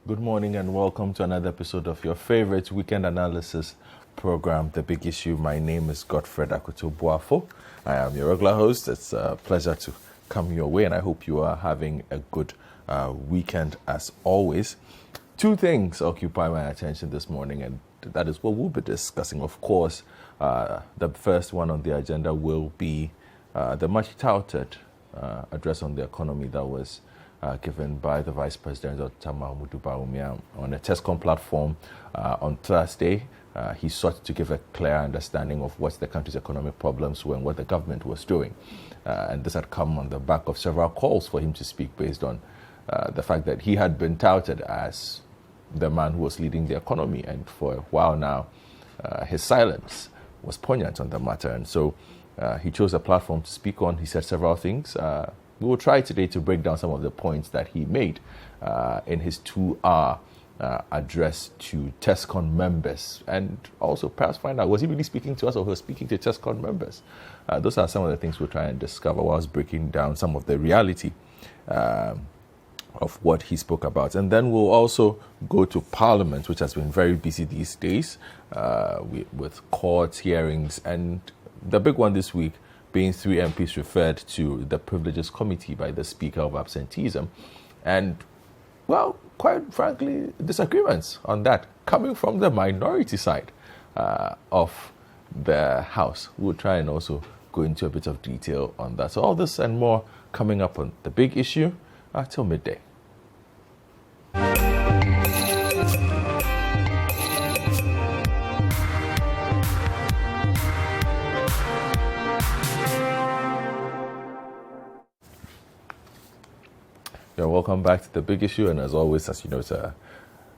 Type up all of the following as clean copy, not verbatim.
Good morning and welcome to another episode of your favorite weekend analysis program, The Big Issue. My name is Godfred Akoto-Boafo. I am your regular host. It's a pleasure to come your way and I hope you are having a good weekend as always. Two things occupy my attention this morning and that is what we'll be discussing. Of course, the first one on the agenda will be the much touted address on the economy that was given by the Vice President Dr. Mahmoud Bawumia on a TESCOM platform on Thursday. He sought to give a clear understanding of what the country's economic problems were and what the government was doing. And this had come on the back of several calls for him to speak based on the fact that he had been touted as the man who was leading the economy. And for a while now, his silence was poignant on the matter. And so he chose a platform to speak on. He said several things. We will try today to break down some of the points that he made in his 2-hour address to TESCOM members and also perhaps find out, was he really speaking to us or was he speaking to TESCOM members? Those are some of the things we'll try and discover whilst breaking down some of the reality of what he spoke about. And then we'll also go to Parliament, which has been very busy these days with court hearings. And the big one this week being 3 MPs referred to the Privileges Committee by the Speaker of Absenteeism. And, well, quite frankly, disagreements on that coming from the minority side of the House. We'll try and also go into a bit of detail on that. So all this and more coming up on The Big Issue till midday. You're welcome back to The Big Issue, and as always, as you know, it's a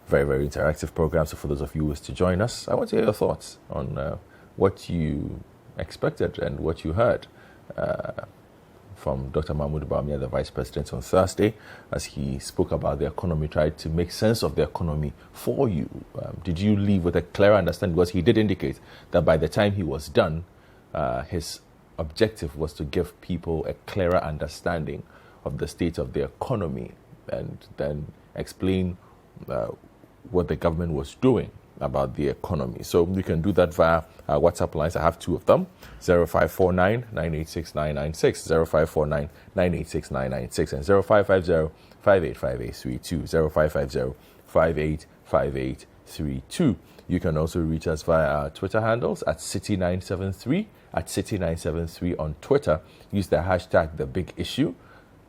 very, very interactive program. So for those of you who wish to join us, I want to hear your thoughts on what you expected and what you heard from Dr. Mahmoud Bawumia, the Vice President, on Thursday, as he spoke about the economy, tried to make sense of the economy for you. Did you leave with a clear understanding? Because he did indicate that by the time he was done, his objective was to give people a clearer understanding of the state of the economy and then explain what the government was doing about the economy. So you can do that via our WhatsApp lines. I have two of them, 0549 986 996, 0549 986 996, and 0550 585832, 0550 585832. You can also reach us via our Twitter handles at City973, at City973 on Twitter. Use the hashtag #TheBigIssue.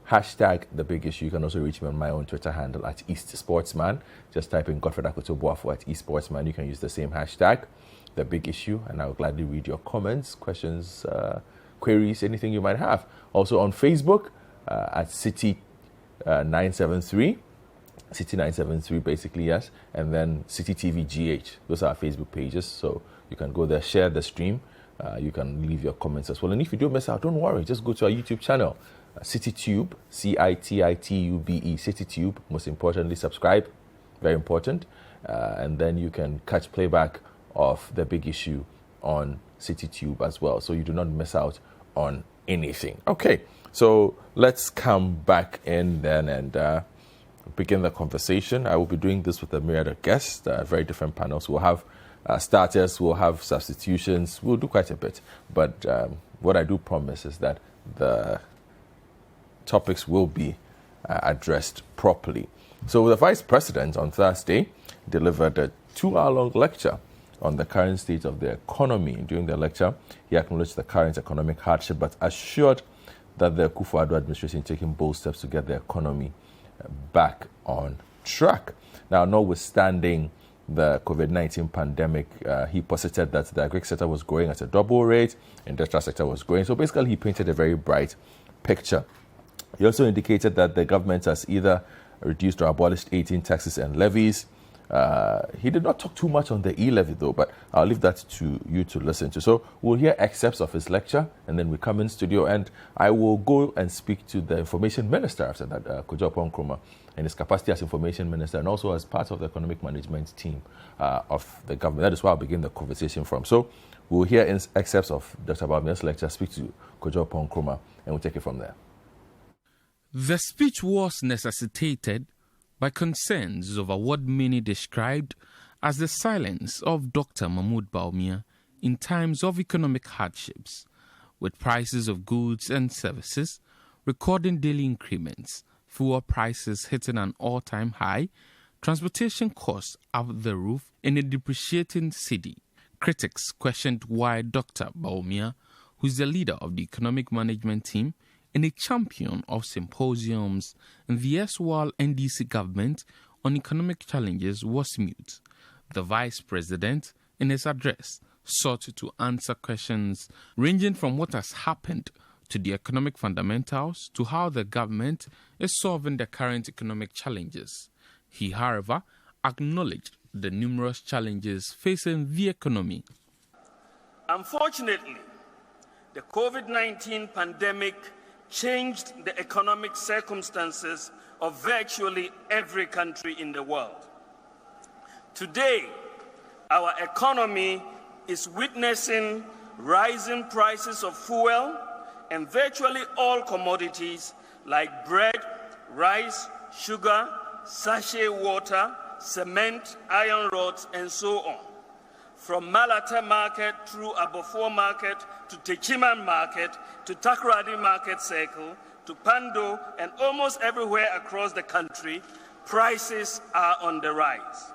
Hashtag The Big Issue. You can also reach me on my own Twitter handle at East Sportsman. Just type in Godfred Akoto-Boafo at East Sportsman. You can use the same hashtag, The Big Issue, and I will gladly read your comments, questions, queries, anything you might have. Also on Facebook at City973. City973 basically, yes. And then City TV GH. Those are our Facebook pages. So you can go there, share the stream. You can leave your comments as well. And if you do miss out, don't worry. Just go to our YouTube channel. CityTube, CITITUBE, CityTube. Most importantly, subscribe, very important. And then you can catch playback of The Big Issue on CityTube as well, so you do not miss out on anything. Okay, so let's come back in then and begin the conversation. I will be doing this with a myriad of guests, very different panels. We'll have starters, we'll have substitutions, we'll do quite a bit. But what I do promise is that the topics will be addressed properly. So the Vice President on Thursday delivered a 2-hour-long lecture on the current state of the economy. During the lecture, he acknowledged the current economic hardship, but assured that the Akufo-Addo administration is taking bold steps to get the economy back on track. Now, notwithstanding the COVID-19 pandemic, he posited that the agri sector was growing at a double rate, industrial sector was growing. So basically, he painted a very bright picture. He also indicated that the government has either reduced or abolished 18 taxes and levies. He did not talk too much on the e-levy though, but I'll leave that to you to listen to. So we'll hear excerpts of his lecture and then we come in studio and I will go and speak to the information minister after that, Kojo Nkrumah, in his capacity as information minister and also as part of the economic management team of the government. That is where I'll begin the conversation from. So we'll hear excerpts of Dr. Bawumia's lecture, speak to Kojo Nkrumah, and we'll take it from there. The speech was necessitated by concerns over what many described as the silence of Dr. Mahmoud Bawumia in times of economic hardships, with prices of goods and services recording daily increments, fuel prices hitting an all-time high, transportation costs out the roof in a depreciating city. Critics questioned why Dr. Bawumia, who is the leader of the economic management team and a champion of symposiums in the erstwhile NDC government on economic challenges, was mute. The vice president, in his address, sought to answer questions ranging from what has happened to the economic fundamentals to how the government is solving the current economic challenges. He, however, acknowledged the numerous challenges facing the economy. Unfortunately, the COVID-19 pandemic changed the economic circumstances of virtually every country in the world. Today, our economy is witnessing rising prices of fuel and virtually all commodities like bread, rice, sugar, sachet water, cement, iron rods, and so on. From Malata Market through Abofor Market to Techiman Market to Takoradi Market Circle to Pando and almost everywhere across the country, prices are on the rise.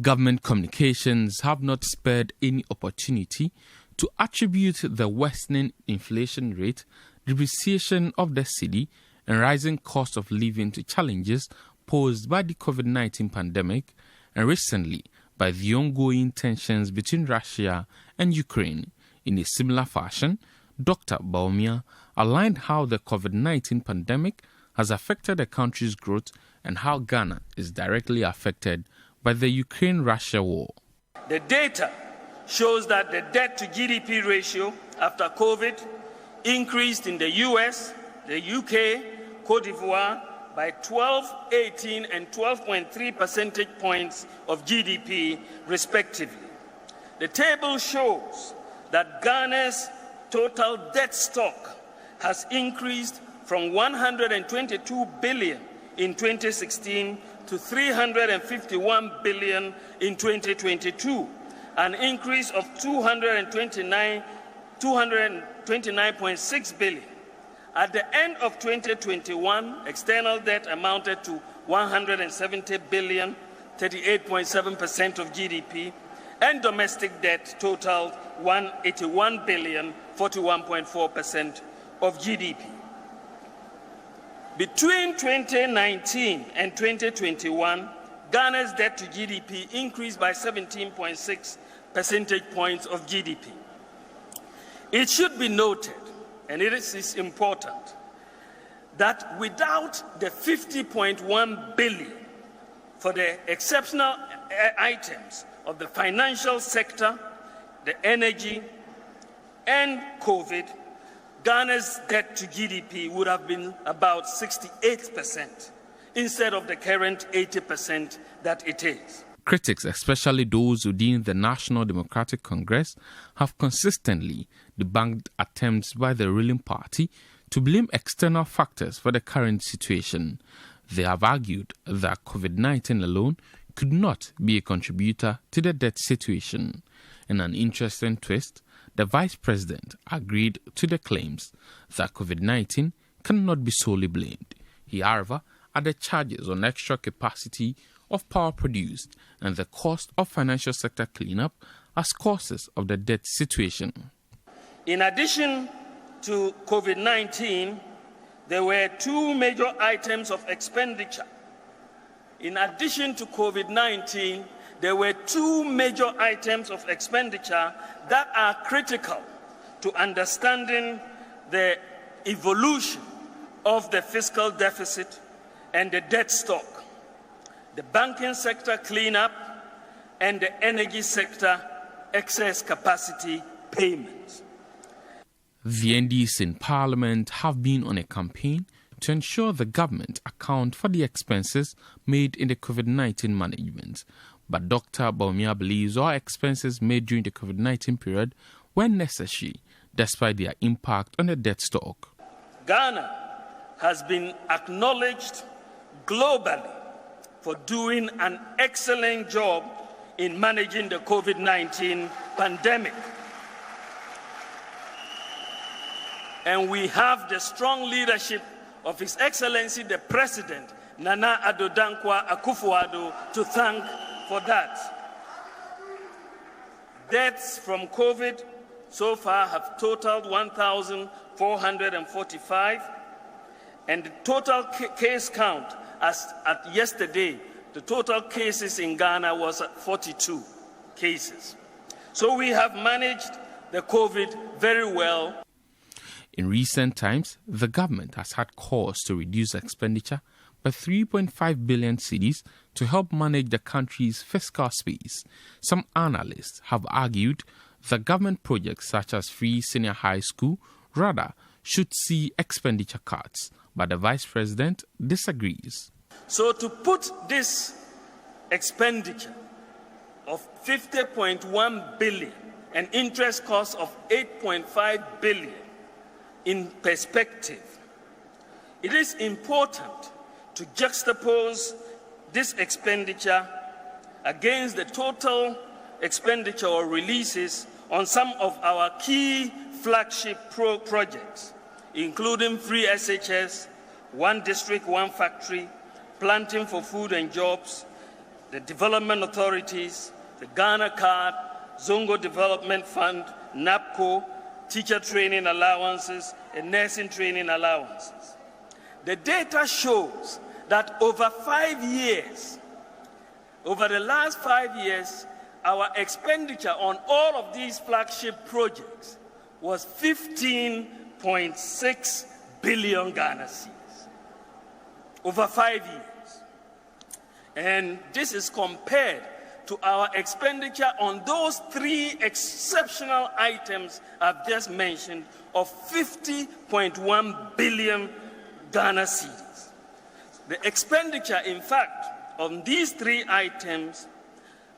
Government communications have not spared any opportunity to attribute the worsening inflation rate, depreciation of the cedi, and rising cost of living to challenges posed by the COVID-19 pandemic and recently by the ongoing tensions between Russia and Ukraine. In a similar fashion, Dr. Bawumia outlined how the COVID-19 pandemic has affected the country's growth and how Ghana is directly affected by the Ukraine-Russia war. The data shows that the debt to GDP ratio after COVID increased in the US, the UK, Cote d'Ivoire by 12, 18, and 12.3 percentage points of GDP, respectively. The table shows that Ghana's total debt stock has increased from 122 billion in 2016 to 351 billion in 2022, an increase of 229.6 billion. At the end of 2021, external debt amounted to 170 billion, 38.7% of GDP, and domestic debt totaled 181 billion, 41.4% of GDP. Between 2019 and 2021, Ghana's debt to GDP increased by 17.6 percentage points of GDP. It should be noted, and it is important, that without the 50.1 billion for the exceptional items of the financial sector, the energy, and COVID, Ghana's debt to GDP would have been about 68% instead of the current 80% that it is. Critics, especially those within the National Democratic Congress, have consistently debunked attempts by the ruling party to blame external factors for the current situation. They have argued that COVID-19 alone could not be a contributor to the debt situation. In an interesting twist, the Vice President agreed to the claims that COVID-19 cannot be solely blamed. He, however, added charges on extra capacity of power produced and the cost of financial sector cleanup as causes of the debt situation. In addition to COVID-19, there were two major items of expenditure. In addition to COVID-19, there were two major items of expenditure that are critical to understanding the evolution of the fiscal deficit and the debt stock: the banking sector cleanup and the energy sector excess capacity payments. The NDs in Parliament have been on a campaign to ensure the government account for the expenses made in the COVID-19 management. But Dr. Bawumia believes all expenses made during the COVID-19 period were necessary, despite their impact on the debt stock. Ghana has been acknowledged globally for doing an excellent job in managing the COVID-19 pandemic. And we have the strong leadership of His Excellency the President, Nana Addo Dankwa Akufo-Addo, to thank for that. Deaths from COVID so far have totaled 1,445, and the total case count as at yesterday, the total cases in Ghana was at 42 cases. So we have managed the COVID very well. In recent times, the government has had cause to reduce expenditure by 3.5 billion cedis to help manage the country's fiscal space. Some analysts have argued that government projects such as free senior high school rather should see expenditure cuts, but the Vice President disagrees. So to put this expenditure of 50.1 billion and interest costs of 8.5 billion in perspective, it is important to juxtapose this expenditure against the total expenditure or releases on some of our key flagship projects, including free SHS, one district, one factory, planting for food and jobs, the development authorities, the Ghana Card, Zongo Development Fund, NAPCO, teacher training allowances, and nursing training allowances. The data shows that over the last 5 years, our expenditure on all of these flagship projects was 15.6 billion Ghana cedis. Over 5 years. And this is compared to our expenditure on those three exceptional items I've just mentioned of 50.1 billion Ghana cedis. The expenditure, in fact, on these three items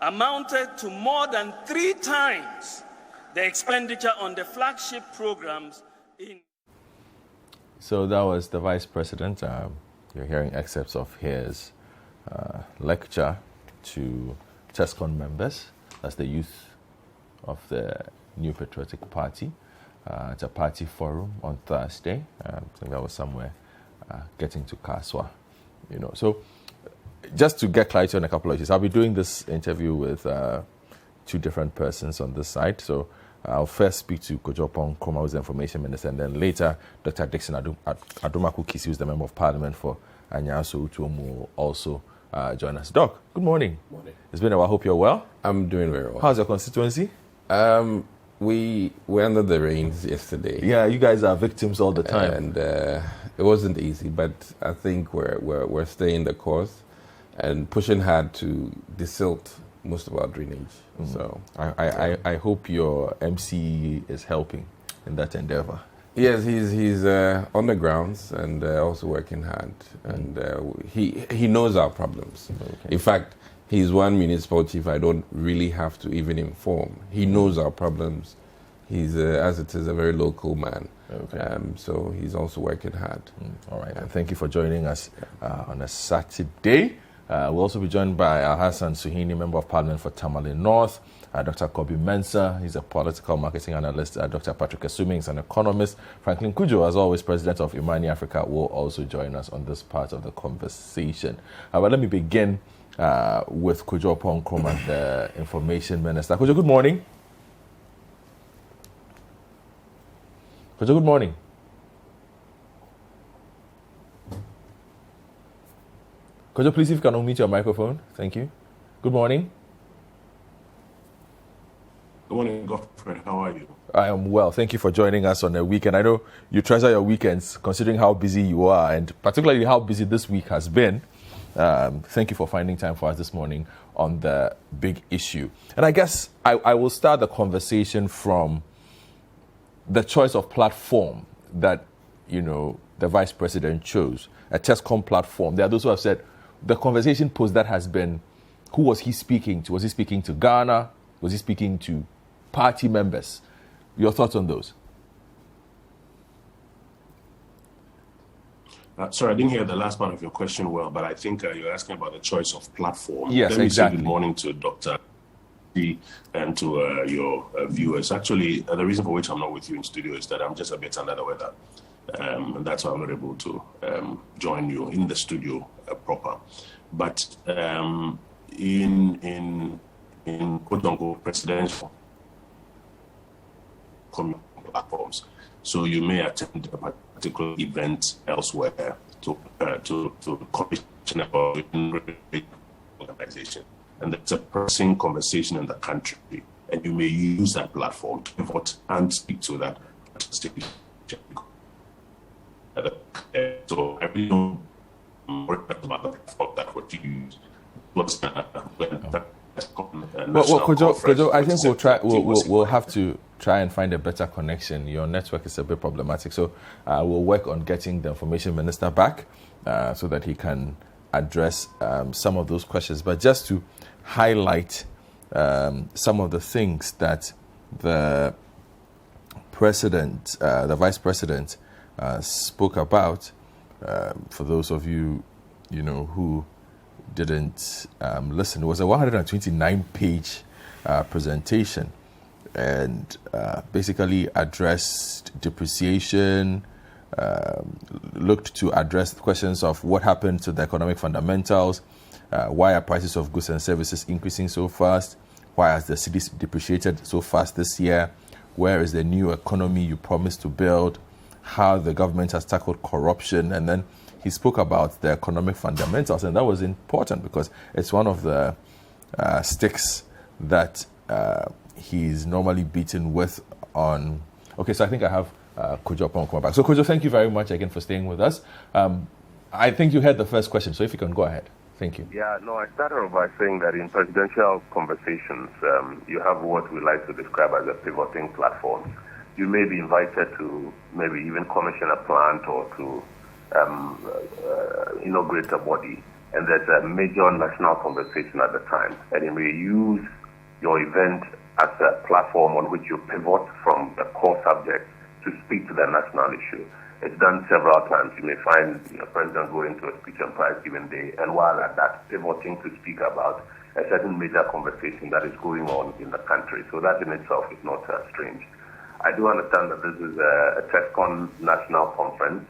amounted to more than 3 times the expenditure on the flagship programs in. So that was the Vice President. You're hearing excerpts of his lecture to TESCON members. That's the youth of the New Patriotic Party. It's a party forum on Thursday. I think that was somewhere getting to Kaswa. So just to get clarity on a couple of issues, I'll be doing this interview with 2 different persons on this side. So I'll first speak to Kojopon Kroma, who's the Information Minister, and then later Dr. Dixon Adumaku Kisi, who's the Member of Parliament for Anyaso Utuomu, will also join us. Doc, good morning. Morning. It's been a while. I hope you're well. I'm doing very well. How's your constituency? We were under the rains yesterday. Yeah, you guys are victims all the time. And it wasn't easy, but I think we're staying the course and pushing hard to desilt most of our drainage. So I hope your MC is helping in that endeavor. yes, he's on the grounds and also working hard, and he knows our problems. Okay. In fact, he's one municipal chief I don't really have to even inform. He knows our problems. He's, as it is, a very local man. Okay. So he's also working hard. All right. And thank you for joining us on a Saturday. We'll also be joined by Hassan Suhini, Member of Parliament for Tamale North, Dr. Kobi Mensah, he's a political marketing analyst, Dr. Patrick Asuming is an economist, Franklin Kujo, as always, President of Imani Africa, will also join us on this part of the conversation. But let me begin with Kujo Ponkroma, the Information Minister. Kujo, good morning. Kujo, good morning. Kujo, please, if you can unmute your microphone. Thank you. Good morning. Good morning, Godfrey. How are you? I am well. Thank you for joining us on a weekend. I know you treasure your weekends, considering how busy you are, and particularly how busy this week has been. Thank you for finding time for us this morning on the big issue. And I guess I will start the conversation from the choice of platform that, the Vice President chose, a TESCOM platform. There are those who have said the conversation post that has been, who was he speaking to? Was he speaking to Ghana? Was he speaking to party members? Your thoughts on those? Sorry, I didn't hear the last part of your question well, but I think you're asking about the choice of platform. Yes, Let me exactly. say good morning to Dr. and to your viewers. Actually, the reason for which I'm not with you in studio is that I'm just a bit under the weather. And that's why I'm not able to join you in the studio proper. But in quote-unquote presidential platforms, so you may attend a particular event elsewhere to commission about organization, and there's a pressing conversation in the country, and you may use that platform to vote and speak to that. So I really don't worry about the platform that what you use. Well, Kojo, I think we'll have to try and find a better connection. Your network is a bit problematic, so we'll work on getting the information minister back so that he can address some of those questions. But just to highlight some of the things that the president, the vice president, spoke about. For those of you, who didn't listen, it was a 129-page presentation, and basically addressed depreciation, looked to address questions of what happened to the economic fundamentals, why are prices of goods and services increasing so fast, why has the city depreciated so fast this year, where is the new economy you promised to build, how the government has tackled corruption, and then he spoke about the economic fundamentals, and that was important because it's one of the sticks that he's normally beaten with on. Okay, so I think I have Kojo Upon come back. So Kojo, thank you very much again for staying with us. I think you heard the first question, so if you can go ahead. Thank you. Yeah, no, I started off by saying that in presidential conversations, you have what we like to describe as a pivoting platform. You may be invited to maybe even commission a plant or to inaugurate a body, and there's a major national conversation at the time, and you may use your event as a platform on which you pivot from the core subject to speak to the national issue. It's done several times. You may find the president going to a speech and prize giving day, and while at that, pivoting to speak about a certain major conversation that is going on in the country. So that in itself is not strange. I do understand that this is a TESCON national conference.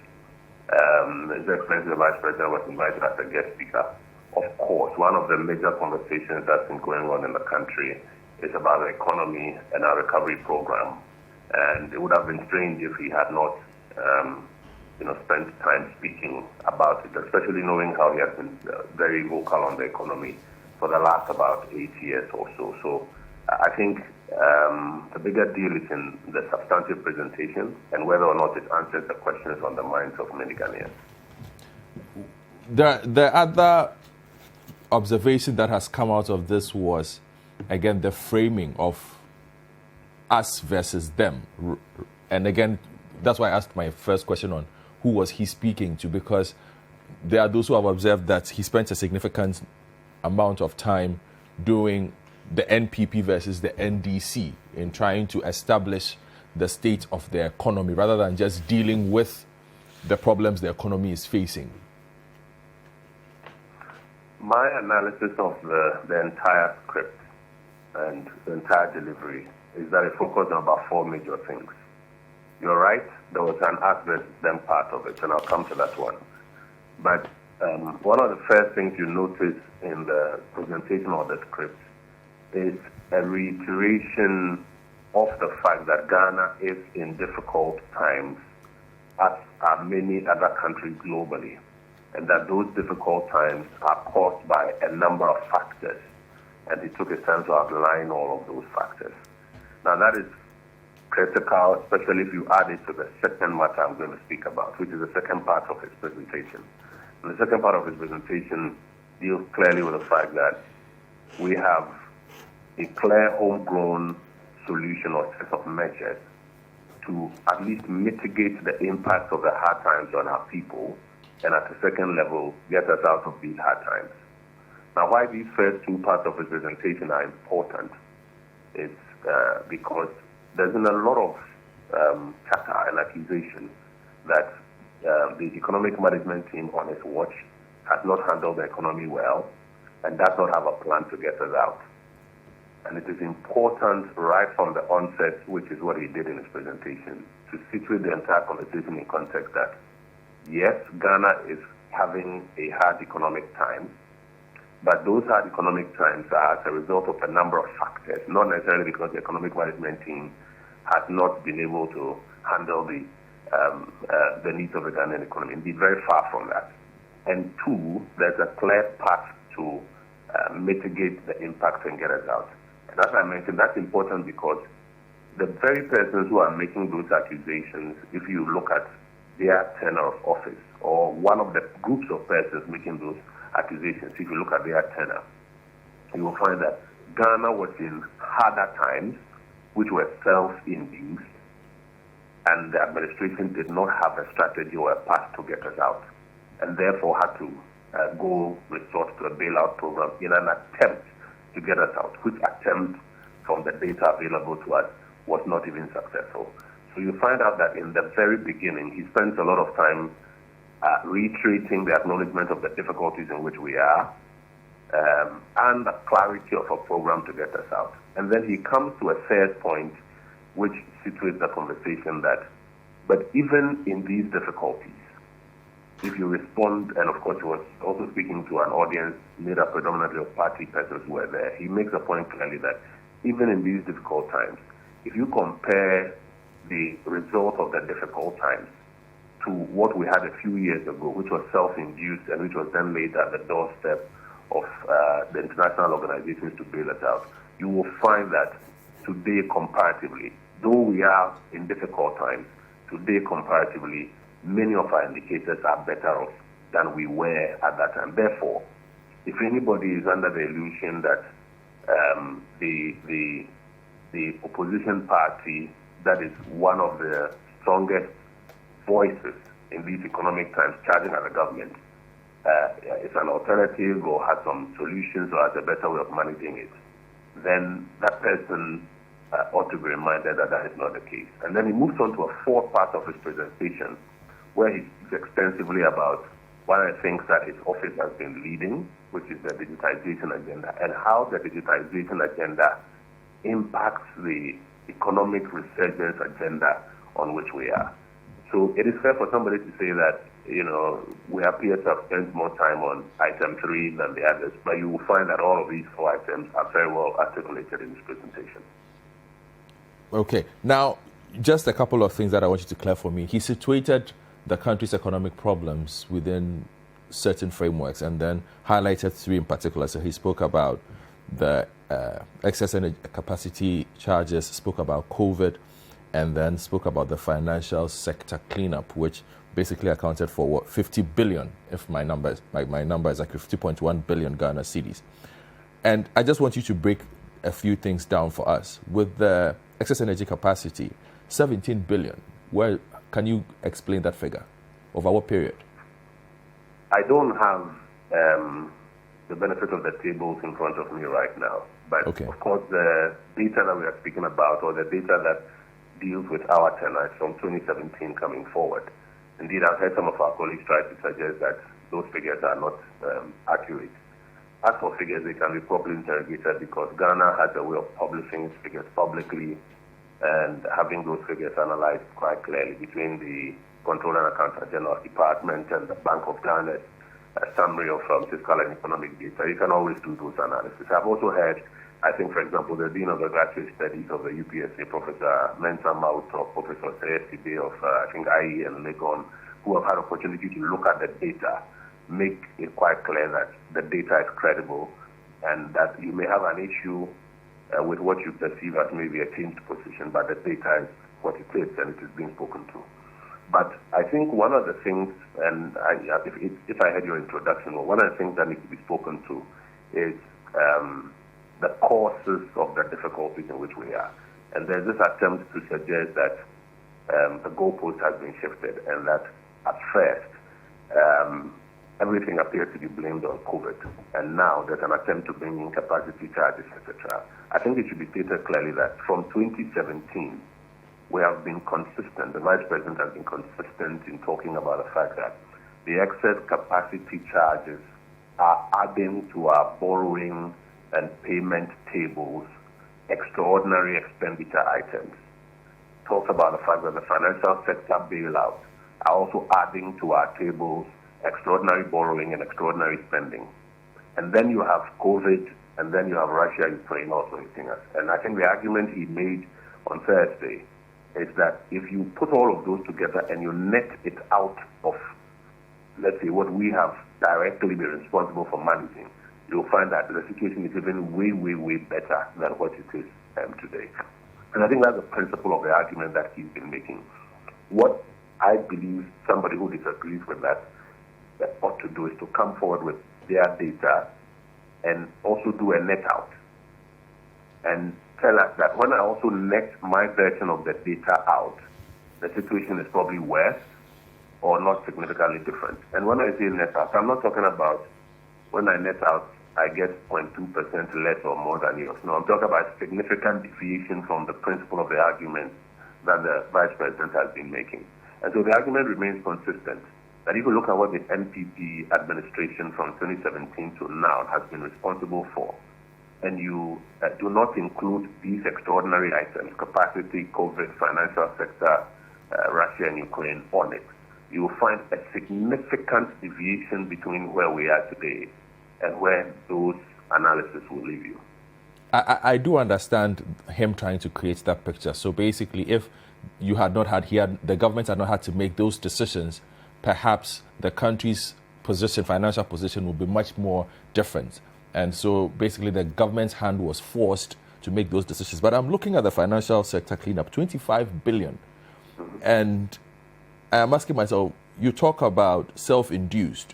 His Excellency the Vice President was invited as a guest speaker. Of course, one of the major conversations that's been going on in the country is about the economy and our recovery program. And it would have been strange if he had not, spent time speaking about it, especially knowing how he has been very vocal on the economy for the last about 8 years or so. So I think the bigger deal is in the substantive presentation and whether or not it answers the questions on the minds of many Ghanaians. The other observation that has come out of this was, again, the framing of us versus them. And again, that's why I asked my first question on who was he speaking to, because there are those who have observed that he spent a significant amount of time doing the NPP versus the NDC in trying to establish the state of the economy rather than just dealing with the problems the economy is facing. My analysis of the entire script and the entire delivery is that it focused on about four major things. You're right, there was an us versus them part of it, and I'll come to that one. But one of the first things you notice in the presentation of the script is a reiteration of the fact that Ghana is in difficult times, as are many other countries globally, and that those difficult times are caused by a number of factors, and he took a time to outline all of those factors. Now that is critical, especially if you add it to the second matter I'm going to speak about, which is the second part of his presentation. And the second part of his presentation deals clearly with the fact that we have a clear homegrown solution or set of measures to at least mitigate the impact of the hard times on our people, and at the second level, get us out of these hard times. Now, why these first two parts of his presentation are important is because there's been a lot of chatter and accusation that the economic management team on its watch has not handled the economy well and does not have a plan to get us out. And it is important right from the onset, which is what he did in his presentation, to situate the entire conversation in context that, yes, Ghana is having a hard economic time, but those hard economic times are as a result of a number of factors, not necessarily because the economic management team has not been able to handle the needs of the Ghanaian economy. Indeed, very far from that. And two, there's a clear path to mitigate the impact and get us out. And as I mentioned, that's important because the very persons who are making those accusations, if you look at their tenure of office, or one of the groups of persons making those accusations, if you look at their tenure, you will find that Ghana was in harder times, which were self-induced, and the administration did not have a strategy or a path to get us out, and therefore had to resort to a bailout program in an attempt to get us out, which attempt, from the data available to us, was not even successful. So you find out that in the very beginning, he spends a lot of time reiterating the acknowledgement of the difficulties in which we are, and the clarity of a program to get us out. And then he comes to a third point, which situates the conversation that, but even in these difficulties, if you respond, and of course he was also speaking to an audience made up predominantly of party persons who were there, he makes a point clearly that even in these difficult times, if you compare the result of the difficult times to what we had a few years ago, which was self-induced and which was then laid at the doorstep of the international organizations to bail us out, you will find that today comparatively, though we are in difficult times, today comparatively, many of our indicators are better off than we were at that time. Therefore, if anybody is under the illusion that the opposition party that is one of the strongest voices in these economic times charging at the government is an alternative or has some solutions or has a better way of managing it, then that person ought to be reminded that that is not the case. And then he moves on to a fourth part of his presentation where he speaks extensively about one of the things that his office has been leading, which is the digitization agenda, and how the digitization agenda impacts the economic resurgence agenda on which we are. So it is fair for somebody to say that, we appear to have spent more time on item 3 than the others, but you will find that all of these 4 items are very well articulated in this presentation. Okay. Now, just a couple of things that I want you to clear for me. He situated the country's economic problems within certain frameworks and then highlighted 3 in particular. So he spoke about the excess energy capacity charges, spoke about COVID, and then spoke about the financial sector cleanup, which basically accounted for 50 billion, if my number is like 50.1 billion Ghana cedis. And I just want you to break a few things down for us. With the excess energy capacity, 17 billion, where can you explain that figure? Over what period? I don't have the benefit of the tables in front of me right now. But okay. Of course, the data that we are speaking about, or the data that deals with our tenure, is from 2017 coming forward. Indeed, I've heard some of our colleagues try to suggest that those figures are not accurate. As for figures, they can be properly interrogated because Ghana has a way of publishing its figures publicly and having those figures analyzed quite clearly between the Controller and Accountant General Department and the Bank of Ghana's summary of fiscal and economic data. You can always do those analyses. I've also heard, I think, for example, the Dean of the Graduate Studies of the UPSA, Professor Mensah Mauto, Professor Seyesi of, I think, IE and Legon, who have had opportunity to look at the data, make it quite clear that the data is credible and that you may have an issue with what you perceive as maybe a changed position, but the data is what it is and it is being spoken to. But I think one of the things, and if I had your introduction, one of the things that needs to be spoken to is the causes of the difficulties in which we are. And there's this attempt to suggest that the goalpost has been shifted and that at first everything appears to be blamed on COVID. And now there's an attempt to bring in capacity charges, etc. I think it should be stated clearly that from 2017 we have been consistent. The Vice President has been consistent in talking about the fact that the excess capacity charges are adding to our borrowing and payment tables extraordinary expenditure items. Talks about the fact that the financial sector bailouts are also adding to our tables extraordinary borrowing and extraordinary spending. And then you have COVID, and then you have Russia, Ukraine also hitting us. And I think the argument he made on Thursday is that if you put all of those together and you net it out of, let's say, what we have directly been responsible for managing, you'll find that the situation is even way, way, way better than what it is today. And I think that's the principle of the argument that he's been making. What I believe somebody who disagrees with that ought to do is to come forward with their data and also do a net out and tell us that when I also net my version of the data out, the situation is probably worse or not significantly different. And when I say net out, I'm not talking about when I net out, I get 0.2% less or more than yours. No, I'm talking about significant deviation from the principle of the argument that the Vice President has been making. And so the argument remains consistent, that if you look at what the NPP administration from 2017 to now has been responsible for, and you do not include these extraordinary items, capacity, COVID, financial sector, Russia and Ukraine on it, you will find a significant deviation between where we are today and where those analysis will leave you. I do understand him trying to create that picture. So basically, if you had not had, the government had not had to make those decisions, perhaps the country's position, financial position, would be much more different. And so basically the government's hand was forced to make those decisions. But I'm looking at the financial sector cleanup, 25 billion. And I'm asking myself, you talk about self-induced.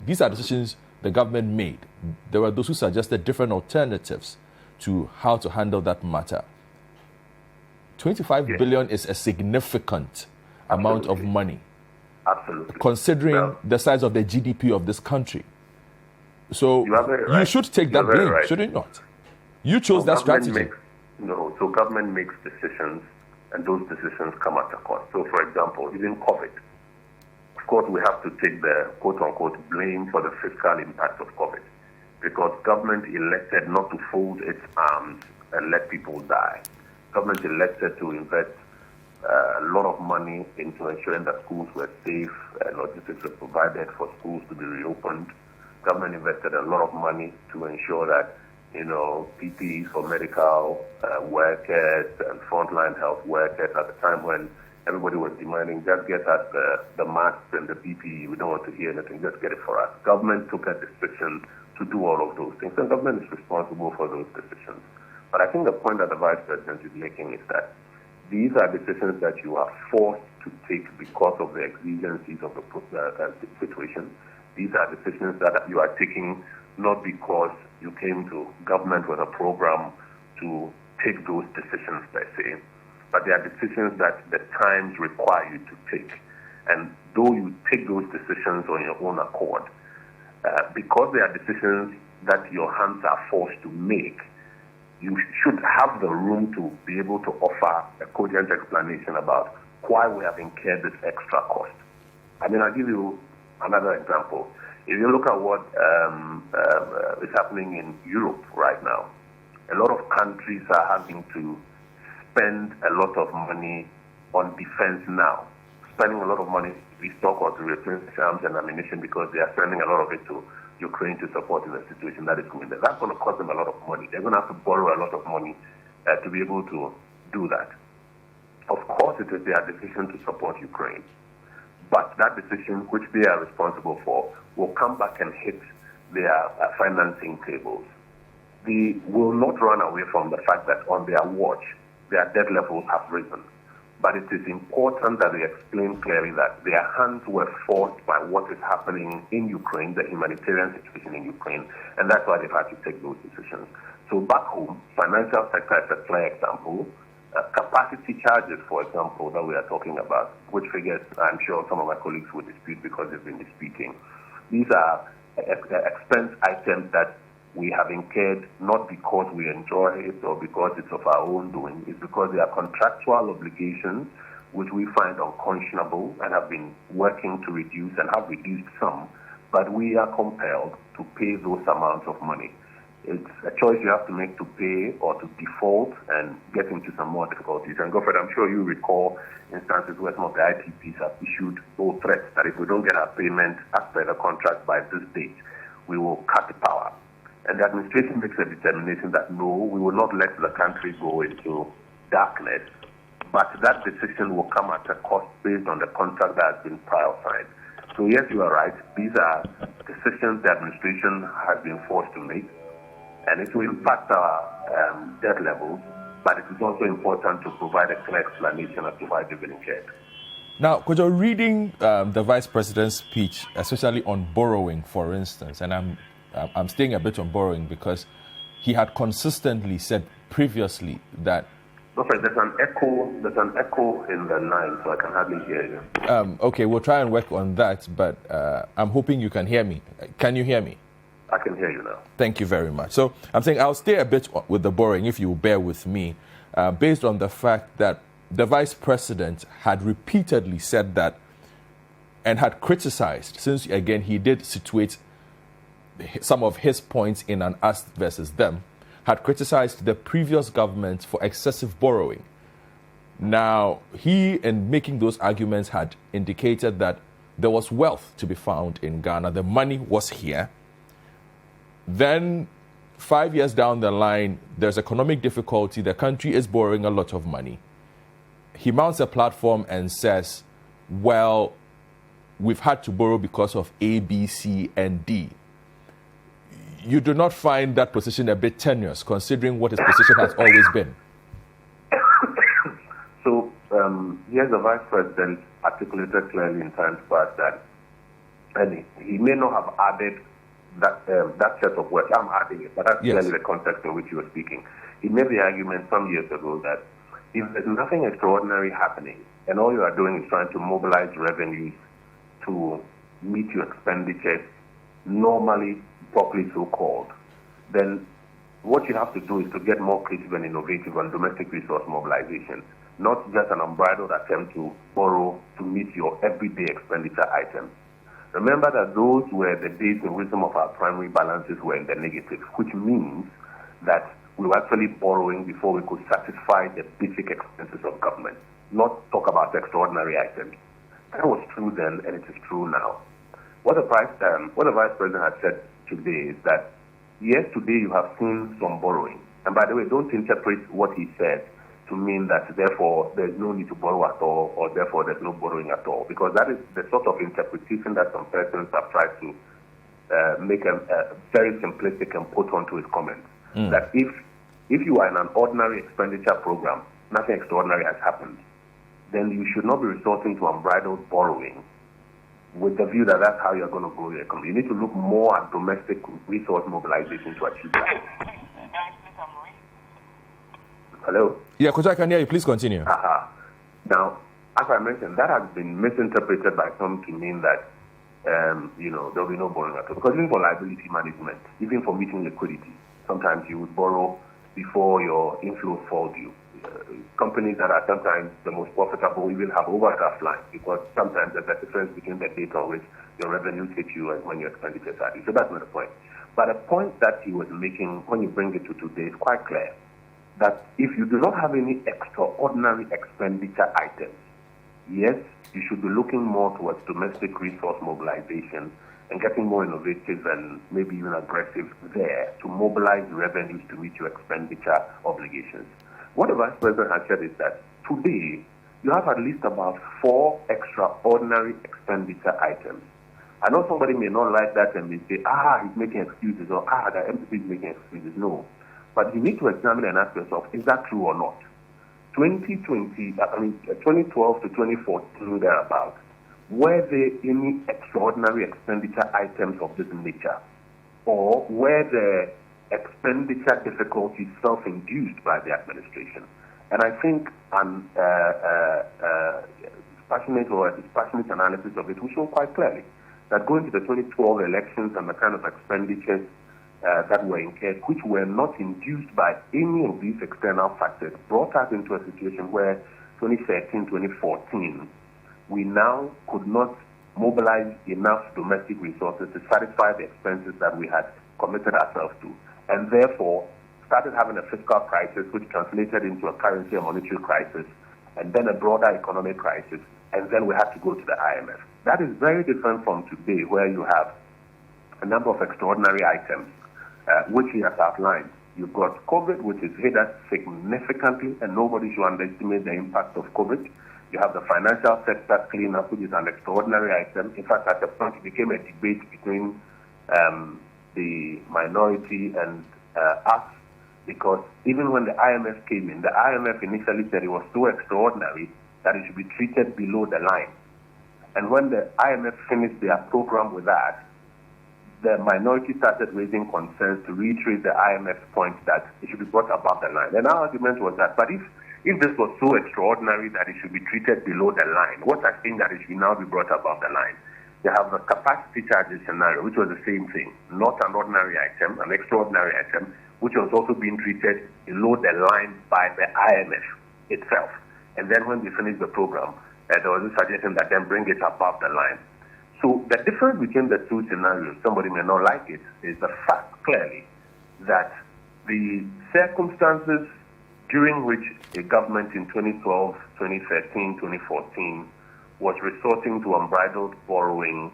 These are decisions the government made. There were those who suggested different alternatives to how to handle that matter. 25 billion is a significant amount of money. Absolutely. Considering the size of the GDP of this country. So you should take that blame, should you not? You chose that strategy. So government makes decisions, and those decisions come at a cost. So, for example, even COVID. Of course, we have to take the quote-unquote blame for the fiscal impact of COVID, because government elected not to fold its arms and let people die. Government elected to invest a lot of money into ensuring that schools were safe, logistics were provided for schools to be reopened. Government invested a lot of money to ensure that, PPEs for medical workers and frontline health workers at the time when everybody was demanding, just get us the masks and the PPE. We don't want to hear anything. Just get it for us. Government took a decision to do all of those things, and government is responsible for those decisions. But I think the point that the Vice President is making is that these are decisions that you are forced to take because of the exigencies of the situation. These are decisions that you are taking not because you came to government with a program to take those decisions per se, but they are decisions that the times require you to take. And though you take those decisions on your own accord, because they are decisions that your hands are forced to make, you should have the room to be able to offer a cogent explanation about why we have incurred this extra cost. I mean, I'll give you another example. If you look at what is happening in Europe right now, a lot of countries are having to spend a lot of money on defense now, spending a lot of money to restock or to replenish arms and ammunition because they are sending a lot of it to Ukraine to support in the situation that is going there. That's going to cost them a lot of money. They're going to have to borrow a lot of money to be able to do that. Of course, it is their decision to support Ukraine. But that decision, which they are responsible for, will come back and hit their financing tables. They will not run away from the fact that on their watch, their debt levels have risen. But it is important that they explain clearly that their hands were forced by what is happening in Ukraine, the humanitarian situation in Ukraine, and that's why they've had to take those decisions. So back home, financial sector is a clear example. Capacity charges, for example, that we are talking about, which figures I'm sure some of my colleagues would dispute because they've been disputing. These are expense items that we have incurred not because we enjoy it or because it's of our own doing. It's because they are contractual obligations which we find unconscionable and have been working to reduce and have reduced some, but we are compelled to pay those amounts of money. It's a choice you have to make, to pay or to default and get into some more difficulties. And Godfred, I'm sure you recall instances where some of the ITPs have issued bold threats that if we don't get our payment as per the contract by this date, we will cut the power. And the administration makes a determination that no, we will not let the country go into darkness, but that decision will come at a cost based on the contract that has been prior signed. So yes, you are right. These are decisions the administration has been forced to make, and it will impact our debt levels, but it is also important to provide a clear explanation as to why they've been incurred. Now, could you reading the Vice President's speech, especially on borrowing, for instance, and I'm staying a bit on borrowing because he had consistently said previously that. Okay, there's an echo in the line, so I can hardly hear you. Okay, we'll try and work on that, but I'm hoping you can hear me. Can you hear me? I can hear you now. Thank you very much. So I'm saying I'll stay a bit with the borrowing, if you will bear with me, based on the fact that the Vice President had repeatedly said that and had criticized, since again he did situate some of his points in an us versus them, had criticized the previous government for excessive borrowing. Now, he, in making those arguments, had indicated that there was wealth to be found in Ghana. The money was here. Then, 5 years down the line, there's economic difficulty. The country is borrowing a lot of money. He mounts a platform and says, well, we've had to borrow because of A, B, C, and D. You do not find that position a bit tenuous, considering what his position has always been? So, yes, the Vice President articulated clearly in times past that, and he may not have added that set of words. I'm adding it, but that's clearly the context in which you were speaking. He made the argument some years ago that if there's nothing extraordinary happening, and all you are doing is trying to mobilize revenues to meet your expenditures, normally properly so-called, then what you have to do is to get more creative and innovative on domestic resource mobilization, not just an unbridled attempt to borrow to meet your everyday expenditure items. Remember that those were the days in which some of our primary balances were in the negative, which means that we were actually borrowing before we could satisfy the basic expenses of government, not talk about extraordinary items. That was true then, and it is true now. What the Vice President has said today is that, yes, today you have seen some borrowing. And by the way, don't interpret what he said to mean that therefore there's no need to borrow at all, or therefore there's no borrowing at all, because that is the sort of interpretation that some persons have tried to make a very simplistic and put onto his comments. That if you are in an ordinary expenditure program, nothing extraordinary has happened, then you should not be resorting to unbridled borrowing with the view that that's how you're going to grow your economy. You need to look more at domestic resource mobilization to achieve that. Hello? Yeah, Coach, I can hear you. Please continue. Now, as I mentioned, that has been misinterpreted by some to mean that, there'll be no borrowing at all. Because even for liability management, even for meeting liquidity, sometimes you would borrow before your inflow falls due. Companies that are sometimes the most profitable even have overdraft lines, because sometimes there's a difference between the date on which your revenues hit you and when your expenditures are due. So that's not the point. But the point that he was making when you bring it to today is quite clear, that if you do not have any extraordinary expenditure items, yes, you should be looking more towards domestic resource mobilization and getting more innovative and maybe even aggressive there to mobilize revenues to meet your expenditure obligations. What the Vice President has said is that today you have at least about 4 extraordinary expenditure items. I know somebody may not like that and may say, he's making excuses, or the MPP is making excuses. No. But you need to examine and ask yourself, is that true or not? 2012 to 2014, thereabouts, were there any extraordinary expenditure items of this nature? Or were there expenditure difficulties self-induced by the administration? And I think an dispassionate analysis of it will show quite clearly that going to the 2012 elections and the kind of expenditures that were incurred, which were not induced by any of these external factors, brought us into a situation where 2013, 2014, we now could not mobilize enough domestic resources to satisfy the expenses that we had committed ourselves to, and therefore started having a fiscal crisis, which translated into a currency and monetary crisis, and then a broader economic crisis, and then we had to go to the IMF. That is very different from today, where you have a number of extraordinary items, which he has outlined. You've got COVID, which has hit us significantly, and nobody should underestimate the impact of COVID. You have the financial sector cleanup, which is an extraordinary item. In fact, at the point, it became a debate between the minority and us, because even when the IMF came in, the IMF initially said it was so extraordinary that it should be treated below the line. And when the IMF finished their program with that, the minority started raising concerns to reiterate the IMF's point that it should be brought above the line. And our argument was that, but if this was so extraordinary that it should be treated below the line, what I think that it should now be brought above the line? They have the capacity charges scenario, which was the same thing, not an ordinary item, an extraordinary item, which was also being treated below the line by the IMF itself. And then when they finished the program, there was a suggestion that then bring it above the line. So the difference between the two scenarios, somebody may not like it, is the fact clearly that the circumstances during which a government in 2012, 2013, 2014 was resorting to unbridled borrowing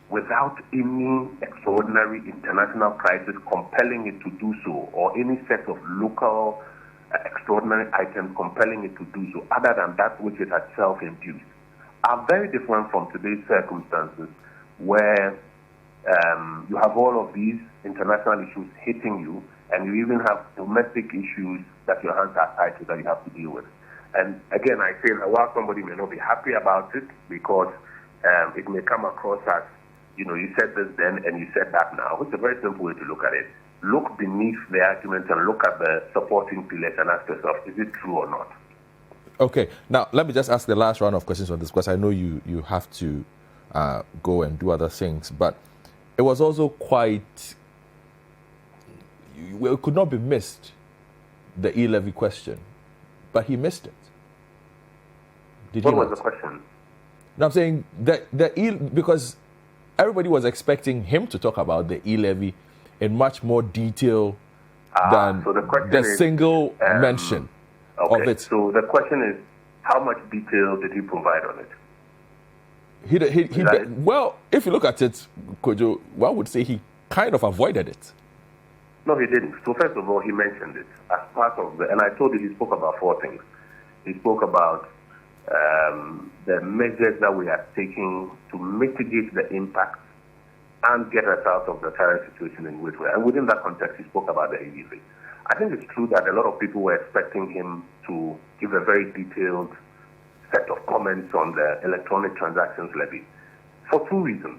without any extraordinary international crisis compelling it to do so, or any set of local extraordinary items compelling it to do so, other than that which it had self-induced, are very different from today's circumstances, where you have all of these international issues hitting you, and you even have domestic issues that your hands are tied to that you have to deal with. And again, I say that while somebody may not be happy about it, because it may come across as, you said this then and you said that now, it's a very simple way to look at it. Look beneath the argument and look at the supporting pillars and ask yourself, is it true or not? Okay, now let me just ask the last round of questions on this, because I know you have to go and do other things, but it was also quite, it could not be missed, the e-levy question, but he missed it. What was the question? No, I'm saying because everybody was expecting him to talk about the e-levy in much more detail than so the single mention of it. So the question is, how much detail did he provide on it? Well, if you look at it, Kojo, one would say he kind of avoided it. No, he didn't. So first of all, he mentioned it as part of and I told you he spoke about four things. He spoke about the measures that we are taking to mitigate the impact and get us out of the current situation in which we are. And within that context, he spoke about the EV. I think it's true that a lot of people were expecting him to give a very detailed set of comments on the electronic transactions levy for two reasons.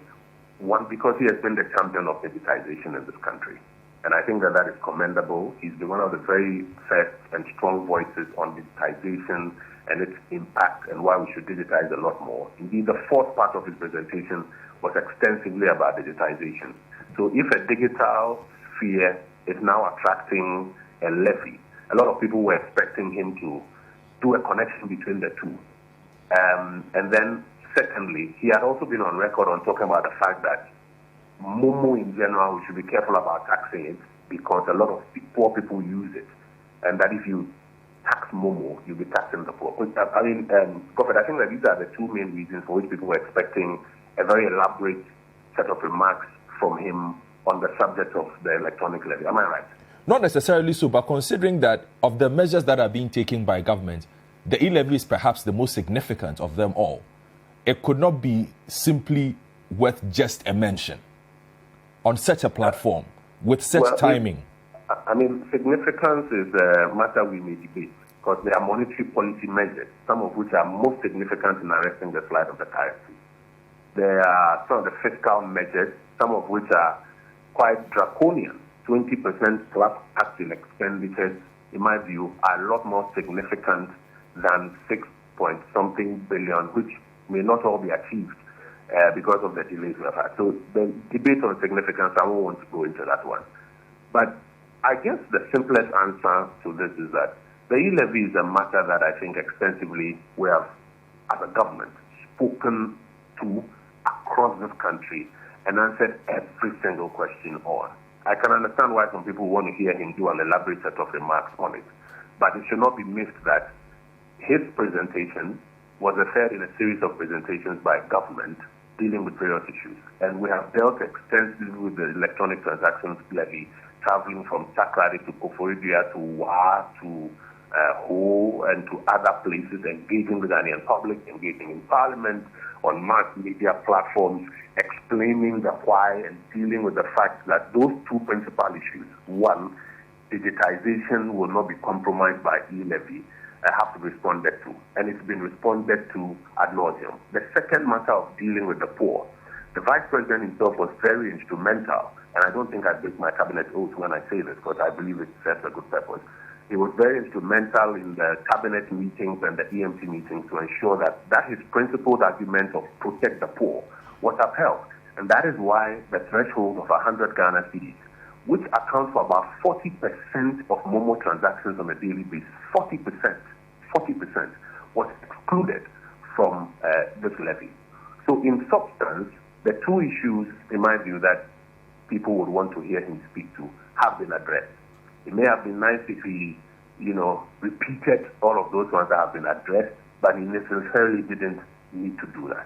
One, because he has been the champion of digitization in this country. And I think that is commendable. He's been one of the very first and strong voices on digitization and its impact and why we should digitize a lot more. Indeed, the fourth part of his presentation was extensively about digitization. So if a digital sphere is now attracting a levy, a lot of people were expecting him to do a connection between the two. And then secondly, he had also been on record on talking about the fact that Momo in general, we should be careful about taxing it because a lot of poor people use it. And that if you tax Momo, you'll be taxing the poor. Governor, I think that these are the two main reasons for which people were expecting a very elaborate set of remarks from him on the subject of the electronic levy. Am I right? Not necessarily so, but considering that of the measures that are being taken by government, the e-levy is perhaps the most significant of them all. It could not be simply worth just a mention on such a platform with such timing. Significance is a matter we may debate because there are monetary policy measures, some of which are most significant in arresting the slide of the currency. There are some of the fiscal measures, some of which are quite draconian. 20% plus tax in expenditures, in my view, are a lot more significant than 6-point-something billion, which may not all be achieved because of the delays we have had. So the debate on significance, I won't want to go into that one. But I guess the simplest answer to this is that the e-levy is a matter that I think extensively we have, as a government, spoken to across this country and answered every single question on. I can understand why some people want to hear him do an elaborate set of remarks on it, but it should not be missed that his presentation was a third in a series of presentations by government dealing with various issues. And we have dealt extensively with the electronic transactions levy, traveling from Takrady to Koforidua to Wa to Ho and to other places, engaging with the Ghanaian public, engaging in parliament, on mass media platforms, explaining the why and dealing with the fact that those two principal issues, one, digitization will not be compromised by e-levy, have to be responded to, and it's been responded to ad nauseum. The second matter of dealing with the poor, the Vice President himself was very instrumental, and I don't think I break my cabinet oath when I say this, because I believe it serves a good purpose. He was very instrumental in the cabinet meetings and the EMC meetings to ensure that his principled argument of protect the poor was upheld. And that is why the threshold of 100 Ghana cedis, which accounts for about 40% of Momo transactions on a daily basis, 40%, was excluded from this levy. So in substance, the two issues, in my view, that people would want to hear him speak to have been addressed. It may have been nice if he, repeated all of those ones that have been addressed, but he necessarily didn't need to do that.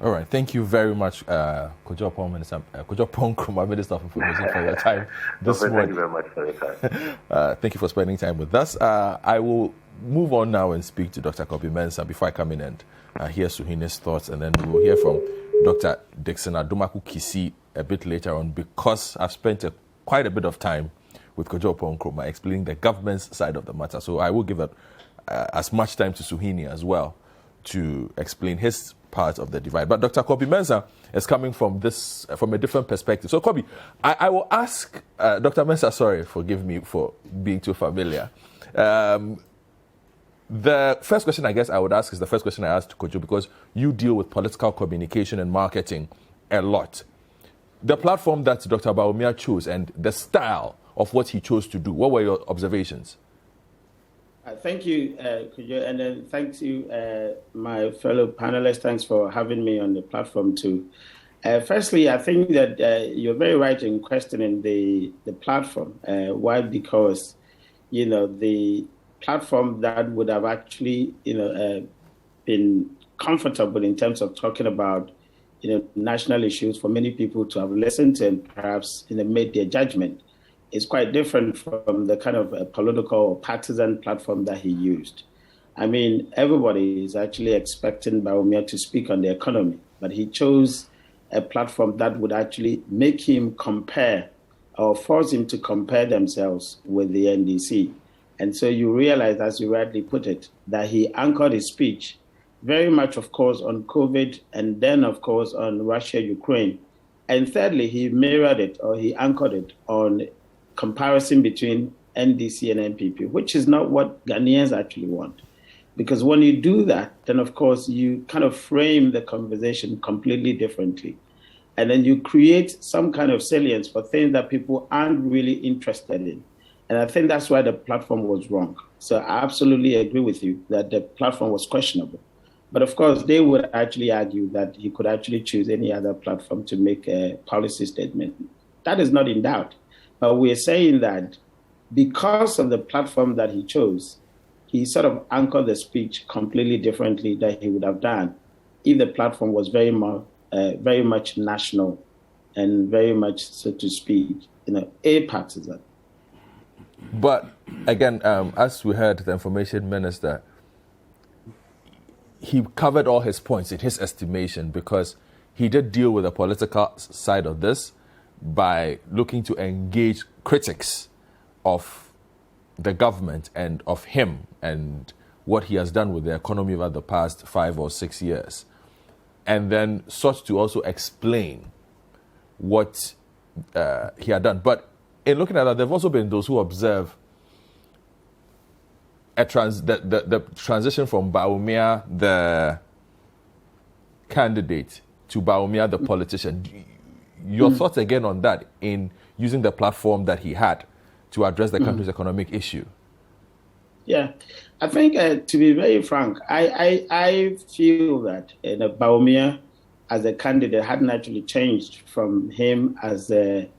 All right. Thank you very much, Kojo Nkrumah, Minister of Information, for your time this morning. Thank you very much for your time. Thank you for spending time with us. I will move on now and speak to Dr. Kobi Mensah before I come in and hear Suhini's thoughts, and then we will hear from Dr. Dixon Adumaku Kisi a bit later on, because I've spent quite a bit of time with Kojo Nkrumah explaining the government's side of the matter. So I will give as much time to Suhini as well to explain his part of the divide. But Dr. Kobi Mensah is coming from a different perspective. So Kobi, I will ask Dr. Mensah, sorry, forgive me for being too familiar. The first question I guess I would ask is the first question I asked to Kojo, because you deal with political communication and marketing a lot. The platform that Dr. Bawumia chose and the style of what he chose to do, what were your observations? Thank you, Kojo, and then thanks you, my fellow panelists. Thanks for having me on the platform too. Firstly, I think that you're very right in questioning the platform. Why? Because, the platform that would have actually, been comfortable in terms of talking about, national issues for many people to have listened to and perhaps, made their judgment, is quite different from the kind of political or partisan platform that he used. I mean, everybody is actually expecting Bawumia to speak on the economy, but he chose a platform that would actually make him compare or force him to compare themselves with the NDC. And so you realize, as you rightly put it, that he anchored his speech very much, of course, on COVID, and then, of course, on Russia, Ukraine. And thirdly, he mirrored it, or he anchored it on comparison between NDC and NPP, which is not what Ghanaians actually want. Because when you do that, then of course you kind of frame the conversation completely differently. And then you create some kind of salience for things that people aren't really interested in. And I think that's why the platform was wrong. So I absolutely agree with you that the platform was questionable. But of course, they would actually argue that he could actually choose any other platform to make a policy statement. That is not in doubt. But we're saying that because of the platform that he chose, he sort of anchored the speech completely differently than he would have done if the platform was very much national and very much, so to speak, apartisan. But again, as we heard the information minister, he covered all his points in his estimation, because he did deal with the political side of this by looking to engage critics of the government and of him and what he has done with the economy over the past 5 or 6 years, and then sought to also explain what he had done. But in looking at that, there have also been those who observe the transition from Bawumia, the candidate, to Bawumia, the politician. Your thoughts again on that, in using the platform that he had to address the country's economic issue? Yeah, I think to be very frank, I feel that Bawumia as a candidate hadn't actually changed from him as a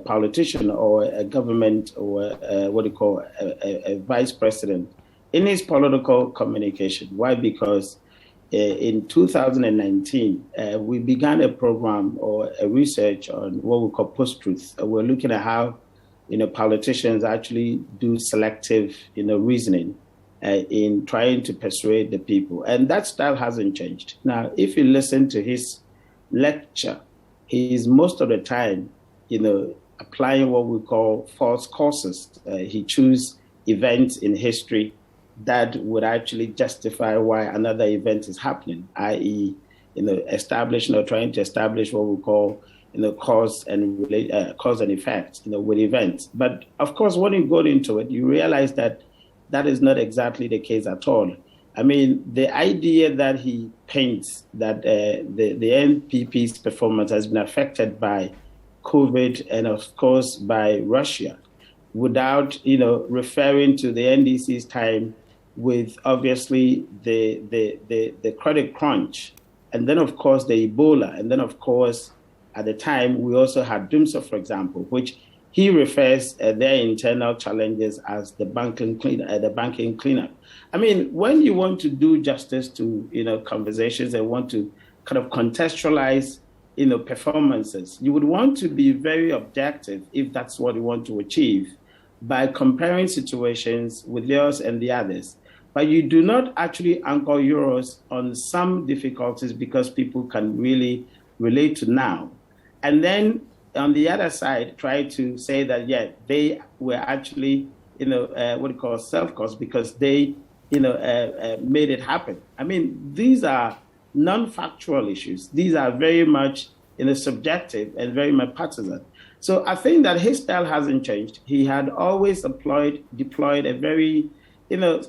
politician or a government or a vice president in his political communication. Why? Because in 2019, we began a program or a research on what we call PostTruth. We're looking at how politicians actually do selective reasoning in trying to persuade the people. And that style hasn't changed. Now, if you listen to his lecture, he is most of the time, applying what we call false causes. He chooses events in history that would actually justify why another event is happening, i.e., establishing or trying to establish what we call cause and effect, with events. But of course, when you go into it, you realize that that is not exactly the case at all. I mean, the idea that he paints that the NPP's performance has been affected by COVID and of course by Russia, without referring to the NDC's time with obviously the credit crunch, and then of course the Ebola, and then of course at the time we also had Dumsa, for example, which he refers their internal challenges as the banking cleanup. I mean, when you want to do justice to conversations and want to kind of contextualize performances, you would want to be very objective if that's what you want to achieve by comparing situations with yours and the others. But you do not actually anchor yours on some difficulties because people can really relate to now. And then on the other side, try to say that, they were actually, self-caused because they, made it happen. I mean, these are non-factual issues. These are very much, subjective and very much partisan. So I think that his style hasn't changed. He had always deployed a very,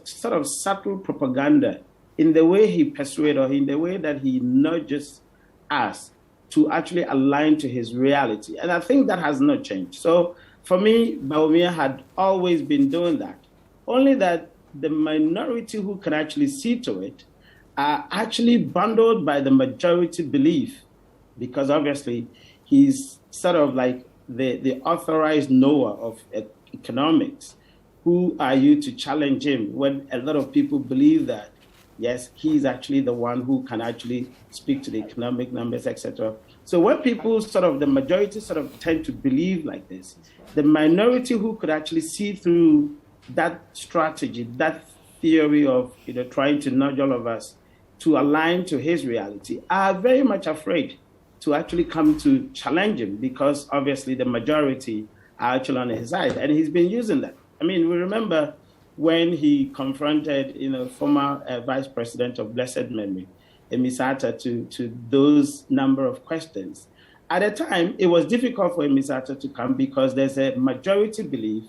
sort of subtle propaganda in the way he persuaded or in the way that he nudges us to actually align to his reality. And I think that has not changed. So for me, Bawumia had always been doing that. Only that the minority who can actually see to it are actually bundled by the majority belief, because obviously he's sort of like the authorized knower of economics. Who are you to challenge him when a lot of people believe that, yes, he's actually the one who can actually speak to the economic numbers, etc. So when people the majority tend to believe like this, the minority who could actually see through that strategy, that theory of trying to nudge all of us to align to his reality, are very much afraid to actually come to challenge him because obviously the majority are actually on his side, and he's been using that. I mean, we remember when he confronted, former Vice President of blessed memory, Emisata, to those number of questions. At the time, it was difficult for Emisata to come because there's a majority belief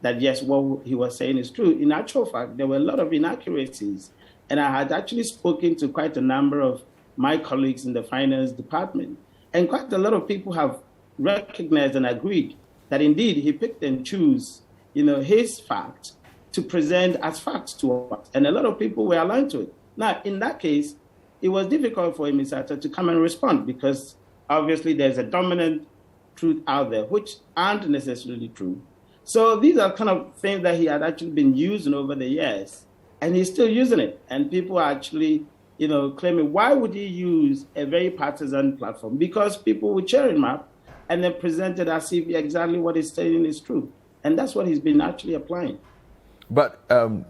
that, yes, what he was saying is true. In actual fact, there were a lot of inaccuracies. And I had actually spoken to quite a number of my colleagues in the finance department. And quite a lot of people have recognized and agreed that indeed he picked and chose, his facts to present as facts to us. And a lot of people were aligned to it. Now, in that case, it was difficult for Emisata to come and respond because obviously there's a dominant truth out there, which aren't necessarily true. So these are kind of things that he had actually been using over the years, and he's still using it. And people are actually, claiming, why would he use a very partisan platform? Because people would cheer him up and then present it as if exactly what he's saying is true. And that's what he's been actually applying. But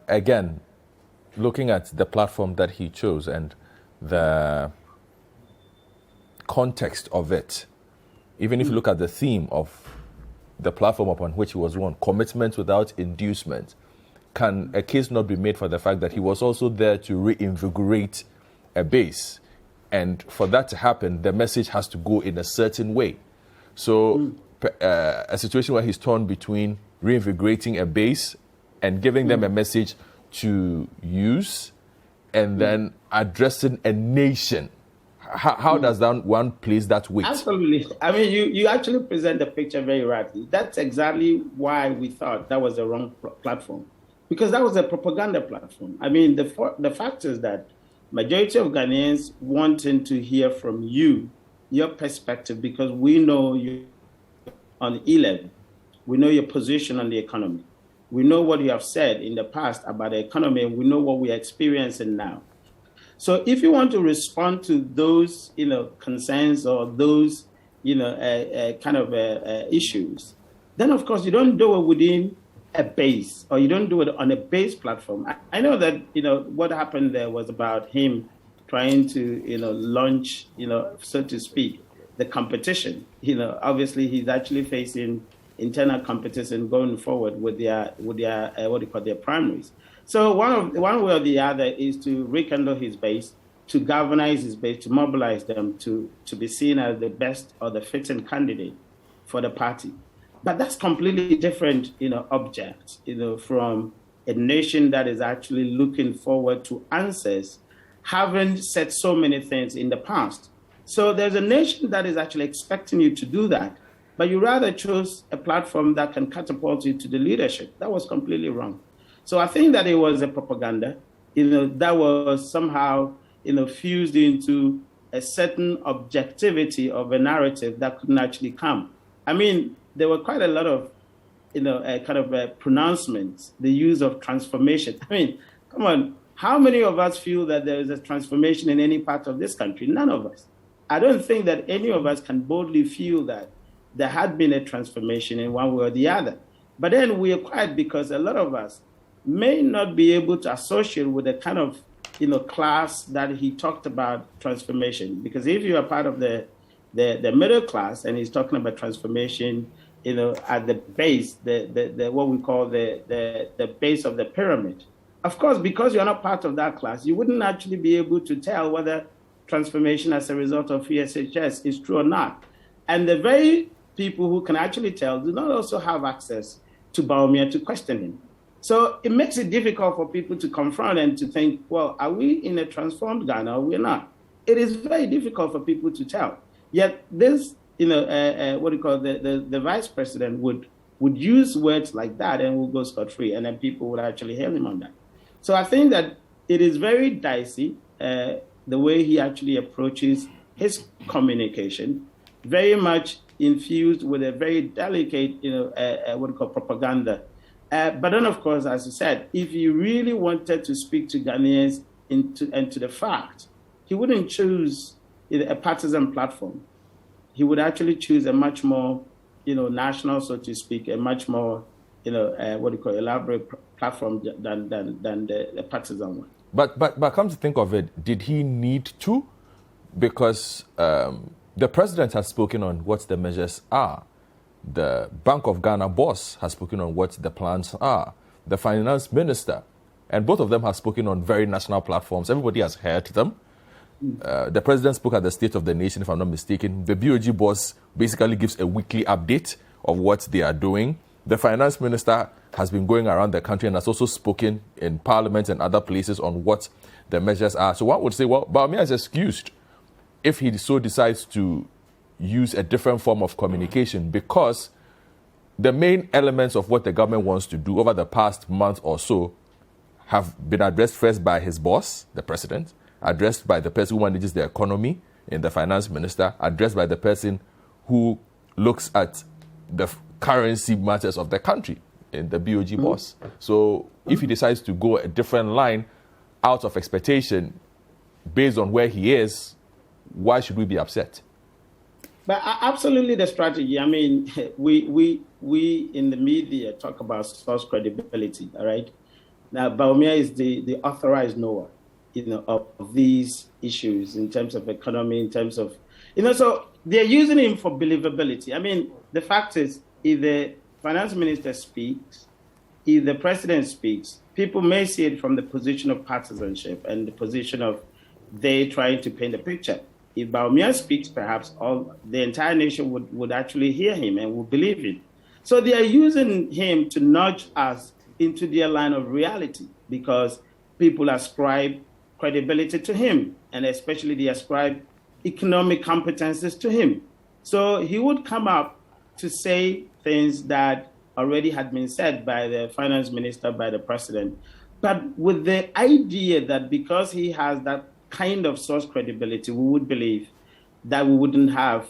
again, looking at the platform that he chose and the context of it, even if you look at the theme of the platform upon which he was run, commitment without inducement, can a case not be made for the fact that he was also there to reinvigorate a base? And for that to happen, the message has to go in a certain way. So a situation where he's torn between reinvigorating a base and giving them a message to use and then addressing a nation. how does that one place that weight? Absolutely. I mean, you actually present the picture very rightly. That's exactly why we thought that was the wrong platform, because that was a propaganda platform. I mean, the fact is that majority of Ghanaians wanting to hear from you, your perspective, because we know you on E-level. We know your position on the economy. We know what you have said in the past about the economy, and we know what we are experiencing now. So if you want to respond to those, concerns or those, issues, then of course you don't do it within a base, or you don't do it on a base platform. I know that, what happened there was about him trying to, launch, so to speak, the competition. Obviously he's actually facing internal competition going forward with their their primaries. So one way or the other is to rekindle his base, to galvanize his base, to mobilize them to be seen as the best or the fitting candidate for the party. But that's completely different, object, from a nation that is actually looking forward to answers, having said so many things in the past. So there's a nation that is actually expecting you to do that, but you rather chose a platform that can catapult you to the leadership. That was completely wrong. So I think that it was a propaganda, that was somehow, fused into a certain objectivity of a narrative that couldn't actually come. I mean, there were quite a lot of, pronouncements, the use of transformation. I mean, come on, how many of us feel that there is a transformation in any part of this country? None of us. I don't think that any of us can boldly feel that there had been a transformation in one way or the other. But then we are quiet because a lot of us may not be able to associate with the kind of, class that he talked about transformation. Because if you are part of the middle class and he's talking about transformation, at the base, the what we call the base of the pyramid. Of course, because you're not part of that class, you wouldn't actually be able to tell whether transformation as a result of ESHS is true or not. And the very people who can actually tell do not also have access to Bawumia to question him. So it makes it difficult for people to confront and to think, well, are we in a transformed Ghana or we're not? It is very difficult for people to tell. Yet this, the vice president would use words like that and would go scot-free, and then people would actually hail him on that. So I think that it is very dicey, the way he actually approaches his communication, very much infused with a very delicate, propaganda. But then, of course, as you said, if you really wanted to speak to Ghanaians and to the fact, he wouldn't choose a partisan platform. He would actually choose a much more, national, so to speak, a much more, elaborate platform than the partisan one. But come to think of it, did he need to? Because the president has spoken on what the measures are. The Bank of Ghana boss has spoken on what the plans are. The finance minister, and both of them have spoken on very national platforms. Everybody has heard them. The president spoke at the State of the Nation, if I'm not mistaken. The BOG boss basically gives a weekly update of what they are doing. The finance minister has been going around the country and has also spoken in parliament and other places on what the measures are. So one would say, well, Bawumia is excused if he so decides to use a different form of communication, because the main elements of what the government wants to do over the past month or so have been addressed first by his boss, the president, addressed by the person who manages the economy in the finance minister, addressed by the person who looks at the currency matters of the country in the BOG boss. So if he decides to go a different line out of expectation based on where he is, why should we be upset? But absolutely the strategy. I mean, we in the media talk about source credibility, all right? Now, Bawumia is the authorized knower, of these issues in terms of economy, in terms of, so they're using him for believability. I mean, the fact is, if the finance minister speaks, if the president speaks, people may see it from the position of partisanship and the position of they trying to paint a picture. If Bawumia speaks, perhaps the entire nation would actually hear him and would believe him. So they are using him to nudge us into their line of reality, because people ascribe credibility to him, and especially they ascribe economic competences to him. So he would come up to say things that already had been said by the finance minister, by the president, but with the idea that because he has that kind of source credibility, we would believe that we wouldn't have,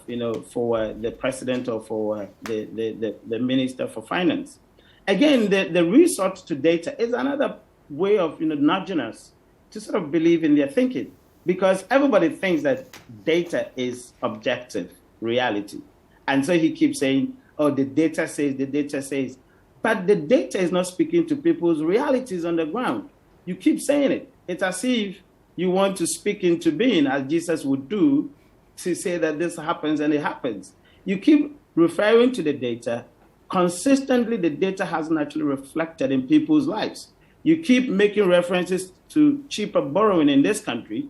for the president or for the minister for finance. Again, the resort to data is another way of nudging us to sort of believe in their thinking, because everybody thinks that data is objective reality. And so he keeps saying, oh, the data says. But the data is not speaking to people's realities on the ground. You keep saying it. It's as if you want to speak into being, as Jesus would do, to say that this happens and it happens. You keep referring to the data. Consistently, the data hasn't actually reflected in people's lives. You keep making references to cheaper borrowing in this country.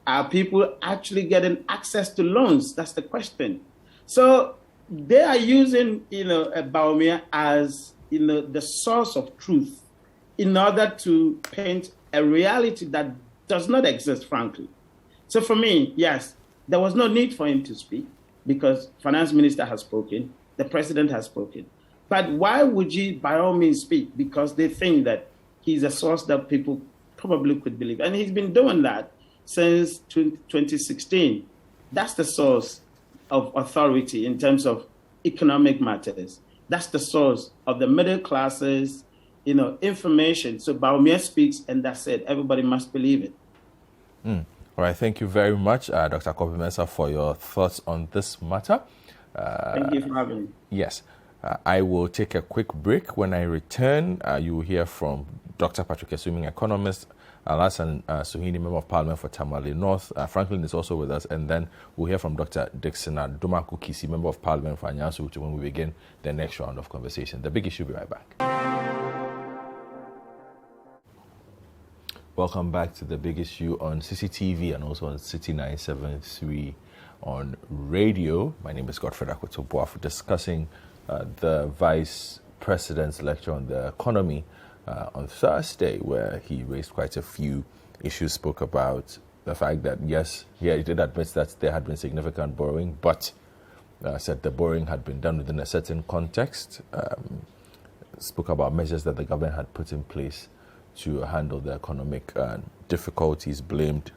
Are people actually getting access to loans? That's the question. So they are using, Bawumia as, the source of truth in order to paint a reality that does not exist, frankly. So for me, yes, there was no need for him to speak because finance minister has spoken, the president has spoken. But why would he, by all means, speak? Because they think that he's a source that people probably could believe. And he's been doing that since 2016. That's the source of authority in terms of economic matters. That's the source of the middle classes, information. So Bawumia speaks, and that's it. Everybody must believe it. All right. Thank you very much, Dr. Kobi-Mensah, for your thoughts on this matter. Thank you for having me. Yes. I will take a quick break. When I return, you will hear from Dr. Patrick Esuming, economist, Alasan Suhini, Member of Parliament for Tamale North. Franklin is also with us. And then we'll hear from Dr. Dixon Dumaku Kisi, Member of Parliament for Anyansu, when we begin the next round of conversation. The Big Issue will be right back. Welcome back to The Big Issue on CCTV and also on City 973 on radio. My name is Godfred Akoto-Boafo, discussing the Vice President's lecture on the economy on Thursday, where he raised quite a few issues, spoke about the fact that, yes, he did admit that there had been significant borrowing, but said the borrowing had been done within a certain context, spoke about measures that the government had put in place to handle the economic difficulties, blamed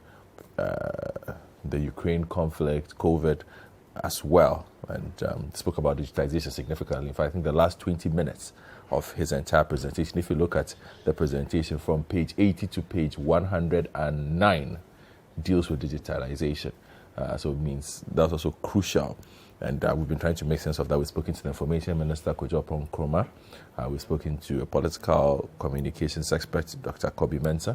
the Ukraine conflict, COVID as well, and spoke about digitalization significantly. In fact, I think the last 20 minutes of his entire presentation, if you look at the presentation from page 80 to page 109, deals with digitalization. So it means that's also crucial. And we've been trying to make sense of that. We've spoken to the Information Minister, Kojo Nkrumah. We've spoken to a political communications expert, Dr. Kobi-Mensah,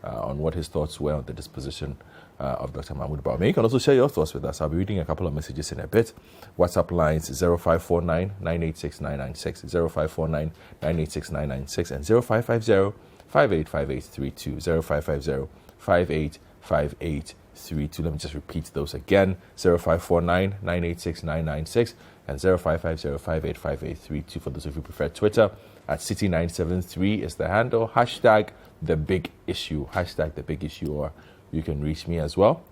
on what his thoughts were on the disposition of Dr. Mahmoud Bawumia. You can also share your thoughts with us. I'll be reading a couple of messages in a bit. WhatsApp lines 0549 986 996, 0549 986 996, and 0550 585832, 0550 585832. Let me just repeat those again: 0549 986 996 and 0550 585832. For those of you who prefer Twitter, at City973 is the handle. Hashtag the big issue. Hashtag the big issue. Or you can reach me as well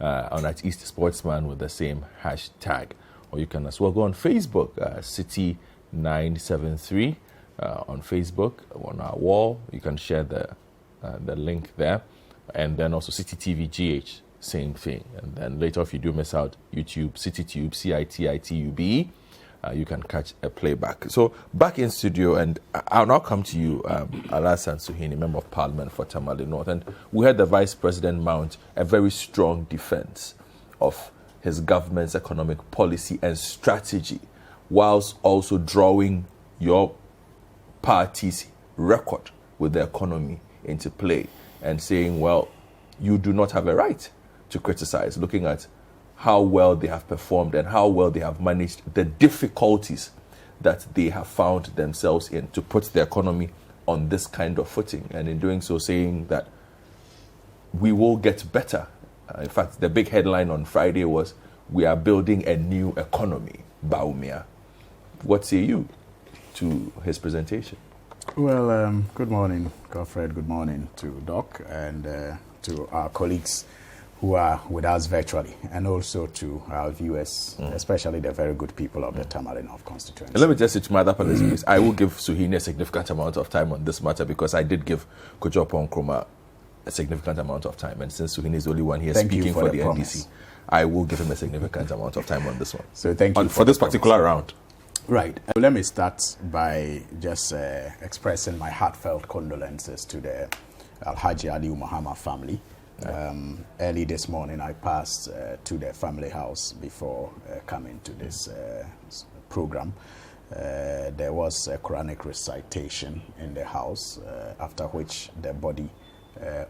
on at East Sportsman with the same hashtag. Or you can as well go on Facebook, City973 on Facebook, on our wall. You can share the link there. And then also CityTV-GH, same thing. And then later, if you do miss out, YouTube, CityTube, CITITUBE, you can catch a playback. So back in studio, and I'll now come to you, Alasan Suhini, Member of Parliament for Tamale North. And we heard the Vice President mount a very strong defense of his government's economic policy and strategy, whilst also drawing your party's record with the economy into play and saying, well, you do not have a right to criticize, looking at how well they have performed and how well they have managed the difficulties that they have found themselves in to put the economy on this kind of footing. And in doing so, saying that we will get better. In fact, the big headline on Friday was, we are building a new economy, Bawumia. What say you to his presentation? Well, good morning, Godfred. Good morning to Doc and to our colleagues who are with us virtually, and also to our viewers, especially the very good people of the Tamale North constituency. And let me just say to my other panelists, I will give Suhini a significant amount of time on this matter because I did give Kojo Nkrumah a significant amount of time. And since Suhini is the only one here speaking for the NDC, I will give him a significant amount of time on this one. So thank you for this particular round. Right. Let me start by just expressing my heartfelt condolences to the Alhaji Aliu Muhammad family. Early this morning, I passed to the family house before coming to this program. There was a Quranic recitation in the house, after which the body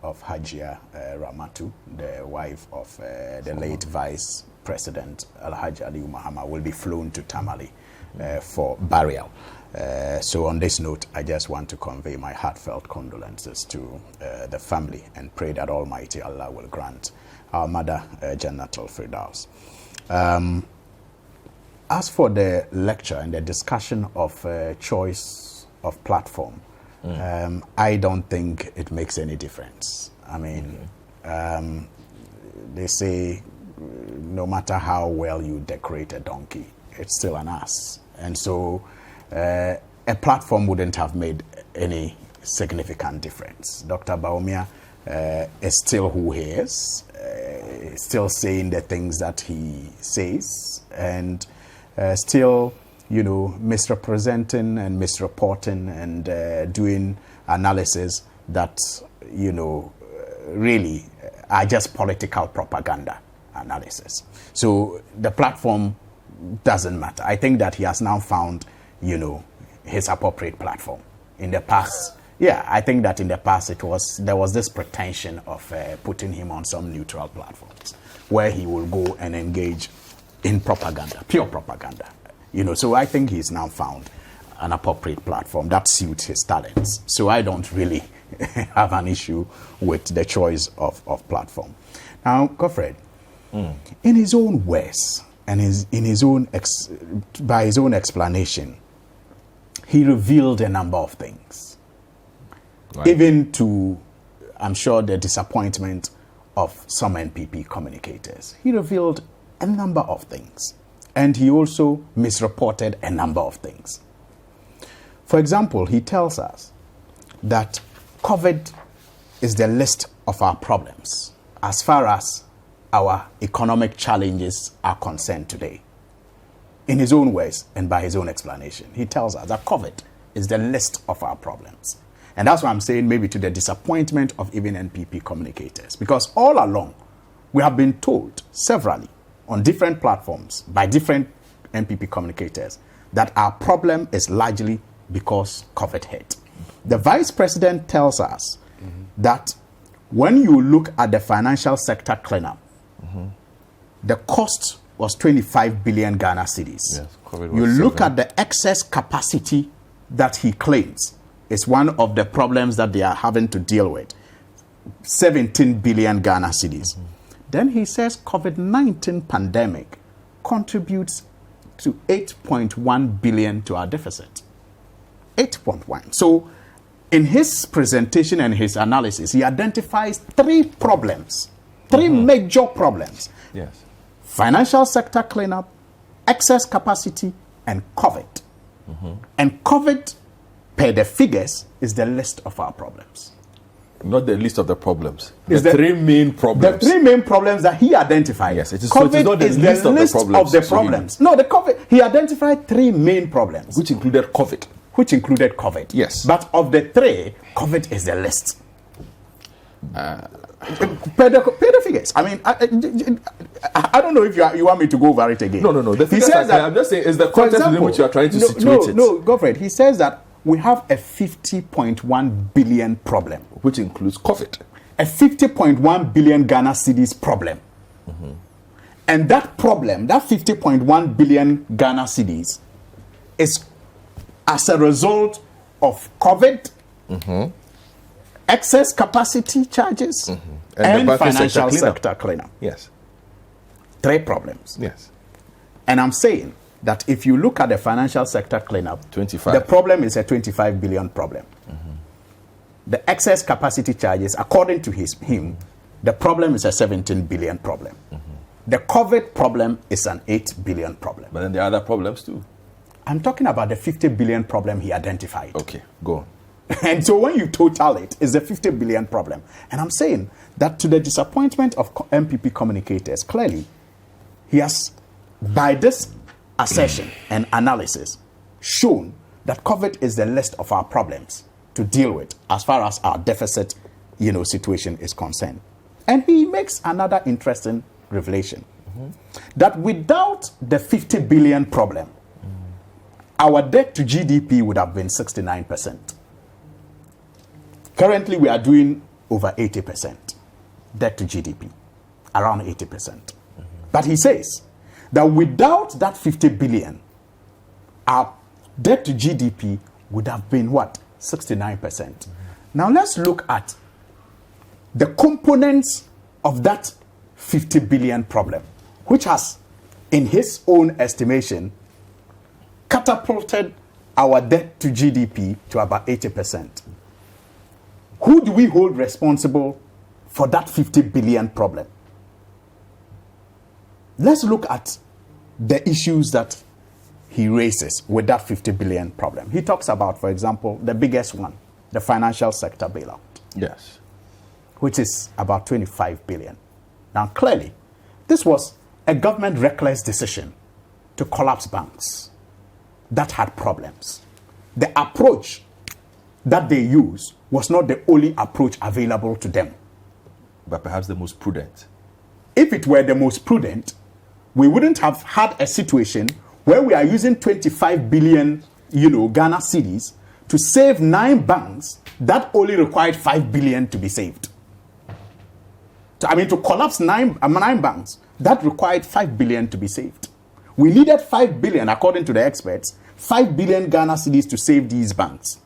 of Hajia Ramatu, the wife of the late Vice President Alhaji Aliu Muhammad, will be flown to Tamale for burial. So on this note, I just want to convey my heartfelt condolences to the family and pray that Almighty Allah will grant our mother Jannatul Firdaus. As for the lecture and the discussion of choice of platform, I don't think it makes any difference. I mean, they say no matter how well you decorate a donkey, it's still an ass. And so a platform wouldn't have made any significant difference. Dr. Bawumia is still who he is, still saying the things that he says, and still, misrepresenting and misreporting and doing analysis that, really are just political propaganda analysis. So the platform doesn't matter. I think that he has now found, his appropriate platform. In the past, I think that in the past there was this pretension of putting him on some neutral platforms where he will go and engage in propaganda, pure propaganda. So I think he's now found an appropriate platform that suits his talents. So I don't really have an issue with the choice of platform. Now, Godfred, in his own words, and by his own explanation, he revealed a number of things. Right. Even to, I'm sure, the disappointment of some NPP communicators. He revealed a number of things. And he also misreported a number of things. For example, he tells us that COVID is the list of our problems as far as our economic challenges are concerned today. In his own words and by his own explanation, he tells us that COVID is the list of our problems. And that's why I'm saying maybe to the disappointment of even NPP communicators. Because all along, we have been told severally on different platforms by different NPP communicators that our problem is largely because COVID hit. The Vice President tells us that when you look at the financial sector cleanup, the cost was 25 billion Ghana cedis. Yes, you look at the excess capacity that he claims is one of the problems that they are having to deal with, 17 billion Ghana cedis. Then he says COVID-19 pandemic contributes to 8.1 billion to our deficit. 8.1. So in his presentation and his analysis, he identifies three problems, three major problems. Yes. Financial sector cleanup, excess capacity, and COVID. And COVID, per the figures, is the list of our problems. Not the list of the problems. The three main problems. The three main problems that he identified. Yes, it is. COVID so it is not the is list, the list of the problems. No, the COVID. He identified three main problems, which included COVID. Yes. But of the three, COVID is the list. Per the figures. I mean, I don't know if you want me to go over it again. No. The figures he says that, I'm just saying, is the context within which you are trying to situate it. No, Godfred. He says that we have a 50.1 billion problem, which includes COVID. A 50.1 billion Ghana cedis problem. And that problem, that 50.1 billion Ghana cedis, is as a result of COVID, excess capacity charges, and financial sector cleanup. Yes. Three problems. Yes. And I'm saying that if you look at the financial sector cleanup, 25. The problem is a 25 billion problem. The excess capacity charges, according to him, the problem is a 17 billion problem. The COVID problem is an 8 billion problem. But then there are other problems too. I'm talking about the 50 billion problem he identified. Okay, go on. And so when you total it, it's a 50 billion problem. And I'm saying that to the disappointment of MPP communicators, clearly, he has, by this assertion and analysis, shown that COVID is the least of our problems to deal with as far as our deficit, situation is concerned. And he makes another interesting revelation, that without the 50 billion problem, our debt to GDP would have been 69%. Currently, we are doing over 80% debt to GDP, around 80%. But he says that without that 50 billion, our debt to GDP would have been what? 69%. Now let's look at the components of that 50 billion problem, which has, in his own estimation, catapulted our debt to GDP to about 80%. Who do we hold responsible for that 50 billion problem? Let's look at the issues that he raises with that 50 billion problem. He talks about, for example, the biggest one, the financial sector bailout. Yes. Which is about 25 billion. Now, clearly, this was a government reckless decision to collapse banks that had problems. The approach that they used was not the only approach available to them. But perhaps the most prudent. If it were the most prudent, we wouldn't have had a situation where we are using 25 billion, Ghana cedis to save 9 banks that only required 5 billion to be saved. To collapse nine banks, that required 5 billion to be saved. We needed 5 billion, according to the experts, 5 billion Ghana cedis to save these banks.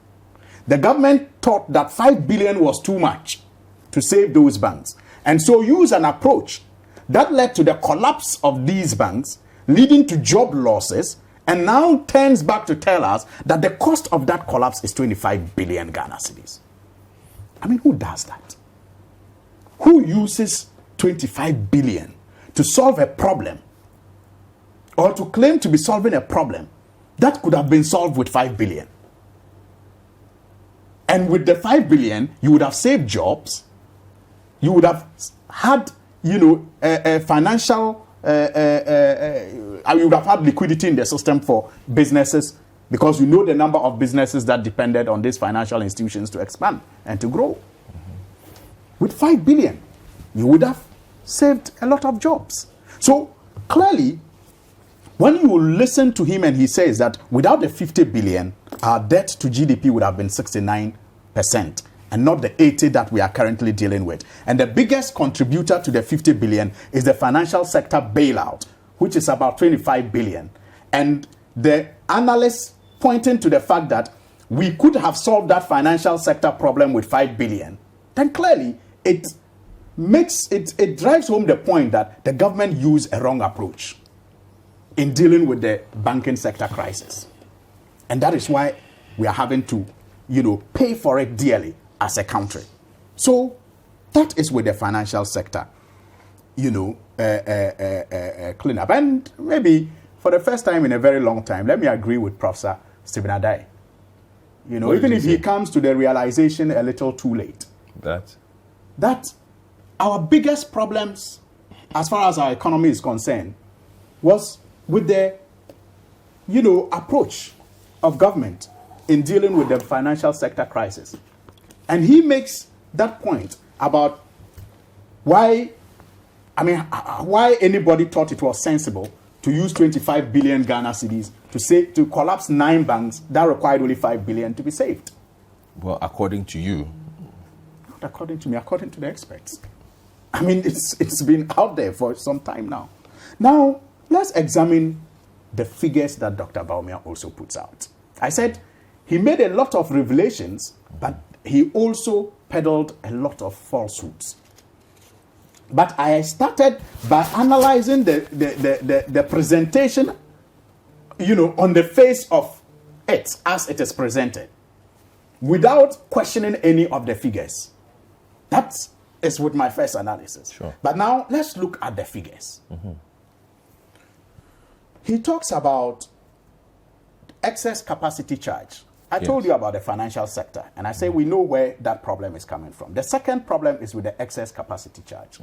The government thought that 5 billion was too much to save those banks, and so used an approach that led to the collapse of these banks, leading to job losses, and now turns back to tell us that the cost of that collapse is 25 billion Ghana cedis. Who does that? Who uses 25 billion to solve a problem, or to claim to be solving a problem that could have been solved with 5 billion? And with the 5 billion, you would have saved jobs, you would have had, a financial, you would have had liquidity in the system for businesses, because the number of businesses that depended on these financial institutions to expand and to grow. With 5 billion, you would have saved a lot of jobs. So clearly, when you listen to him and he says that without the 50 billion, our debt to GDP would have been 69% and not the 80% that we are currently dealing with. And the biggest contributor to the 50 billion is the financial sector bailout, which is about 25 billion. And the analysts pointing to the fact that we could have solved that financial sector problem with 5 billion, then clearly it drives home the point that the government used a wrong approach in dealing with the banking sector crisis. And that is why we are having to, pay for it dearly as a country. So that is with the financial sector, cleanup. And maybe for the first time in a very long time, let me agree with Professor Stephen Adai. Even if he comes to the realization a little too late. That our biggest problems, as far as our economy is concerned, was with the, approach of government in dealing with the financial sector crisis. And he makes that point about why anybody thought it was sensible to use 25 billion Ghana cedis to collapse 9 banks that required only 5 billion to be saved. Well, according to you. Not according to me, according to the experts. It's been out there for some time now. Now, let's examine the figures that Dr. Bawumia also puts out. I said he made a lot of revelations, but he also peddled a lot of falsehoods. But I started by analyzing the presentation, on the face of it as it is presented, without questioning any of the figures. That is with my first analysis. Sure. But now let's look at the figures. He talks about excess capacity charge. I told you about the financial sector, and I say we know where that problem is coming from. The second problem is with the excess capacity charge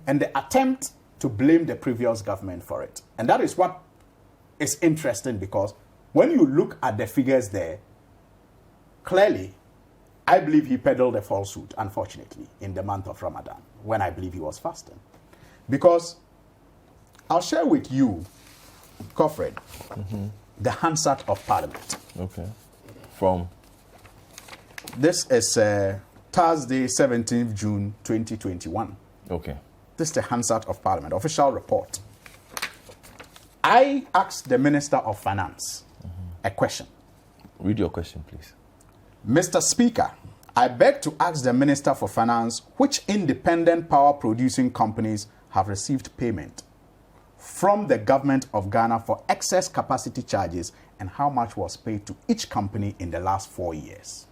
and the attempt to blame the previous government for it. And that is what is interesting, because when you look at the figures there, clearly, I believe he peddled a falsehood, unfortunately, in the month of Ramadan, when I believe he was fasting. Because I'll share with you, Kofred, the Hansard of Parliament. Okay. From? This is Thursday, 17th June, 2021. Okay. This is the Hansard of Parliament, official report. I asked the Minister of Finance a question. Read your question, please. Mr. Speaker, I beg to ask the Minister for Finance which independent power producing companies have received payment from the government of Ghana for excess capacity charges, and how much was paid to each company in the last 4 years.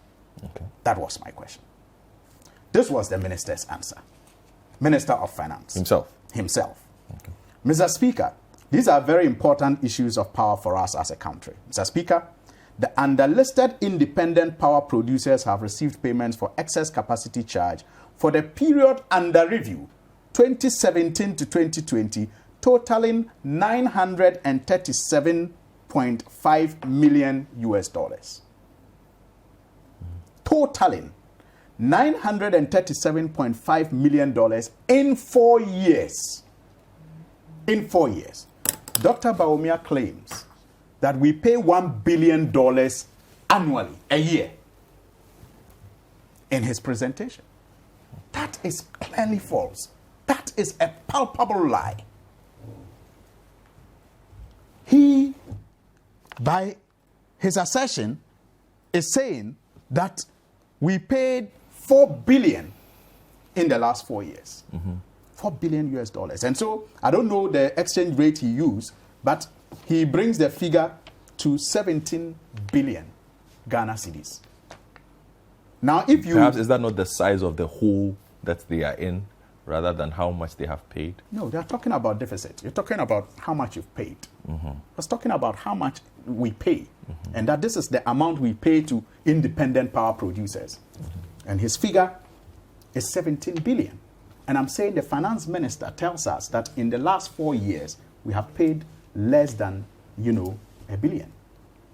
Okay. That was my question. This was the minister's answer. Minister of Finance. Himself. Okay. Mr. Speaker, these are very important issues of power for us as a country. Mr. Speaker, the underlisted independent power producers have received payments for excess capacity charge for the period under review, 2017 to 2020, totaling $937.5 million US. Totaling $937.5 million in 4 years. In 4 years. Dr. Bawumia claims that we pay $1 billion annually, a year, in his presentation. That is clearly false. That is a palpable lie. He, by his assertion, is saying that we paid $4 billion in the last 4 years. $4 billion US. And so, I don't know the exchange rate he used, but he brings the figure to 17 billion Ghana cedis. Now, if you... Perhaps, is that not the size of the hole that they are in, rather than how much they have paid? No, they're talking about deficit. You're talking about how much you've paid. I was talking about how much we pay, and that this is the amount we pay to independent power producers. And his figure is 17 billion. And I'm saying the finance minister tells us that in the last 4 years, we have paid less than, $1 billion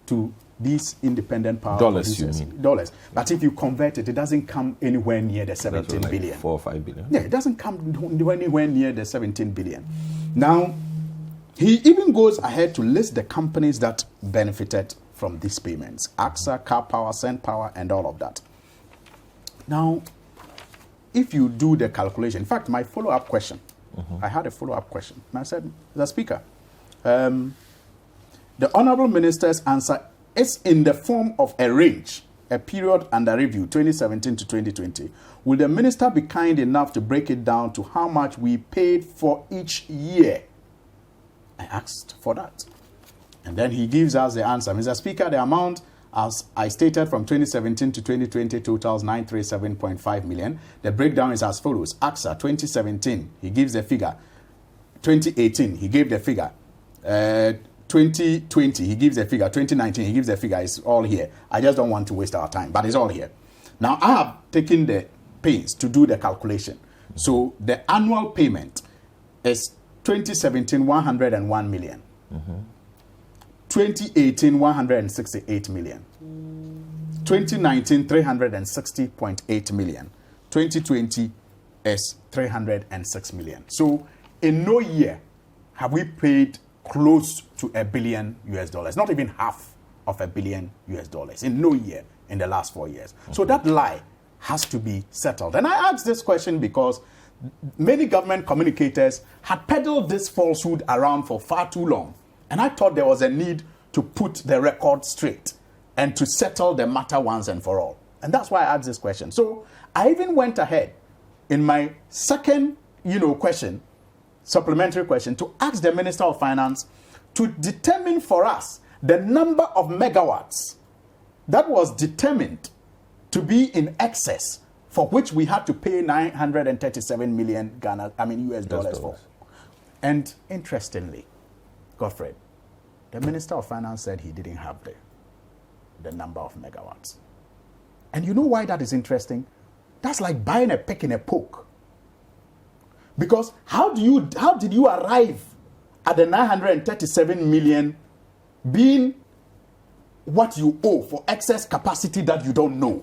to these independent power producers. Dollars, you mean? Dollars. But if you convert it, it doesn't come anywhere near the 17 billion. 4 or 5 billion. Yeah, it doesn't come anywhere near the 17 billion. Now, he even goes ahead to list the companies that benefited from these payments. AXA, Car Power, Send Power, and all of that. Now, if you do the calculation, in fact, my follow-up question, I had a follow-up question. And I said, the Speaker, the Honorable Minister's answer is in the form of a range, a period under review, 2017 to 2020. Will the Minister be kind enough to break it down to how much we paid for each year? I asked for that. And then he gives us the answer. Mr. Speaker, the amount, as I stated, from 2017 to 2020 totals 937.5 million. The breakdown is as follows. AXA, 2017, he gives the figure. 2018, he gave the figure. 2020, he gives the figure. 2019, he gives the figure. It's all here. I just don't want to waste our time, but it's all here. Now, I have taken the pains to do the calculation. So the annual payment is 2017, 101 million. 2018, 168 million. 2019, 360.8 million. 2020 is 306 million. So in no year have we paid close to $1 billion US. Not even half of $1 billion US. In no year in the last 4 years. So that lie has to be settled. And I asked this question because many government communicators had peddled this falsehood around for far too long. And I thought there was a need to put the record straight and to settle the matter once and for all. And that's why I asked this question. So I even went ahead in my second, question, supplementary question, to ask the Minister of Finance to determine for us the number of megawatts that was determined to be in excess for which we had to pay 937 million US dollars for. And interestingly, Godfred, the Minister of Finance said he didn't have the number of megawatts. And you know why that is interesting? That's like buying a peck in a poke. Because how did you arrive at the 937 million being what you owe for excess capacity that you don't know?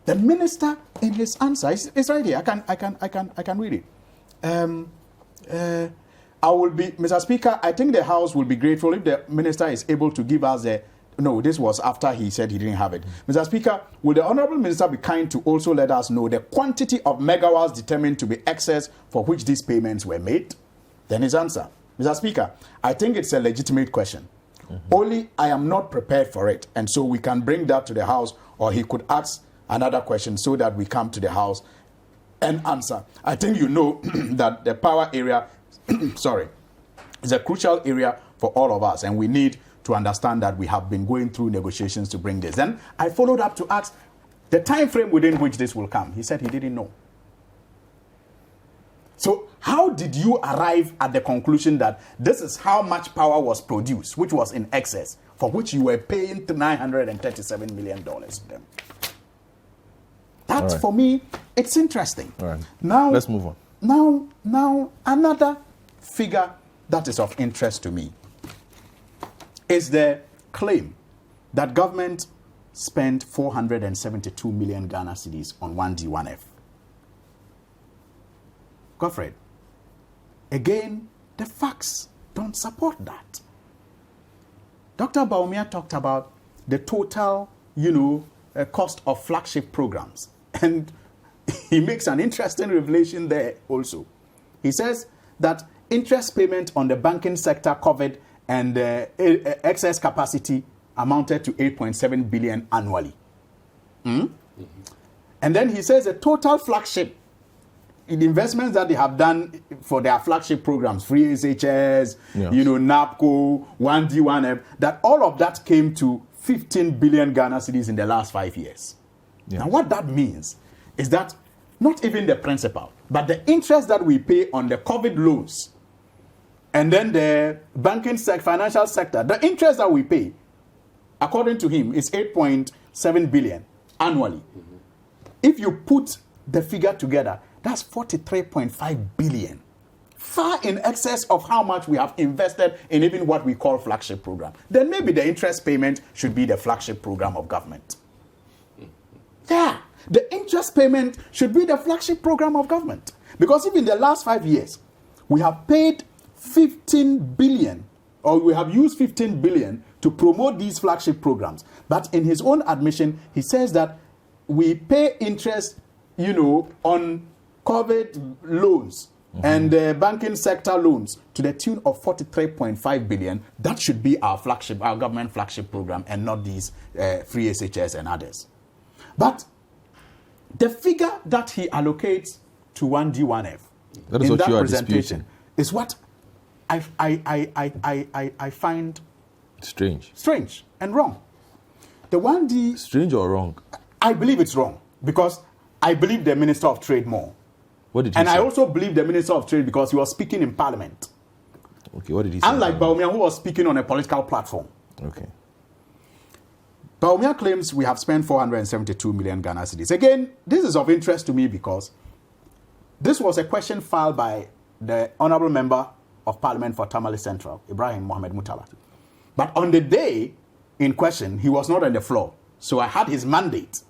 The minister in his answer, it's right here. I can read it. I will be, Mr. Speaker, I think the House will be grateful if the minister is able to give us no, this was after he said he didn't have it. Mr. Speaker, will the Honourable Minister be kind to also let us know the quantity of megawatts determined to be excess for which these payments were made? Then his answer. Mr. Speaker, I think it's a legitimate question. Only I am not prepared for it. And so we can bring that to the House, or he could ask another question so that we come to the House and answer. I think you know that the power area, is a crucial area for all of us, and we need to understand that we have been going through negotiations to bring this. Then I followed up to ask the time frame within which this will come. He said he didn't know. So how did you arrive at the conclusion that this is how much power was produced, which was in excess, for which you were paying $937 million to them? That, right, for me, it's interesting. All right. Now, let's move on. Now, another figure that is of interest to me is the claim that government spent 472 million Ghana cedis on 1D1F. Godfred, again, the facts don't support that. Dr. Bawumia talked about the total, cost of flagship programs. And he makes an interesting revelation there also. He says that interest payment on the banking sector covered and excess capacity amounted to 8.7 billion annually. And then he says the total flagship, the investments that they have done for their flagship programs, Free SHS, NAPCO, 1D1F, that all of that came to 15 billion Ghana cedis in the last 5 years. Yes. Now what that means is that not even the principal, but the interest that we pay on the COVID loans, and then the banking financial sector, the interest that we pay, according to him, is 8.7 billion annually. If you put the figure together, that's 43.5 billion. Far in excess of how much we have invested in even what we call flagship program. Then maybe the interest payment should be the flagship program of government. Yeah, the interest payment should be the flagship program of government. Because even in the last 5 years, we have paid 15 billion, or we have used 15 billion to promote these flagship programs. But in his own admission, he says that we pay interest, on COVID loans and banking sector loans to the tune of 43.5 billion. That should be our flagship, our government flagship program, and not these Free SHS and others. But the figure that he allocates to 1D1F in that presentation is what I find strange and wrong. The 1D... Strange or wrong? I believe it's wrong because I believe the Minister of Trade more. What did he say? I also believe the Minister of Trade because he was speaking in Parliament. Okay, what did he say? Unlike Bawumia, who was speaking on a political platform. Okay. Bawumia claims we have spent 472 million Ghana cedis. Again, this is of interest to me because this was a question filed by the Honourable Member of Parliament for Tamale Central, Ibrahim Mohamed Mutala. But on the day in question, he was not on the floor. So I had his mandate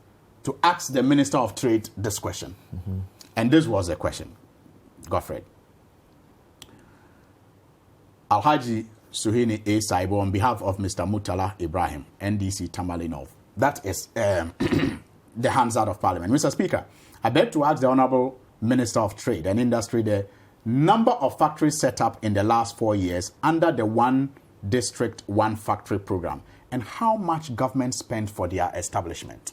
to ask the Minister of Trade this question. And this was the question, Godfred. Alhaji Suhini A. Saibo, on behalf of Mr. Mutala Ibrahim, NDC Tamale North. That is the hands out of Parliament. Mr. Speaker, I beg to ask the Honourable Minister of Trade and Industry the number of factories set up in the last 4 years under the One District, One Factory program, and how much government spent for their establishment.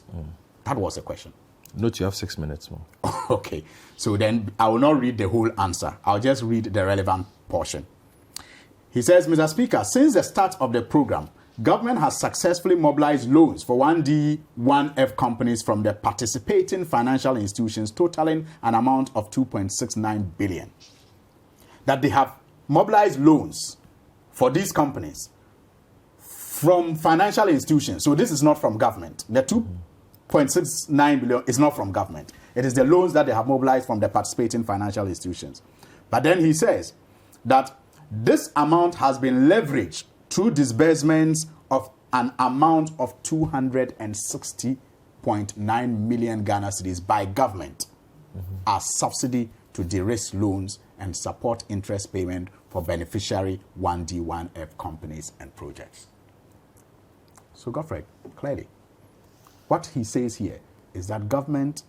That was the question. Note you have 6 minutes more. Okay. So then I will not read the whole answer. I'll just read the relevant portion. He says, Mr. Speaker, since the start of the program, government has successfully mobilized loans for 1D, 1F companies from the participating financial institutions totaling an amount of 2.69 billion. That they have mobilized loans for these companies from financial institutions. So this is not from government. The 2.69 billion is not from government. It is the loans that they have mobilized from the participating financial institutions. But then he says that this amount has been leveraged through disbursements of an amount of 260.9 million Ghana cedis by government as subsidy to de-risk loans and support interest payment for beneficiary 1D, 1F companies and projects. So, Godfrey, clearly, what he says here is that government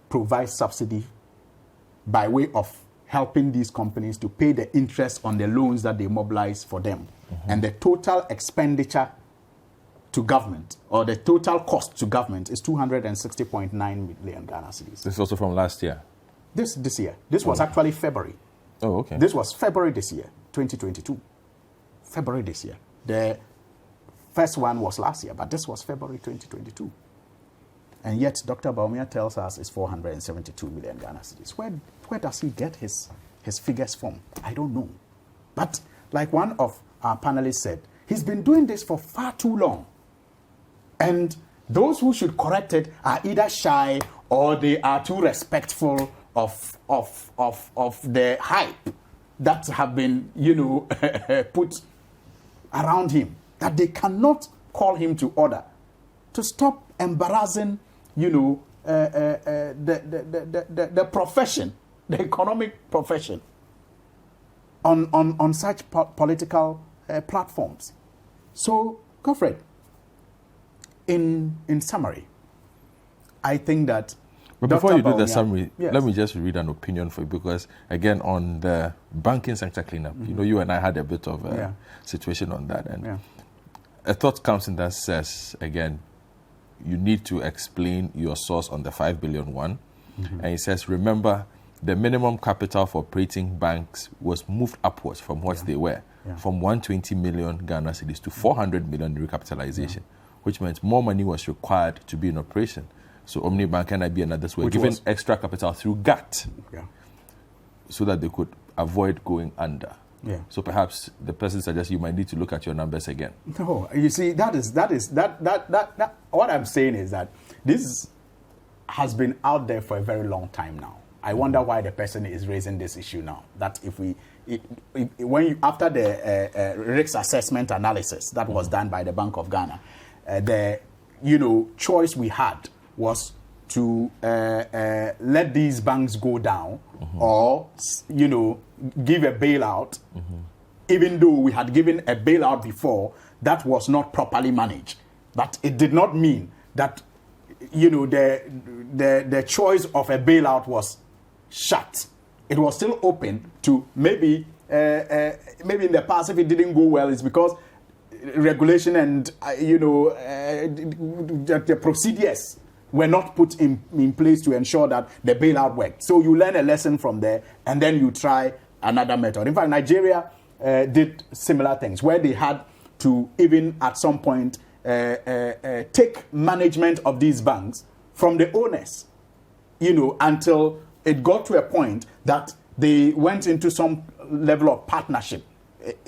provides subsidy by way of helping these companies to pay the interest on the loans that they mobilize for them. And the total expenditure to government, or the total cost to government, is 260.9 million Ghana cedis. This is also from last year? This year. This was actually February. Oh, okay. This was February this year, 2022. February this year. The first one was last year, but this was February 2022. And yet, Dr. Bawumia tells us it's 472 million Ghana cedis. Where does he get his figures from? I don't know. But like one of our panelists said, he's been doing this for far too long. And those who should correct it are either shy or they are too respectful of the hype that have been, put around him, that they cannot call him to order to stop embarrassing, the profession, the economic profession, on such political platforms. So, Godfrey, in summary, I think that. But before you do the summary, let me just read an opinion for you, because again, on the banking sector cleanup, you and I had a bit of a situation on that, and a thought comes in that says, again, you need to explain your source on the 5 billion one. And he says, remember, the minimum capital for operating banks was moved upwards from what they were, from 120 million Ghana cedis to 400 million recapitalization, which meant more money was required to be in operation. So Omnibank and IB and others were given extra capital through GATT so that they could avoid going under. So perhaps the person suggests you might need to look at your numbers again. No, you see, that what I'm saying is that this has been out there for a very long time now. I wonder why the person is raising this issue now. That after the risk assessment analysis that was done by the Bank of Ghana, the choice we had was to let these banks go down or give a bailout, even though we had given a bailout before that was not properly managed. But it did not mean that the choice of a bailout was shut. It was still open to maybe in the past, if it didn't go well, it's because regulation and the procedures were not put in place to ensure that the bailout worked. So you learn a lesson from there, and then you try another method. In fact, Nigeria did similar things, where they had to even at some point take management of these banks from the owners, until it got to a point that they went into some level of partnership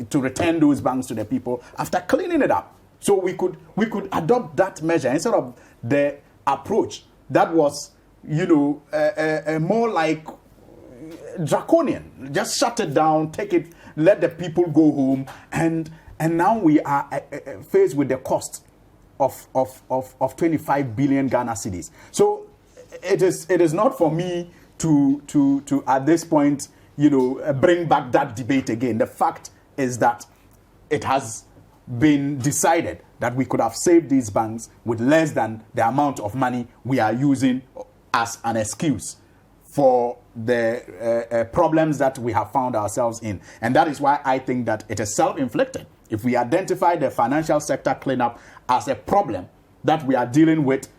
to return those banks to the people after cleaning it up. So we could adopt that measure instead of the approach that was, more like draconian. Just shut it down, take it, let the people go home, and now we are faced with the cost of 25 billion Ghana cedis. So it is not for me to at this point, bring back that debate again. The fact is that it has been decided that we could have saved these banks with less than the amount of money we are using as an excuse for the problems that we have found ourselves in. And that is why I think that it is self-inflicted. If we identify the financial sector cleanup as a problem that we are dealing with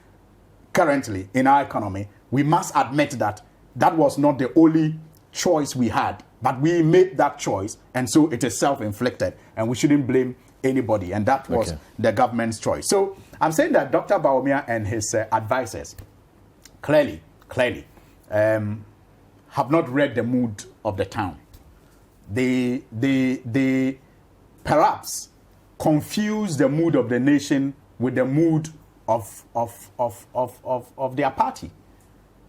currently in our economy, we must admit that that was not the only choice we had, but we made that choice, and so it is self-inflicted, and we shouldn't blame anybody, and that was the government's choice. So I'm saying that Dr. Bawumia and his advisors clearly have not read the mood of the town. They perhaps confuse the mood of the nation with the mood of their party.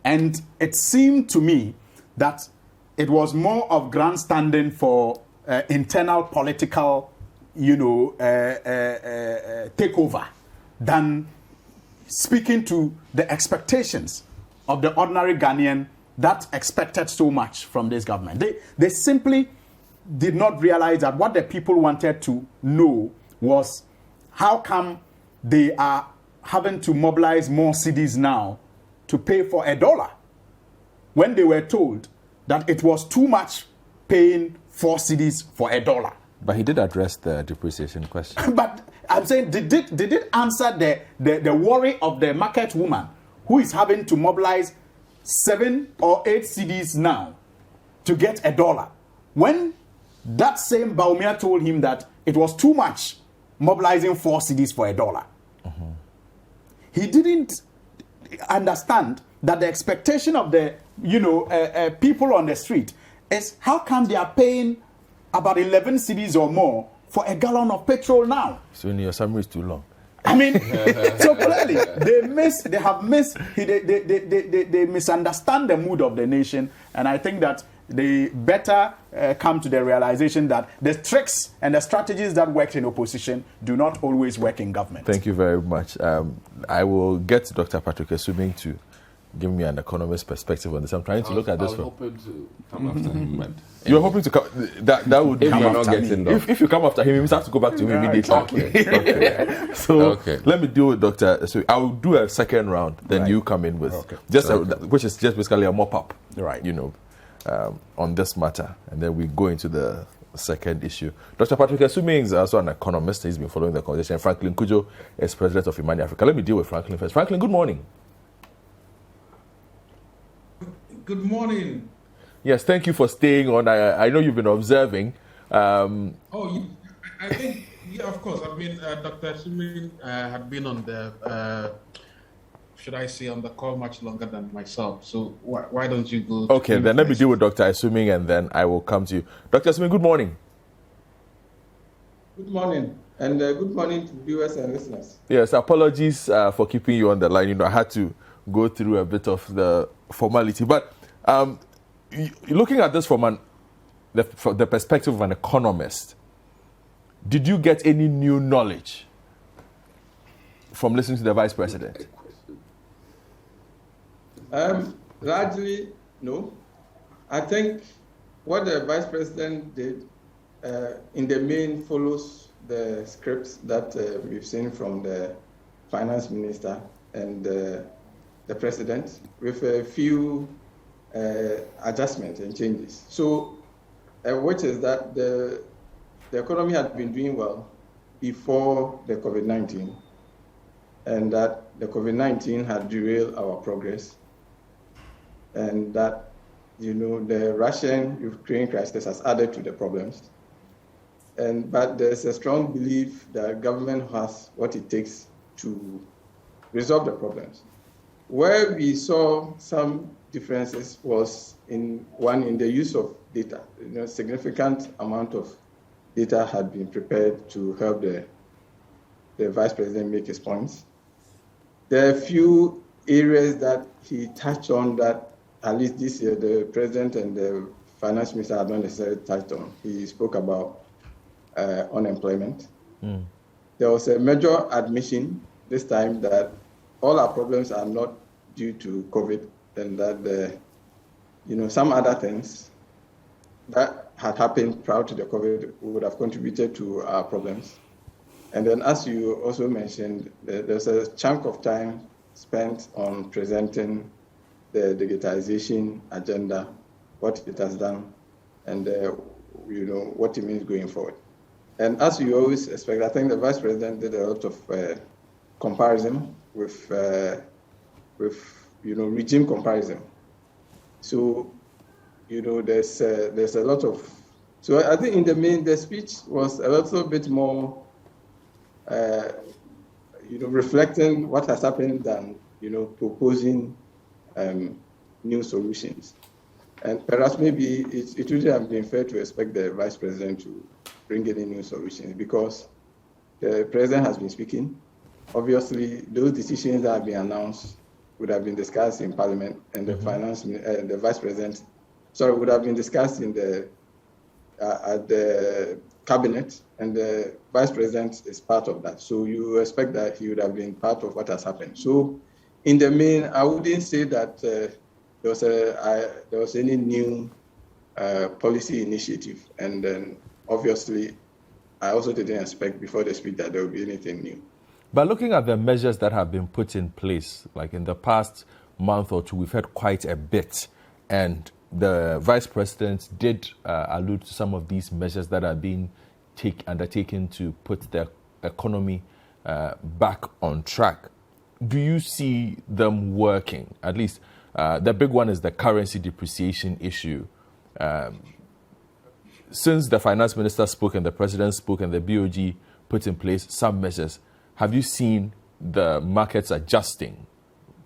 And it seemed to me that it was more of grandstanding for internal political, takeover than speaking to the expectations of the ordinary Ghanaian that expected so much from this government. They simply did not realize that what the people wanted to know was how come they are having to mobilize more cedis now to pay for $1 when they were told that it was too much paying 4 cedis for $1. But he did address the depreciation question. But I'm saying, did it answer the worry of the market woman who is having to mobilize 7 or 8 cedis now to get $1? When that same Bawumia told him that it was too much mobilizing 4 cedis for $1. He didn't understand that the expectation of the people on the street is how come they are paying about 11 cedis or more for a gallon of petrol now. So your summary is too long. I mean, so clearly they misunderstand the mood of the nation, and I think that they better come to the realization that the tricks and the strategies that worked in opposition do not always work in government. Thank you very much. I will get to Dr. Patrick Asuming to give me an economist perspective on this. I'm trying to look at this. I was hoping to come after him, but you're hoping to come. That would if come you're not after getting me. If you come after him, you must have to go back to me immediately. Okay. So let me deal with Dr. So I'll do a second round, then you come in with which is just basically a mop-up, right? On this matter, and then we go into the second issue. Dr. Patrick Asuming is also an economist. He's been following the conversation. Franklin Kujo is president of Imani Africa. Let me deal with Franklin first. Franklin, good morning. Good morning. Yes, thank you for staying on. I know you've been observing. I think, of course. I mean, Dr. Asuming had been on the, should I say, on the call much longer than myself. So why don't you go? Okay, then let me deal with Dr. Asuming, and then I will come to you. Dr. Asuming, good morning. Good morning, and good morning to viewers and listeners. Yes, apologies for keeping you on the line. I had to go through a bit of the formality, but looking at this from the perspective of an economist, did you get any new knowledge from listening to the Vice President? Largely, no. I think what the Vice President did in the main follows the scripts that we've seen from the Finance Minister and the President, with a few adjustments and changes. So, which is that the economy had been doing well before the COVID-19, and that the COVID-19 had derailed our progress, and that the Russian-Ukraine crisis has added to the problems. But there's a strong belief that government has what it takes to resolve the problems. Where we saw some differences was in the use of data. Significant amount of data had been prepared to help the Vice President make his points. There are a few areas that he touched on that, at least this year, the President and the Finance Minister had not necessarily touched on. He spoke about unemployment. There was a major admission this time that all our problems are not due to COVID, and that some other things that had happened prior to the COVID would have contributed to our problems. And then, as you also mentioned, there's a chunk of time spent on presenting the digitalization agenda, what it has done, and what it means going forward. And as you always expect, I think the Vice President did a lot of comparison with regime comparison. So there's a lot of. So I think in the main the speech was a little bit more reflecting what has happened than, proposing new solutions. And perhaps maybe it would have been fair to expect the Vice President to bring in new solutions, because the President has been speaking. Obviously, those decisions that have been announced would have been discussed in Parliament, and the Vice President, would have been discussed in at the Cabinet, and the Vice President is part of that. So you expect that he would have been part of what has happened. So in the main, I wouldn't say that there was any new policy initiative. And then obviously, I also didn't expect before the speech that there would be anything new. But looking at the measures that have been put in place, like in the past month or two, we've had quite a bit. And the Vice President did allude to some of these measures that are being undertaken to put the economy back on track. Do you see them working? At least the big one is the currency depreciation issue. Since the Finance Minister spoke and the President spoke and the BOG put in place some measures, have you seen the markets adjusting,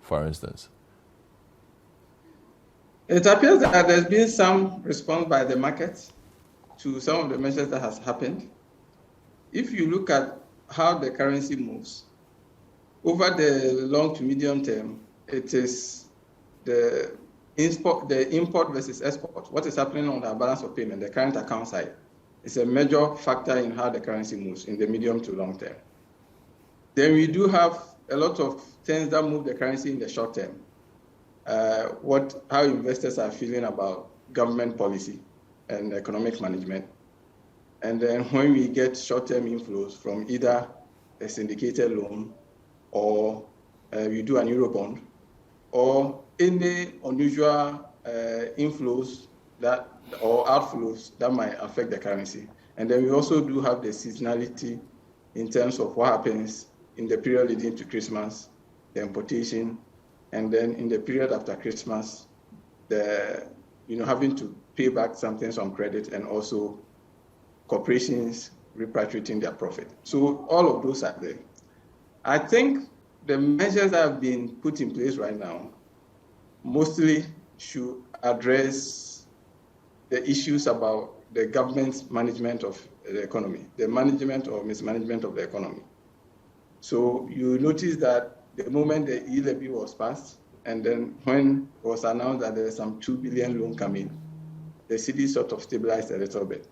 for instance? It appears that there's been some response by the markets to some of the measures that has happened. If you look at how the currency moves, over the long to medium term, it is the import versus export. What is happening on the balance of payment, the current account side, is a major factor in how the currency moves in the medium to long term. Then we do have a lot of things that move the currency in the short term. How investors are feeling about government policy and economic management. And then when we get short-term inflows from either a syndicated loan or we do an Eurobond, or any unusual inflows or outflows that might affect the currency. And then we also do have the seasonality in terms of what happens in the period leading to Christmas, the importation, and then in the period after Christmas, having to pay back some things on credit, and also corporations repatriating their profit. So all of those are there. I think the measures that have been put in place right now mostly should address the issues about the government's management of the economy, the management or mismanagement of the economy. So you notice that the moment the e-levy was passed, and then when it was announced that there's some 2 billion loan coming, the city sort of stabilized a little bit.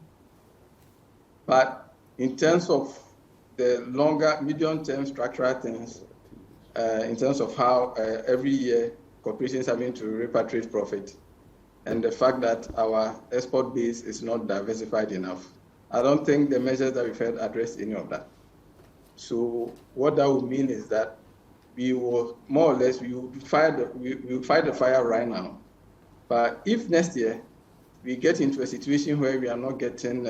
But in terms of the longer, medium-term structural things, in terms of how every year corporations having to repatriate profit, and the fact that our export base is not diversified enough, I don't think the measures that we've had address any of that. So what that would mean is that we will more or less we'll fight the fire right now. But if next year we get into a situation where we are not getting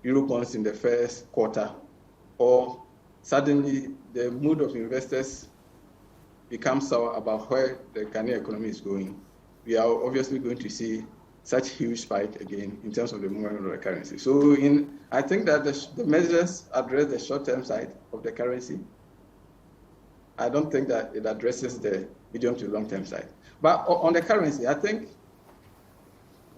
Eurobonds in the first quarter, or suddenly the mood of investors becomes sour about where the Ghanaian economy is going, we are obviously going to see such huge spike again in terms of the movement of the currency. So I think that the measures address the short-term side of the currency. I don't think that it addresses the medium to long-term side. But on the currency, I think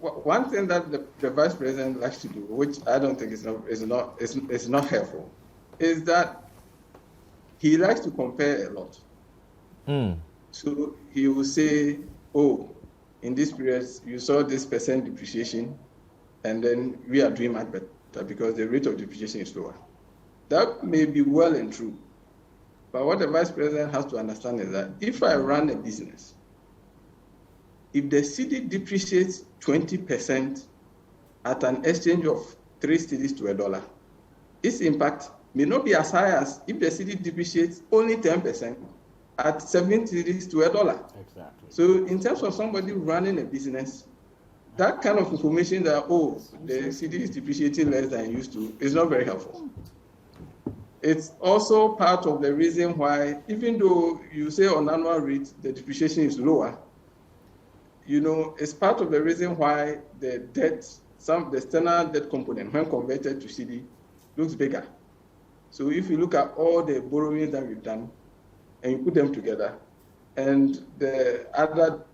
one thing that the Vice President likes to do, which I don't think is not helpful, is that he likes to compare a lot. So he will say, in this period, you saw this percent depreciation, and then we are doing much better because the rate of depreciation is lower. That may be well and true. But what the Vice President has to understand is that if I run a business, if the cedi depreciates 20% at an exchange of 3 cedis to $1, its impact may not be as high as if the cedi depreciates only 10% at 7 cedis to $1. Exactly. So in terms of somebody running a business, that kind of information that, the cedi is depreciating less than it used to, is not very helpful. It's also part of the reason why, even though you say on annual rate the depreciation is lower, it's part of the reason why the debt, the external debt component, when converted to cedi, looks bigger. So if you look at all the borrowings that we've done and you put them together and the other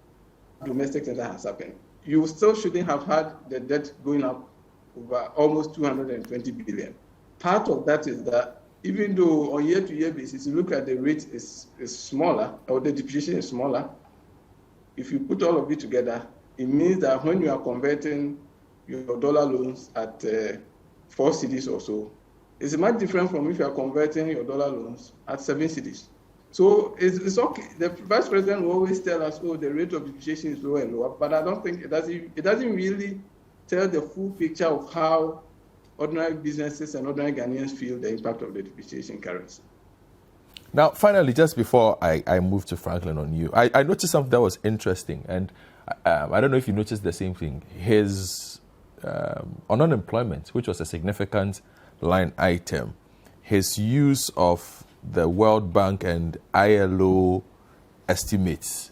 domestic thing that has happened, you still shouldn't have had the debt going up over almost 220 billion. Part of that is that even though on year-to-year basis, you look at the rate is smaller, or the depreciation is smaller, if you put all of it together, it means that when you are converting your dollar loans at 4 cedis or so, it's much different from if you are converting your dollar loans at 7 cedis. So it's okay. The vice president will always tell us, oh, the rate of depreciation is lower and lower, but I don't think it doesn't really tell the full picture of how ordinary businesses and ordinary Ghanaians feel the impact of the depreciation currency. Now, finally, just before I move to Franklin on you, I noticed something that was interesting, and I don't know if you noticed the same thing. His on unemployment, which was a significant line item, his use of the World Bank and ILO estimates.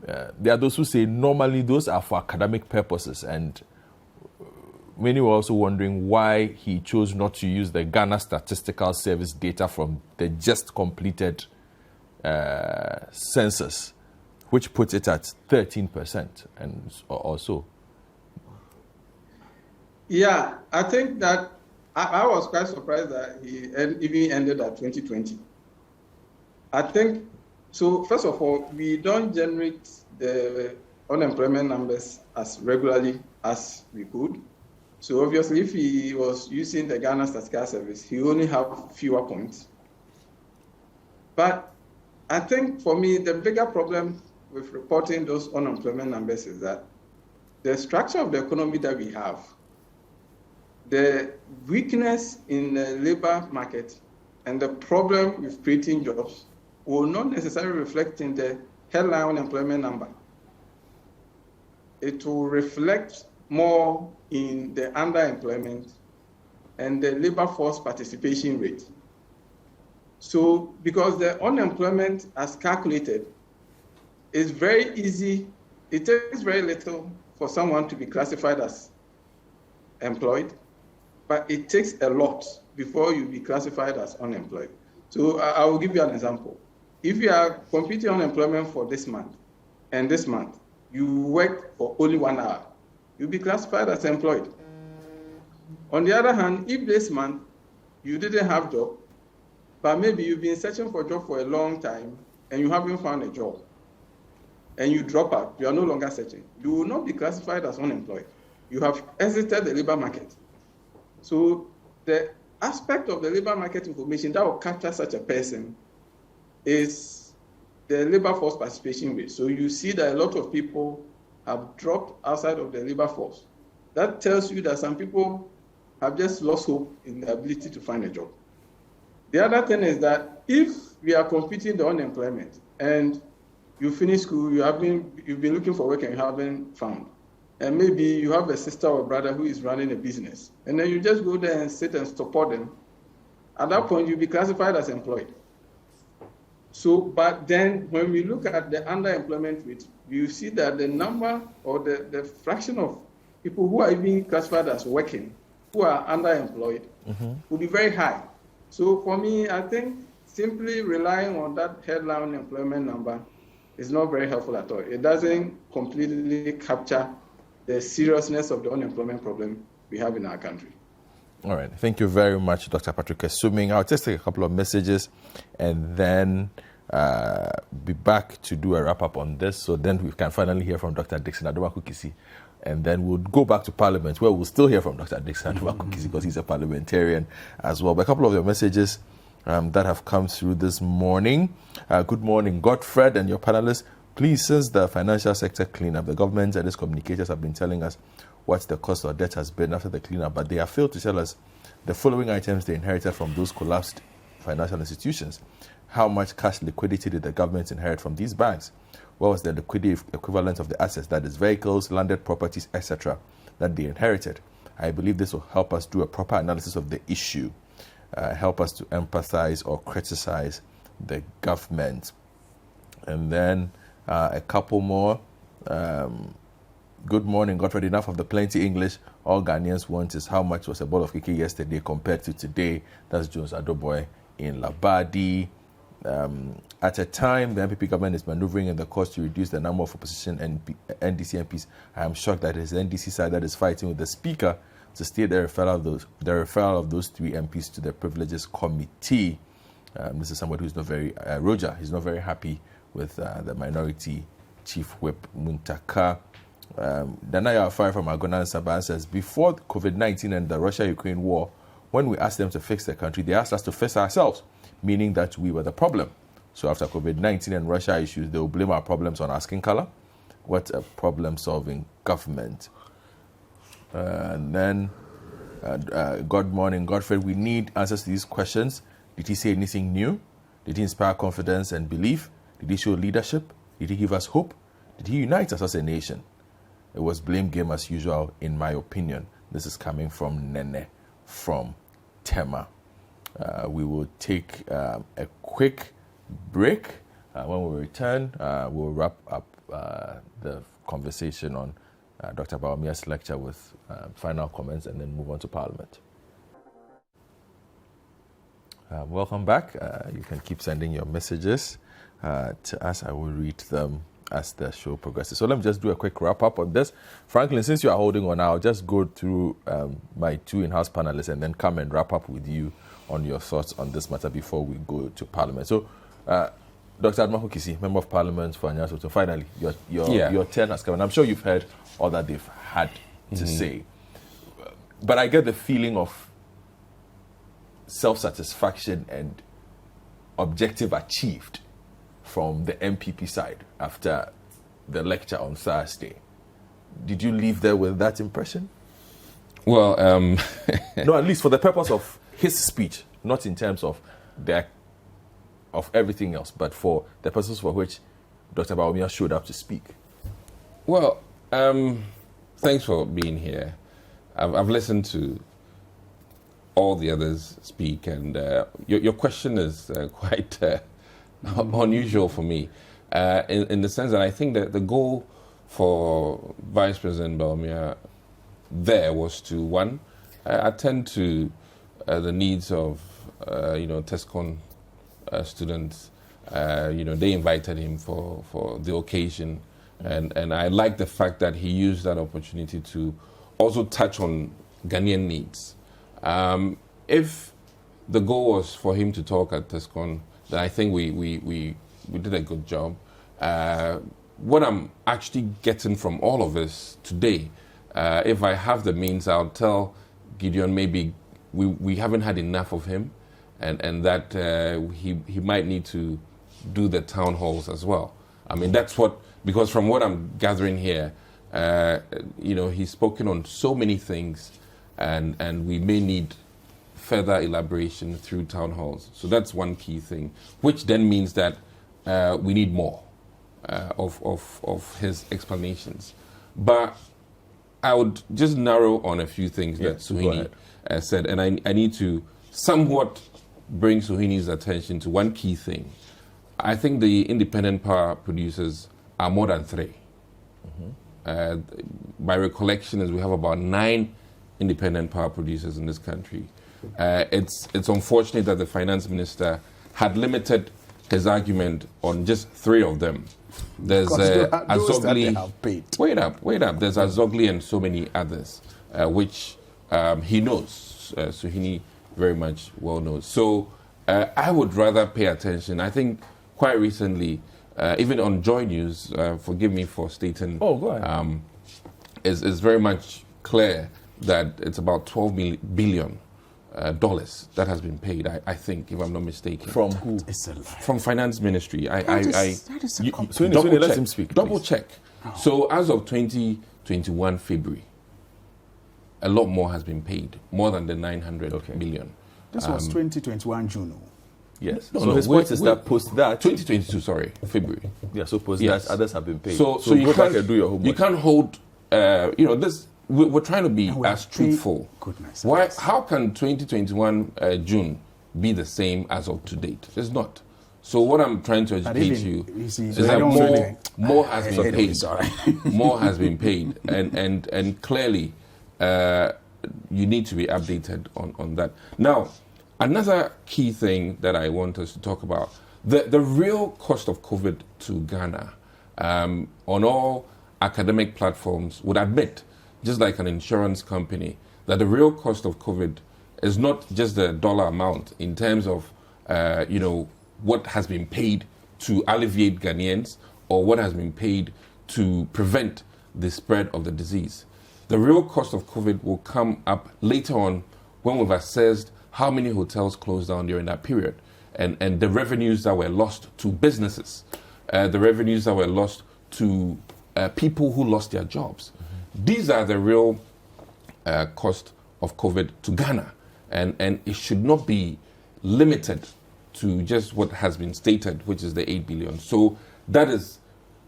There are those who say normally those are for academic purposes, and many were also wondering why he chose not to use the Ghana Statistical Service data from the just completed census, which puts it at 13% and or so. Yeah, I think that I was quite surprised that he even ended at 2020. I think, so first of all, we don't generate the unemployment numbers as regularly as we could. So obviously, if he was using the Ghana Statistical Service, he only have fewer points. But I think for me, the bigger problem with reporting those unemployment numbers is that the structure of the economy that we have, the weakness in the labor market and the problem with creating jobs will not necessarily reflect in the headline unemployment number. It will reflect more in the underemployment and the labor force participation rate. So, because the unemployment as calculated is very easy, it takes very little for someone to be classified as employed, but it takes a lot before you be classified as unemployed. So I will give you an example. If you are computing unemployment for this month, and this month you work for only 1 hour, you'll be classified as employed. On the other hand, if this month you didn't have job, but maybe you've been searching for a job for a long time and you haven't found a job, and you drop out, you are no longer searching, you will not be classified as unemployed. You have exited the labor market. So the aspect of the labor market information that will capture such a person is the labor force participation rate. So you see that a lot of people have dropped outside of the labor force. That tells you that some people have just lost hope in the ability to find a job. The other thing is that if we are computing the unemployment and you finish school, you've been looking for work and you haven't found, and maybe you have a sister or brother who is running a business, and then you just go there and sit and support them, at that point you'll be classified as employed. So, but then when we look at the underemployment rate, you see that the number or the fraction of people who are even classified as working, who are underemployed, will be very high. So for me, I think simply relying on that headline unemployment number is not very helpful at all. It doesn't completely capture the seriousness of the unemployment problem we have in our country. All right. Thank you very much, Dr. Patrick Esuming. I'll just take a couple of messages and then be back to do a wrap-up on this. So then we can finally hear from Dr. Dixon Adumakukisi. And then we'll go back to Parliament, where we'll still hear from Dr. Dixon Adumakukisi because he's a parliamentarian as well. But a couple of your messages that have come through this morning. Good morning, Godfred and your panelists. Please, since the financial sector cleanup, the government and its communicators have been telling us what the cost of debt has been after the cleanup, but they have failed to tell us the following items they inherited from those collapsed financial institutions. How much cash liquidity did the government inherit from these banks? What was the liquidity equivalent of the assets, that is vehicles, landed properties, etc., that they inherited? I believe this will help us do a proper analysis of the issue, help us to empathize or criticize the government. And then a couple more. Good morning, Godfrey. Enough of the plenty English. All Ghanaians want is how much was a ball of kiki yesterday compared to today. That's Jones Adoboy in Labadi. At a time, the NPP government is maneuvering in the course to reduce the number of opposition and NDC MPs. I am shocked that it is the NDC side that is fighting with the Speaker to state the referral of those 3 MPs to the Privileges Committee. This is somebody who's not very, Roger, he's not very happy with the Minority Chief Whip Muntaka. Danaya Afai from Agona Saban says, before COVID-19 and the Russia-Ukraine war, when we asked them to fix the country, they asked us to fix ourselves, meaning that we were the problem. So after COVID-19 and Russia issues, they will blame our problems on our skin color. What a problem-solving government. And then, good morning, Godfrey. We need answers to these questions. Did he say anything new? Did he inspire confidence and belief? Did he show leadership? Did he give us hope? Did he unite us as a nation? It was blame game as usual, in my opinion. This is coming from Nene from Tema. We will take a quick break. When we return, we'll wrap up the conversation on Dr. Bawumia's lecture with final comments and then move on to Parliament. Welcome back. You can keep sending your messages to us. I will read them as the show progresses. So let me just do a quick wrap up on this. Franklin, since you are holding on, I'll just go through my 2 in-house panelists and then come and wrap up with you on your thoughts on this matter before we go to Parliament. So, Dr. Admahu Kisi, Member of Parliament for Anyaso, so finally, your turn has come. And I'm sure you've heard all that they've had to say. But I get the feeling of self-satisfaction and objective achieved from the MPP side after the lecture on Thursday. Did you leave there with that impression? Well, no, at least for the purpose of his speech, not in terms of everything else, but for the purposes for which Dr. Bawumia showed up to speak. Well, thanks for being here. I've listened to all the others speak, and your question is quite unusual for me, in the sense that I think that the goal for Vice President Bawumia there was to, one, attend to the needs of TESCON students. They invited him for the occasion, and I like the fact that he used that opportunity to also touch on Ghanaian needs. If the goal was for him to talk at TESCON, then I think we did a good job. What I'm actually getting from all of this today, if I have the means, I'll tell Gideon maybe we haven't had enough of him, and that he might need to do the town halls as well. I mean, that's because from what I'm gathering here, he's spoken on so many things, and we may need further elaboration through town halls. So that's one key thing, which then means that we need more of his explanations. But I would just narrow on a few things that Suhini said, and I need to somewhat bring Suhini's attention to one key thing. I think the independent power producers are more than 3. My recollection is we have about 9 independent power producers in this country. It's unfortunate that the finance minister had limited his argument on just 3 of them. There's Azogli. Wait up. There's Azogli and so many others, which he knows. Suhini very much well knows. So I would rather pay attention. I think quite recently, even on Joy News, forgive me for stating, go ahead. Is very much clear that it's about $12 billion that has been paid, I think, if I'm not mistaken. From who? From Finance Ministry. Let him speak. Double check. Oh. So as of 2021 February, a lot more has been paid, more than the 900 million. This was 2021 June. Yes. So his point is that post that 2022, February. Yeah. So post that others have been paid. So you go can't back and do your homework. You can't hold. This. We're trying to be as truthful. Goodness. Why? How can 2021 June be the same as of to date? It's not. So what I'm trying to educate you is that more has been paid. More has been paid, and clearly you need to be updated on that. Now, another key thing that I want us to talk about, the real cost of COVID to Ghana, on all academic platforms would admit, just like an insurance company, that the real cost of COVID is not just the dollar amount in terms of, what has been paid to alleviate Ghanaians or what has been paid to prevent the spread of the disease. The real cost of COVID will come up later on when we've assessed how many hotels closed down during that period and the revenues that were lost to businesses, the revenues that were lost to people who lost their jobs. These are the real cost of COVID to Ghana, and it should not be limited to just what has been stated, which is the 8 billion. So that is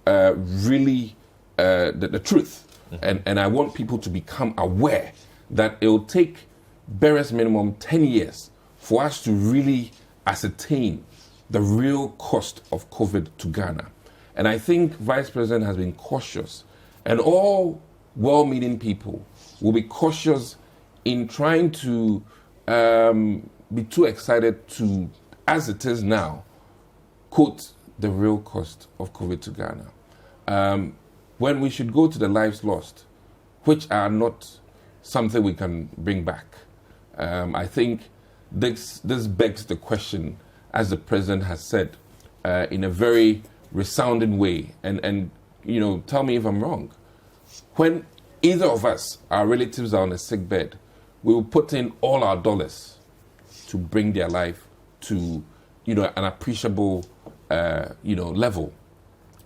really the truth. And I want people to become aware that it will take barest minimum 10 years for us to really ascertain the real cost of COVID to Ghana. And I think Vice President has been cautious, and all well-meaning people will be cautious in trying to be too excited to, as it is now, quote the real cost of COVID to Ghana. When we should go to the lives lost, which are not something we can bring back. I think this begs the question, as the President has said, in a very resounding way, and tell me if I'm wrong. When either of us, our relatives are on a sick bed, we will put in all our dollars to bring their life to an appreciable level.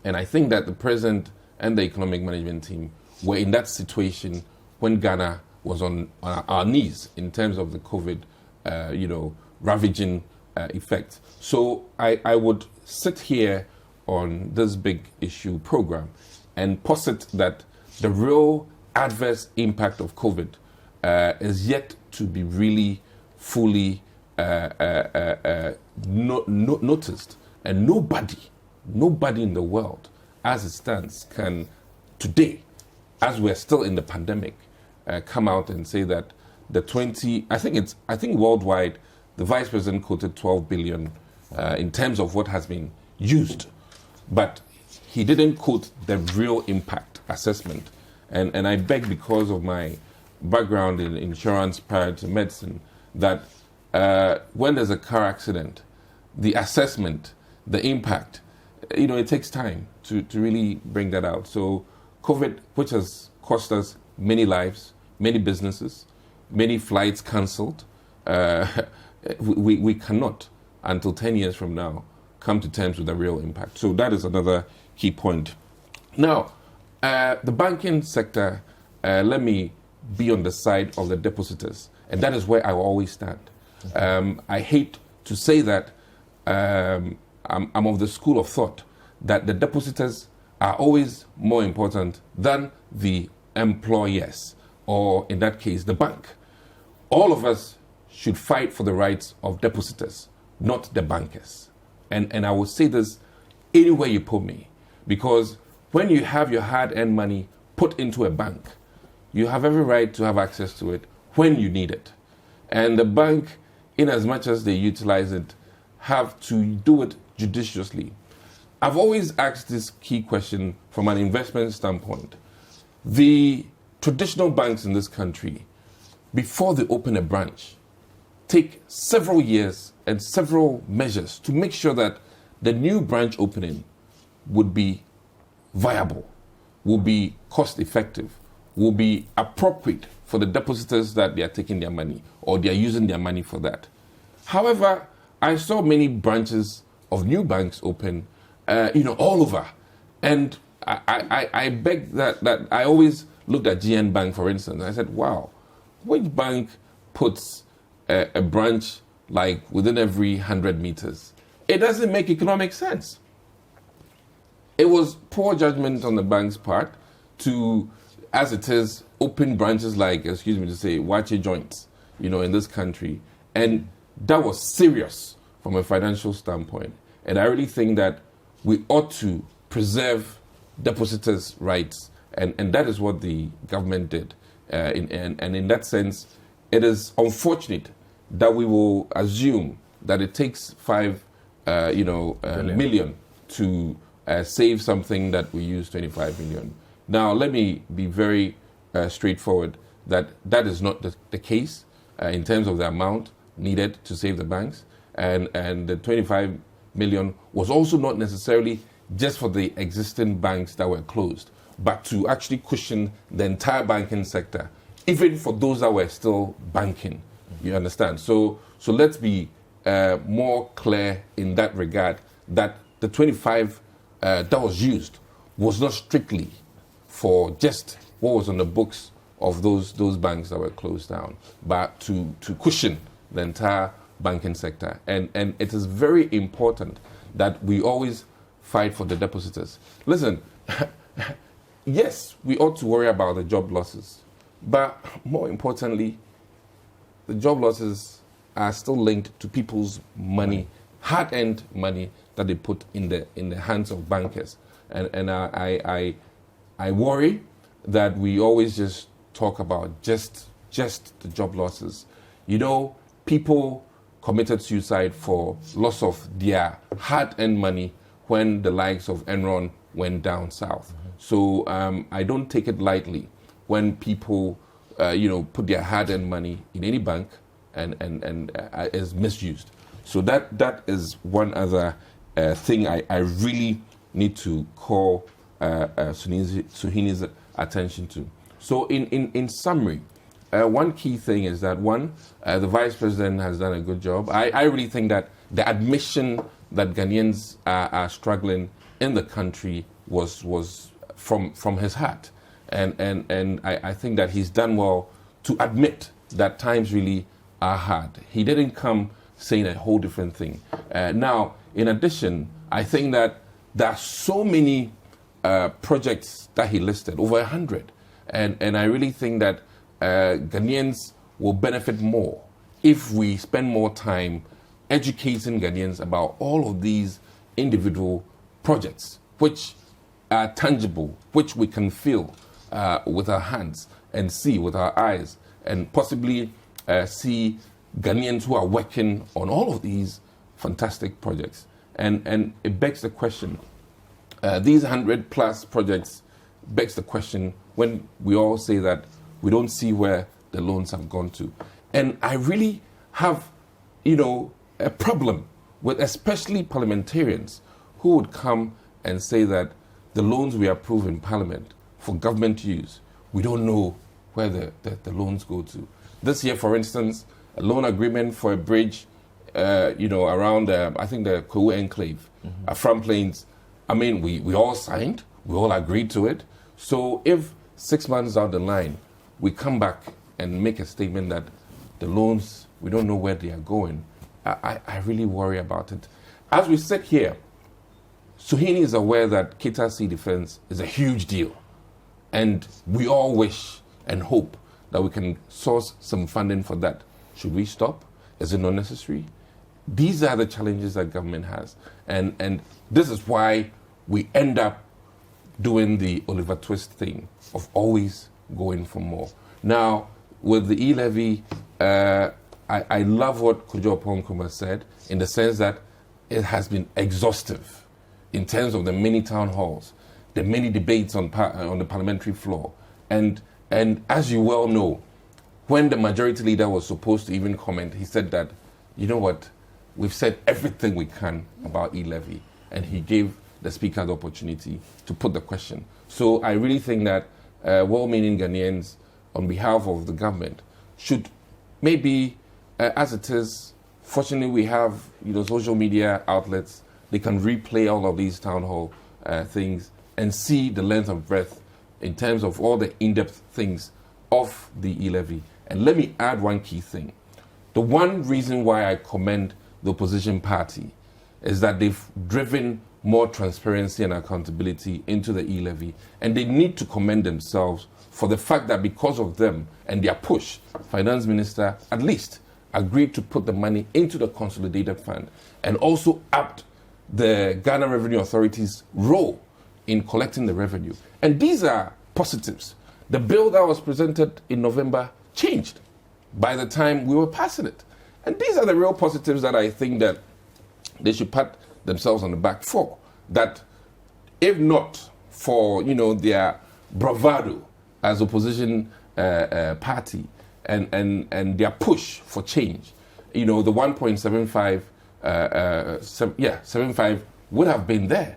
And I think that the President and the economic management team were in that situation when Ghana was on our knees in terms of the COVID ravaging effect. So I would sit here on this big issue program and posit that the real adverse impact of COVID is yet to be really fully noticed, and nobody in the world as it stands can today, as we're still in the pandemic, come out and say that I think worldwide the Vice President quoted 12 billion in terms of what has been used, but he didn't quote the real impact assessment. And I beg, because of my background in insurance prior to medicine, that when there's a car accident, the assessment, the impact, it takes time to really bring that out. So COVID, which has cost us many lives, many businesses, many flights cancelled, we cannot, until 10 years from now, come to terms with the real impact. So that is another key point. Now, the banking sector, let me be on the side of the depositors, and that is where I will always stand. I hate to say that I'm of the school of thought that the depositors are always more important than the employers, or in that case, the bank. All of us should fight for the rights of depositors, not the bankers. And I will say this anywhere you put me, because when you have your hard-earned money put into a bank, you have every right to have access to it when you need it. And the bank, in as much as they utilize it, have to do it judiciously. I've always asked this key question from an investment standpoint. The traditional banks in this country, before they open a branch, take several years and several measures to make sure that the new branch opening would be viable, will be cost effective, will be appropriate for the depositors that they are taking their money or they are using their money for that. However, I saw many branches of new banks open, all over. And I beg that I always looked at GN Bank, for instance. I said, wow, which bank puts a branch like within every 100 meters? It doesn't make economic sense. It was poor judgment on the bank's part to, as it is, open branches like, Wache joints, in this country. And that was serious from a financial standpoint. And I really think that we ought to preserve depositors' rights, and that is what the government did. And in that sense, it is unfortunate that we will assume that it takes 5 million to save something that we use 25 million. Now, let me be very straightforward that is not the case in terms of the amount needed to save the banks. And the 25 million was also not necessarily just for the existing banks that were closed, but to actually cushion the entire banking sector, even for those that were still banking. You understand? So let's be more clear in that regard, that the 25 that was used was not strictly for just what was on the books of those banks that were closed down, but to cushion the entire banking sector. And it is very important that we always fight for the depositors. Listen, yes, we ought to worry about the job losses, but more importantly, the job losses are still linked to people's money, hard-earned money that they put in the hands of bankers. And I worry that we always just talk about just the job losses. You know, people committed suicide for loss of their hard-earned money when the likes of Enron went down south. So I don't take it lightly when people, put their hard-earned money in any bank and is misused. So that is one other thing I really need to call Suhini's attention to. So in summary, one key thing is that, the Vice President has done a good job. I really think that the admission that Ghanaians are struggling in the country was from his heart. And I think that he's done well to admit that times really are hard. He didn't come saying a whole different thing. Now, in addition, I think that there are so many projects that he listed, over 100. And I really think that Ghanaians will benefit more if we spend more time educating Ghanaians about all of these individual projects, which are tangible, which we can feel with our hands and see with our eyes, and possibly see Ghanaians who are working on all of these fantastic projects. And it begs the question, these 100 plus projects begs the question when we all say that we don't see where the loans have gone to. And I really have, a problem with especially parliamentarians who would come and say that the loans we approve in Parliament for government use, we don't know where the loans go to. This year, for instance, a loan agreement for a bridge, around, I think, the Kwu Enclave, From Plains. I mean, we all signed, we all agreed to it. So if 6 months down the line, we come back and make a statement that the loans, we don't know where they are going, I really worry about it. As we sit here, Suhini is aware that Kita Sea Defense is a huge deal. And we all wish and hope that we can source some funding for that. Should we stop? Is it not necessary? These are the challenges that government has. And this is why we end up doing the Oliver Twist thing of always going for more. Now, with the e-levy, I love what Kojo Oppong-Nkrumah said, in the sense that it has been exhaustive in terms of the many town halls, the many debates on the parliamentary floor. And as you well know, when the majority leader was supposed to even comment, he said that, you know what, we've said everything we can about e-levy, and he gave the speaker the opportunity to put the question. So I really think that well-meaning Ghanaians, on behalf of the government, should maybe, as it is, fortunately we have social media outlets, they can replay all of these town hall things and see the length and breadth in terms of all the in-depth things of the e-levy. And let me add one key thing. The one reason why I commend the opposition party is that they've driven more transparency and accountability into the e-levy, and they need to commend themselves for the fact that because of them and their push, Finance Minister at least agreed to put the money into the consolidated fund and also upped the Ghana Revenue Authority's role in collecting the revenue. And these are positives. The bill that was presented in November changed by the time we were passing it. And these are the real positives that I think that they should pat themselves on the back for. That if not for, their bravado as opposition party and their push for change, the 1.75 75 would have been there.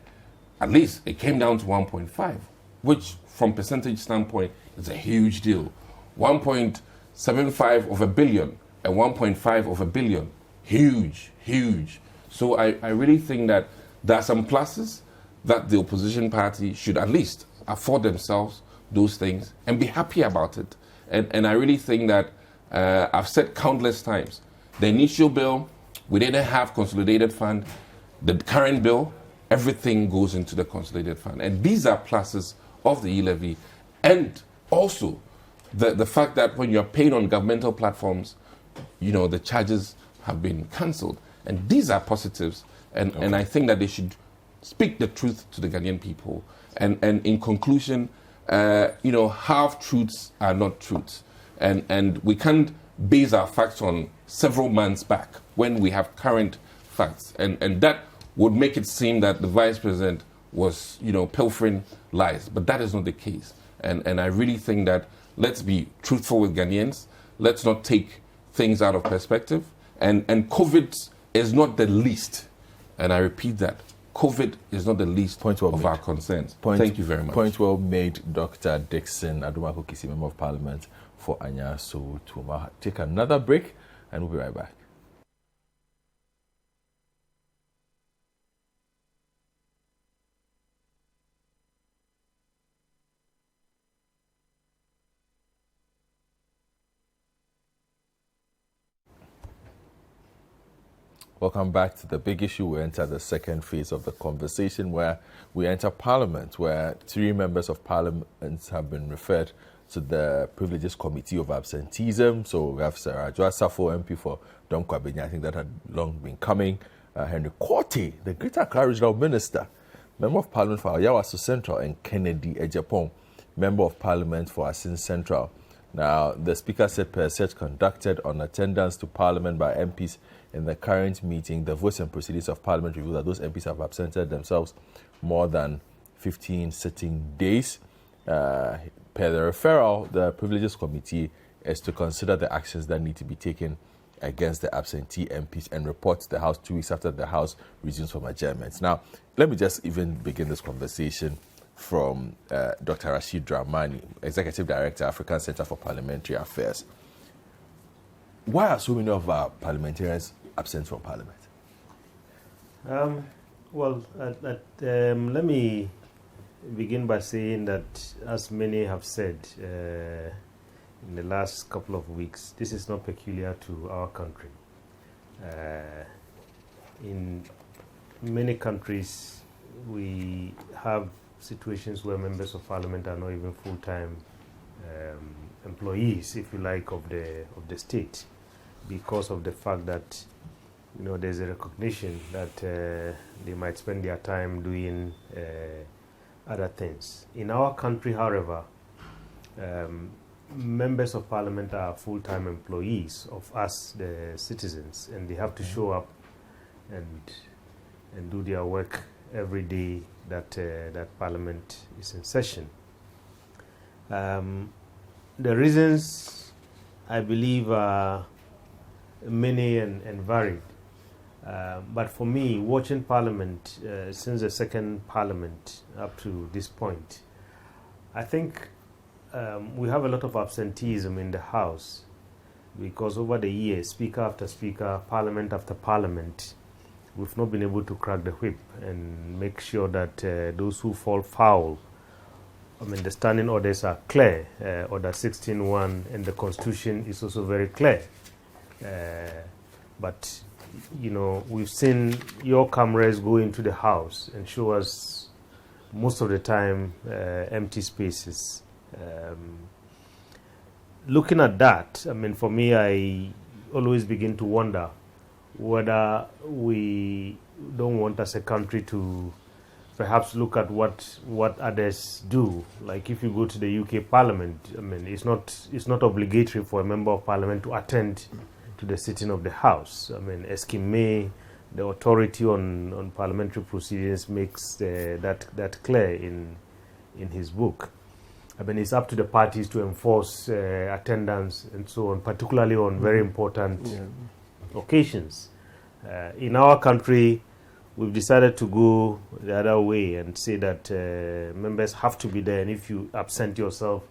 At least it came down to 1.5, which from percentage standpoint is a huge deal. 1.75 of a billion and 1.5 of a billion, huge. So I really think that there are some pluses that the opposition party should at least afford themselves those things and be happy about it. And I really think that I've said countless times, the initial bill, we didn't have consolidated fund. The current bill, everything goes into the consolidated fund. And these are pluses of the e-levy. And also the fact that when you're paying on governmental platforms, the charges have been cancelled. And these are positives. And I think that they should speak the truth to the Ghanaian people. And in conclusion, half-truths are not truths. And we can't base our facts on several months back when we have current facts. And that would make it seem that the vice president was, pilfering lies. But that is not the case. And I really think that let's be truthful with Ghanaians. Let's not take things out of perspective. And COVID is not the least. And I repeat that. COVID is not the least of our concerns. Thank you very much. Point well made, Dr. Dixon Adumako Kisi, Member of Parliament for Anyaso Tuma. Take another break and we'll be right back. Welcome back to The Big Issue. We enter the second phase of the conversation where we enter Parliament, where 3 members of Parliament have been referred to the Privileges Committee of Absenteeism. So we have Sarah Joa Safo, MP for Donkwabenya. I think that had long been coming. Henry Korte, the Greater Accra Regional Minister, Member of Parliament for Ayawaso Central, and Kennedy Ejapong, Member of Parliament for Asin Central. Now, the Speaker said per search conducted on attendance to Parliament by MPs in the current meeting, the votes and proceedings of Parliament reveal that those MPs have absented themselves more than 15 sitting days. Per the referral, the Privileges Committee is to consider the actions that need to be taken against the absentee MPs and report to the House 2 weeks after the House resumes from adjournments. Now, let me just even begin this conversation from Dr. Rashid Dramani, Executive Director, African Center for Parliamentary Affairs. Why are so many of our parliamentarians absent from Parliament? Let me begin by saying that, as many have said in the last couple of weeks, this is not peculiar to our country. In many countries, we have situations where members of Parliament are not even full-time employees, if you like, of the state, because of the fact that there's a recognition that they might spend their time doing other things. In our country, however, members of Parliament are full-time employees of us, the citizens, and they have to show up and do their work every day that Parliament is in session. The reasons, I believe, are many and varied. But for me, watching Parliament since the second Parliament up to this point, I think we have a lot of absenteeism in the House because over the years, Speaker after Speaker, Parliament after Parliament, we've not been able to crack the whip and make sure that those who fall foul, the standing orders are clear. Order 16.1 and the Constitution is also very clear. But we've seen your cameras go into the House and show us most of the time empty spaces. Looking at that, for me, I always begin to wonder whether we don't want as a country to perhaps look at what others do. Like if you go to the UK Parliament, I mean, it's not obligatory for a member of Parliament to attend to the sitting of the House. I mean, Eskim May, the authority on parliamentary proceedings, makes that clear in his book. I mean, it's up to the parties to enforce attendance and so on, particularly on very important occasions. In our country, we've decided to go the other way and say that members have to be there, and if you absent yourself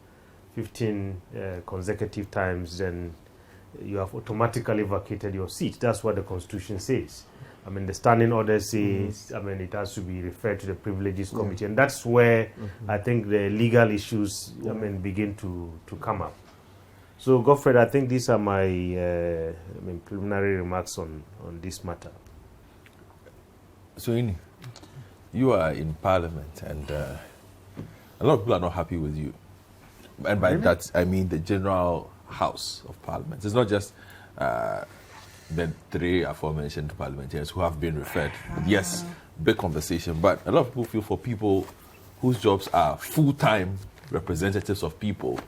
15 consecutive times, then you have automatically vacated your seat. That's what the Constitution says. I mean, the standing order says, I mean, it has to be referred to the Privileges Committee, and that's where I think the legal issues, I mean, begin to come up. So, Godfred, I think these are my preliminary remarks on this matter. So, you are in Parliament, and a lot of people are not happy with you. And by that, I mean the General House of Parliament. It's not just the three aforementioned parliamentarians who have been referred. Yes, big conversation, but a lot of people feel for people whose jobs are full-time representatives of people.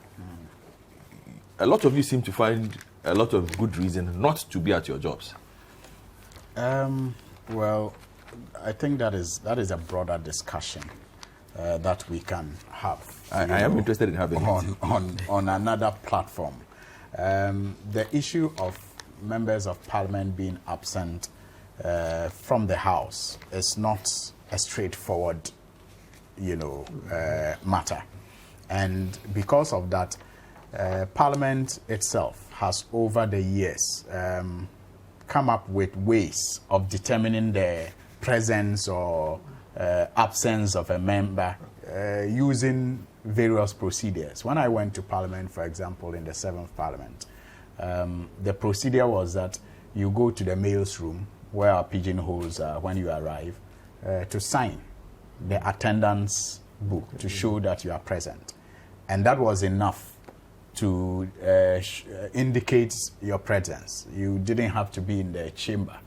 A lot of you seem to find a lot of good reason not to be at your jobs. Well, I think that is a broader discussion that we can have. I am interested in having on another platform. The issue of members of Parliament being absent from the House is not a straightforward, matter, and because of that, Parliament itself has over the years come up with ways of determining the presence or absence of a member using various procedures. When I went to Parliament, for example, in the 7th Parliament, the procedure was that you go to the mails room where our pigeonholes are when you arrive to sign the attendance book to show that you are present. And that was enough to indicate your presence. You didn't have to be in the chamber.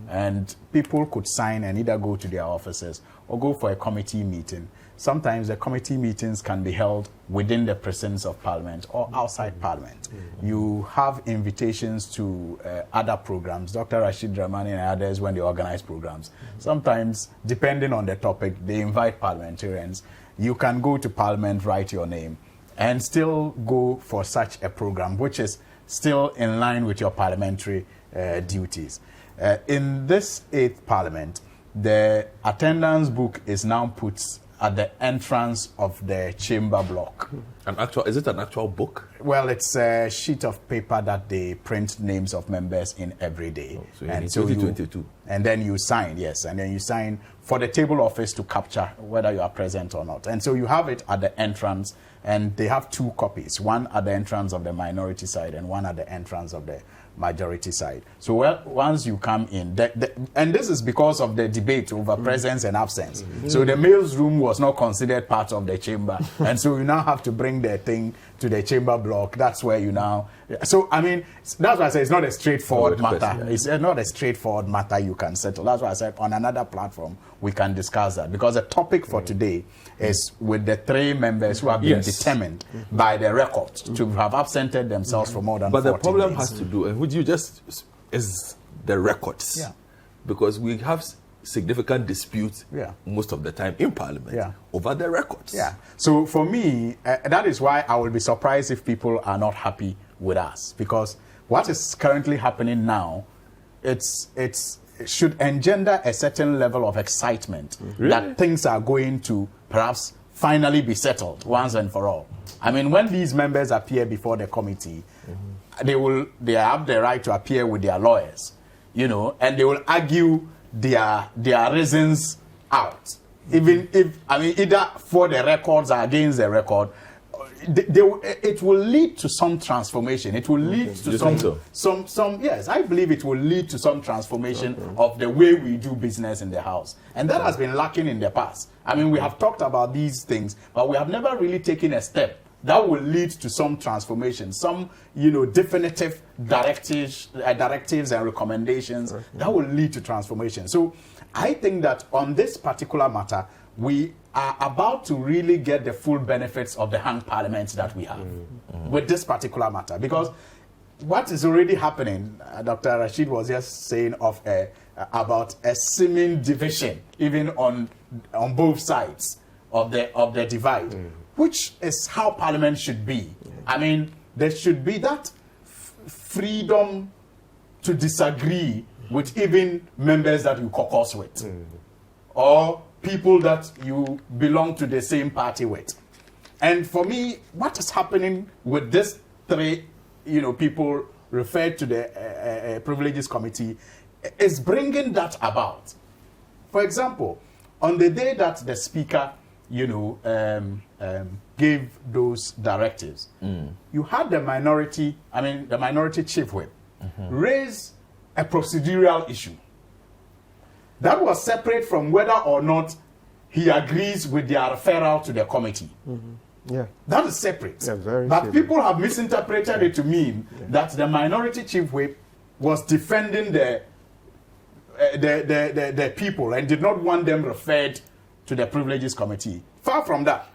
And people could sign and either go to their offices or go for a committee meeting. Sometimes the committee meetings can be held within the presence of Parliament or outside Parliament. You have invitations to other programs. Dr. Rashid Ramani and others, when they organize programs, sometimes, depending on the topic, they invite parliamentarians. You can go to Parliament, write your name, and still go for such a program, which is still in line with your parliamentary duties. In this 8th Parliament, the attendance book is now put at the entrance of the chamber block. Is it an actual book? Well, it's a sheet of paper that they print names of members in every day. Oh, so and so 2022. And then you sign, yes, and then you sign for the table office to capture whether you are present or not. And so you have it at the entrance, and they have 2 copies, one at the entrance of the minority side and one at the entrance of the majority side. So once you come in, and this is because of the debate over presence and absence. So the mails room was not considered part of the chamber, and so you now have to bring the thing to the chamber block. That's where you now. So I mean, that's why I say it's not a straightforward matter. It's not a straightforward matter you can settle. That's why I said on another platform we can discuss that, because the topic for today is with the 3 members who have been determined by the record to have absented themselves for more than 14 days. But the problem has to do, and would you just, is the records. Yeah. Because we have significant disputes most of the time in Parliament over the records. Yeah. So for me, that is why I will be surprised if people are not happy with us, because what is currently happening now, it should engender a certain level of excitement that things are going to perhaps finally be settled once and for all. I mean, when these members appear before the committee, they have the right to appear with their lawyers, and they will argue their reasons out. Even if, either for the records or against the record, it will lead to some transformation. It will lead to some. Yes, I believe it will lead to some transformation of the way we do business in the House, and that has been lacking in the past. I mean, we have talked about these things, but we have never really taken a step that will lead to some transformation, some definitive directives and recommendations that will lead to transformation. So I think that on this particular matter, we are about to really get the full benefits of the hung parliament that we have with this particular matter. Because what is already happening, Dr. Rashid was just saying about a seeming division, even on both sides of the divide, which is how parliament should be. I mean, there should be that freedom to disagree with even members that you caucus with, or people that you belong to the same party with. And for me, what is happening with these three, people referred to the Privileges Committee is bringing that about. For example, on the day that the Speaker, gave those directives, you had the minority chief whip, raise a procedural issue. That was separate from whether or not he agrees with their referral to the committee. Yeah. That is separate. Yeah, very but separate. People have misinterpreted it to mean that the minority chief whip was defending the people and did not want them referred to the Privileges Committee. Far from that.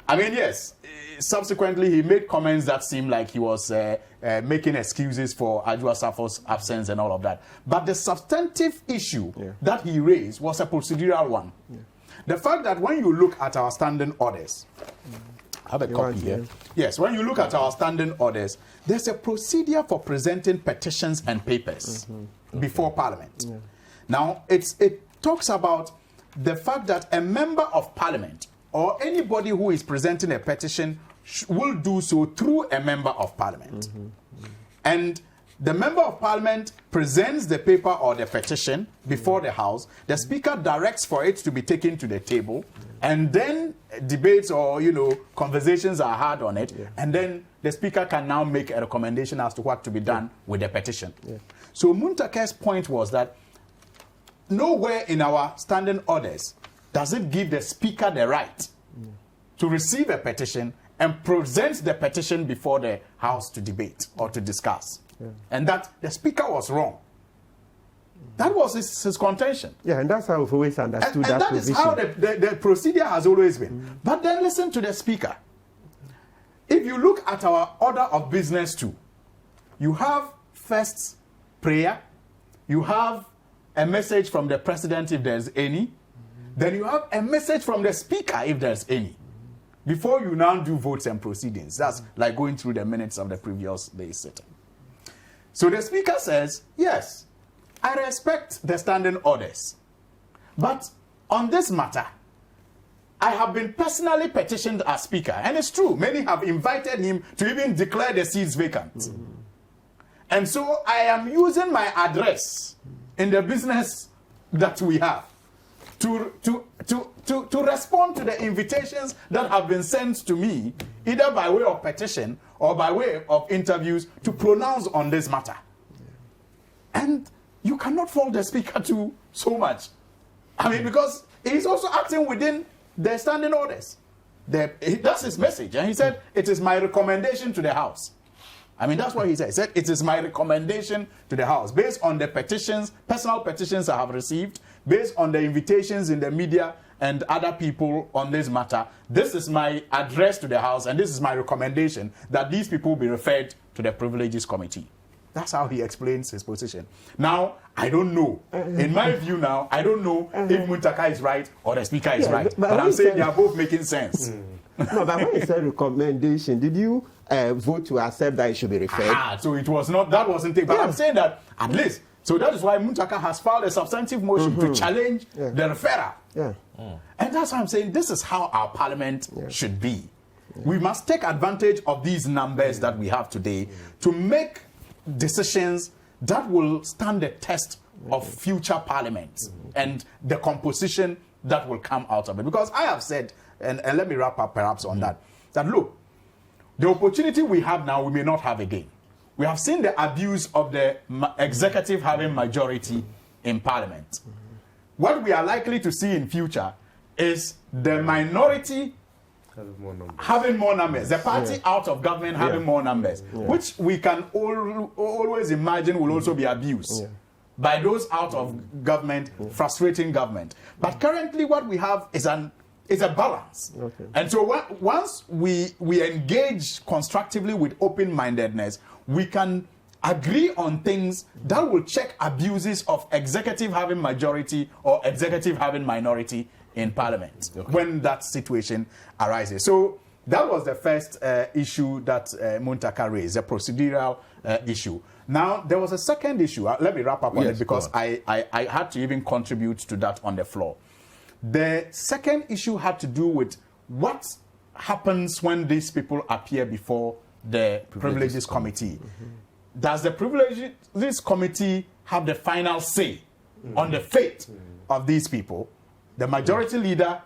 I mean, yes, subsequently he made comments that seemed like he was making excuses for Adwoa Safo's absence and all of that. But the substantive issue that he raised was a procedural one. Yeah. The fact that when you look at our standing orders, I have a copy here. Yes, when you look at our standing orders, there's a procedure for presenting petitions and papers before Parliament. Yeah. Now, it talks about the fact that a member of Parliament or anybody who is presenting a petition will do so through a member of Parliament. And the member of Parliament presents the paper or the petition before the House. The Speaker directs for it to be taken to the table, and then debates or conversations are had on it, and then the Speaker can now make a recommendation as to what to be done with the petition. So Muntake's point was that nowhere in our standing orders does it give the Speaker the right to receive a petition and present the petition before the House to debate or to discuss. And that the Speaker was wrong. That was his contention. Yeah, and that's how we've always understood and that position. is how the procedure has always been. But then listen to the Speaker. If you look at our order of business too, you have first prayer, you have a message from the President if there's any, then you have a message from the Speaker if there's any, before you now do votes and proceedings. That's like going through the minutes of the previous day's sitting. So the Speaker says, yes, I respect the standing orders, but on this matter, I have been personally petitioned as Speaker, and it's true, many have invited him to even declare the seats vacant. And so I am using my address in the business that we have to respond to the invitations that have been sent to me, either by way of petition or by way of interviews, to pronounce on this matter. And you cannot fault the Speaker to so much. I mean, because he's also acting within the standing orders. That's his message. And he said, it is my recommendation to the House. I mean, that's what he said. He said, it is my recommendation to the House, based on the petitions, personal petitions I have received, based on the invitations in the media and other people on this matter. This is my address to the House, and this is my recommendation that these people be referred to the Privileges Committee. That's how he explains his position. Now, I don't know. In my view now, I don't know if Muntaka is right or the Speaker is right. But I'm saying they are both making sense. No, but when you said recommendation, did you vote to accept that it should be referred? So it was not, that wasn't it. But I'm saying that at least, so that is why Muntaka has filed a substantive motion to challenge the referral. And that's why I'm saying this is how our parliament should be. We must take advantage of these numbers that we have today to make decisions that will stand the test of future parliaments and the composition that will come out of it. Because I have said, and let me wrap up perhaps on that look, the opportunity we have now, we may not have again. We have seen the abuse of the executive having majority in parliament. What we are likely to see in future is the minority having more numbers, the party out of government having more numbers, which we can always imagine will also be abused by those out of government, frustrating government. But currently what we have is a balance. Okay. And so once we engage constructively with open-mindedness, we can agree on things that will check abuses of executive having majority or executive having minority in parliament when that situation arises. So that was the first issue that Muntaka raised, the procedural issue. Now, there was a second issue. Let me wrap up on it because I had to even contribute to that on the floor. The second issue had to do with what happens when these people appear before the Privileges Committee. Does the Privileges Committee have the final say on the fate of these people? The majority leader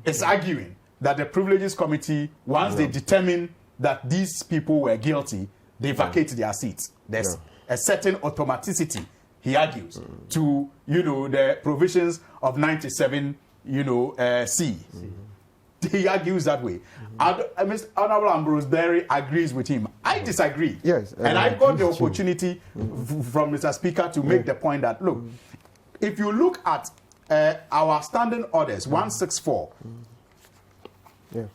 is arguing that the Privileges Committee, once they determine that these people were guilty, they vacate their seats. There's a certain automaticity, he argues, to the provisions of 97 C. He argues that way. Mr. Honorable Ambrose Berry agrees with him. I disagree. Yes, and I got the opportunity from Mr. Speaker to make the point that, look, if you look at our standing orders, 164,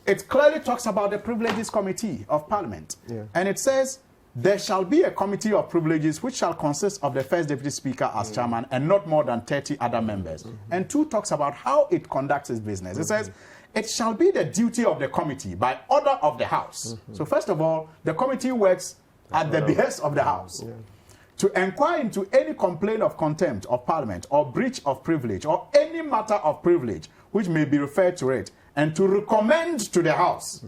it clearly talks about the Privileges Committee of Parliament. And it says, there shall be a committee of privileges which shall consist of the First Deputy Speaker as chairman and not more than 30 other members. And 2 talks about how it conducts its business. It says, it shall be the duty of the committee by order of the House. So first of all, the committee works at the behest of the House to inquire into any complaint of contempt of Parliament or breach of privilege or any matter of privilege which may be referred to it, and to recommend to the House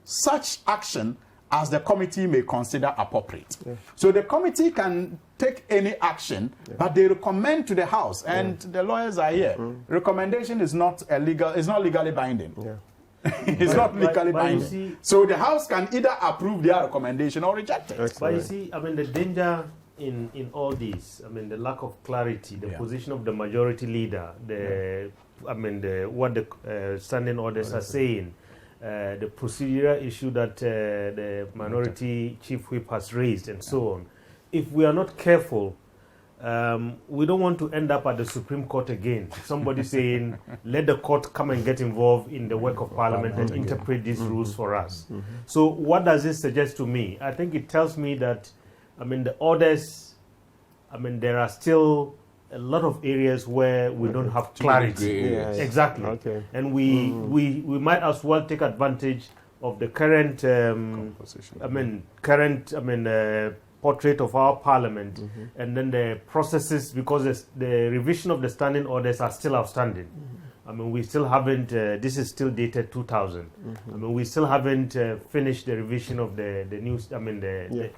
such action as the committee may consider appropriate. So the committee can take any action, but they recommend to the House, and the lawyers are here. Recommendation is not legally binding. It's not legally binding. See, so the House can either approve their recommendation or reject it. But you see, I mean, the danger in all this, I mean, the lack of clarity, the position of the majority leader, what the standing orders are saying, the procedural issue that the minority chief whip has raised, and so on. If we are not careful, we don't want to end up at the Supreme Court again. Somebody saying, let the court come and get involved in the work of Parliament and interpret these rules for us. So what does this suggest to me? I think it tells me that, I mean, the orders, I mean, there are still a lot of areas where we don't have clarity. Exactly. And we might as well take advantage of the current portrait of our Parliament, and then the processes, because the revision of the standing orders are still outstanding. I mean, we still haven't, this is still dated 2000. I mean, we still haven't finished the revision of the new,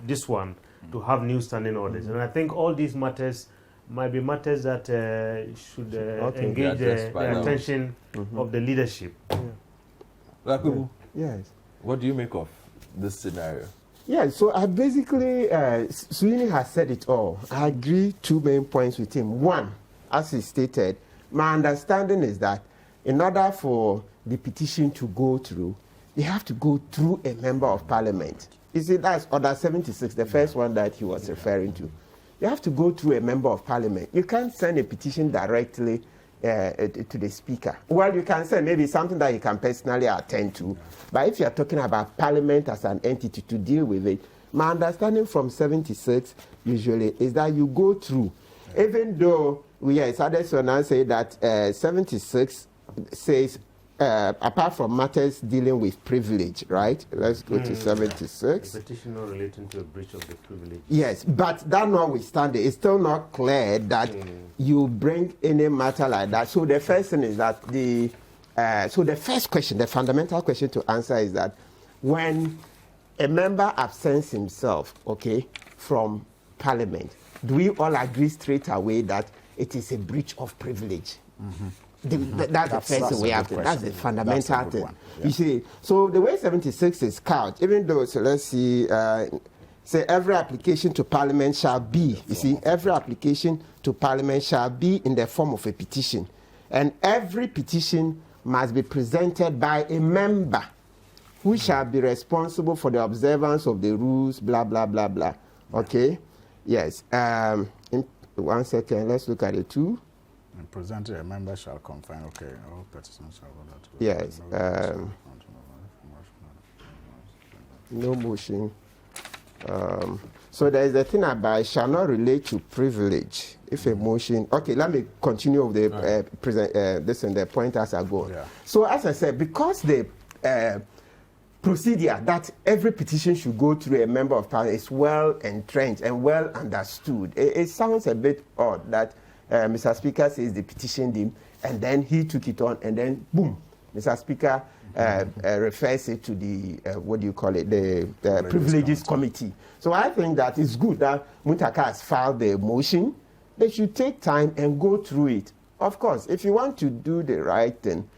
this one, to have new standing orders. And I think all these matters might be matters that should engage the attention of the leadership. Yes. What do you make of this scenario? Yeah, so I basically, Sweeney has said it all. I agree 2 main points with him. One, as he stated, my understanding is that in order for the petition to go through, you have to go through a member of Parliament. You see, that's Order 76, the first one that he was referring to. You have to go through a member of Parliament. You can't send a petition directly to the Speaker. Well, you can send maybe something that you can personally attend to, but if you're talking about Parliament as an entity to deal with it, my understanding from 76 usually is that you go through, even though Sadeson say that 76 says apart from matters dealing with privilege, right? Let's go to 76. The petition not relating to a breach of the privilege. Yes, but that notwithstanding, it's still not clear that you bring any matter like that. So the first thing is that the first question, the fundamental question to answer is that when a member absents himself, from Parliament, do we all agree straight away that it is a breach of privilege? That's the first way after. That's the fundamental thing. Yeah. You see, so the way 76 is couched, even though, so let's see, say every application to Parliament shall be, every application to Parliament shall be in the form of a petition. And every petition must be presented by a member who shall be responsible for the observance of the rules, blah, blah, blah, blah. Okay? Yes. 1 second, let's look at it too. And presented, a member shall confine. Okay, all petitions shall go that. Yes. No motion. So there is a thing about it shall not relate to privilege. If a motion, okay, let me continue with the this and the point as I go. Yeah. So as I said, because the procedure that every petition should go through a member of parliament is well entrenched and well understood, it sounds a bit odd that Mr. Speaker says they petitioned him and then he took it on and then boom, Mr. Speaker refers it to the the Privileges Committee. So I think that it's good that Muntaka has filed the motion. They should take time and go through it. Of course, if you want to do the right thing,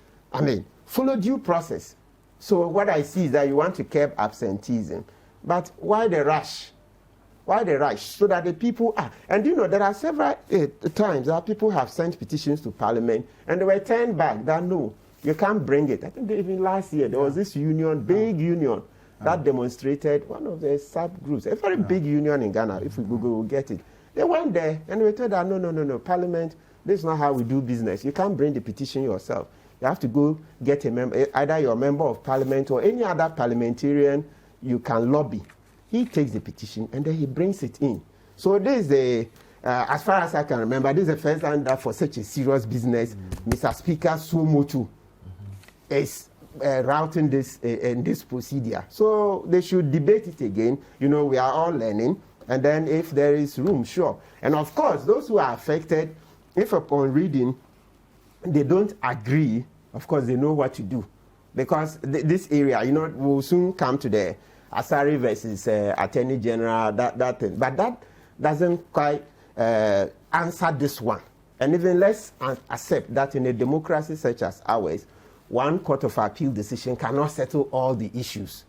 follow due process. So what I see is that you want to curb absenteeism. But why the rush? Why the rush? So that the people are. And there are several times that people have sent petitions to Parliament and they were turned back that no, you can't bring it. I think even last year there was this union, big union, that demonstrated, one of the subgroups, a very big union in Ghana, if we Google, we'll get it. They went there and we told that no, Parliament, this is not how we do business. You can't bring the petition yourself. You have to go get a member, either your member of Parliament or any other parliamentarian you can lobby. He takes the petition and then he brings it in. So this is as far as I can remember, this is the first time that for such a serious business, Mr. Speaker Sumotu is routing this in this procedure. So they should debate it again. We are all learning. And then if there is room, sure. And of course, those who are affected, if upon reading, they don't agree, of course, they know what to do. Because this area, will soon come to the Asari versus Attorney General, that thing. But that doesn't quite answer this one. And even let's accept that in a democracy such as ours, one court of appeal decision cannot settle all the issues.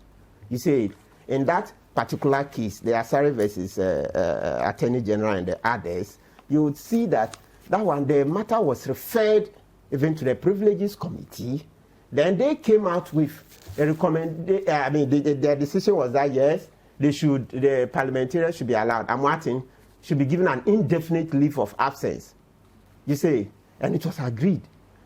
You see, in that particular case, the Asari versus Attorney General and the others, you would see that one, the matter was referred even to the Privileges Committee. Then they came out with a recommendation. Their decision was that yes, the parliamentarians should be allowed. Martin should be given an indefinite leave of absence. You see, and it was agreed.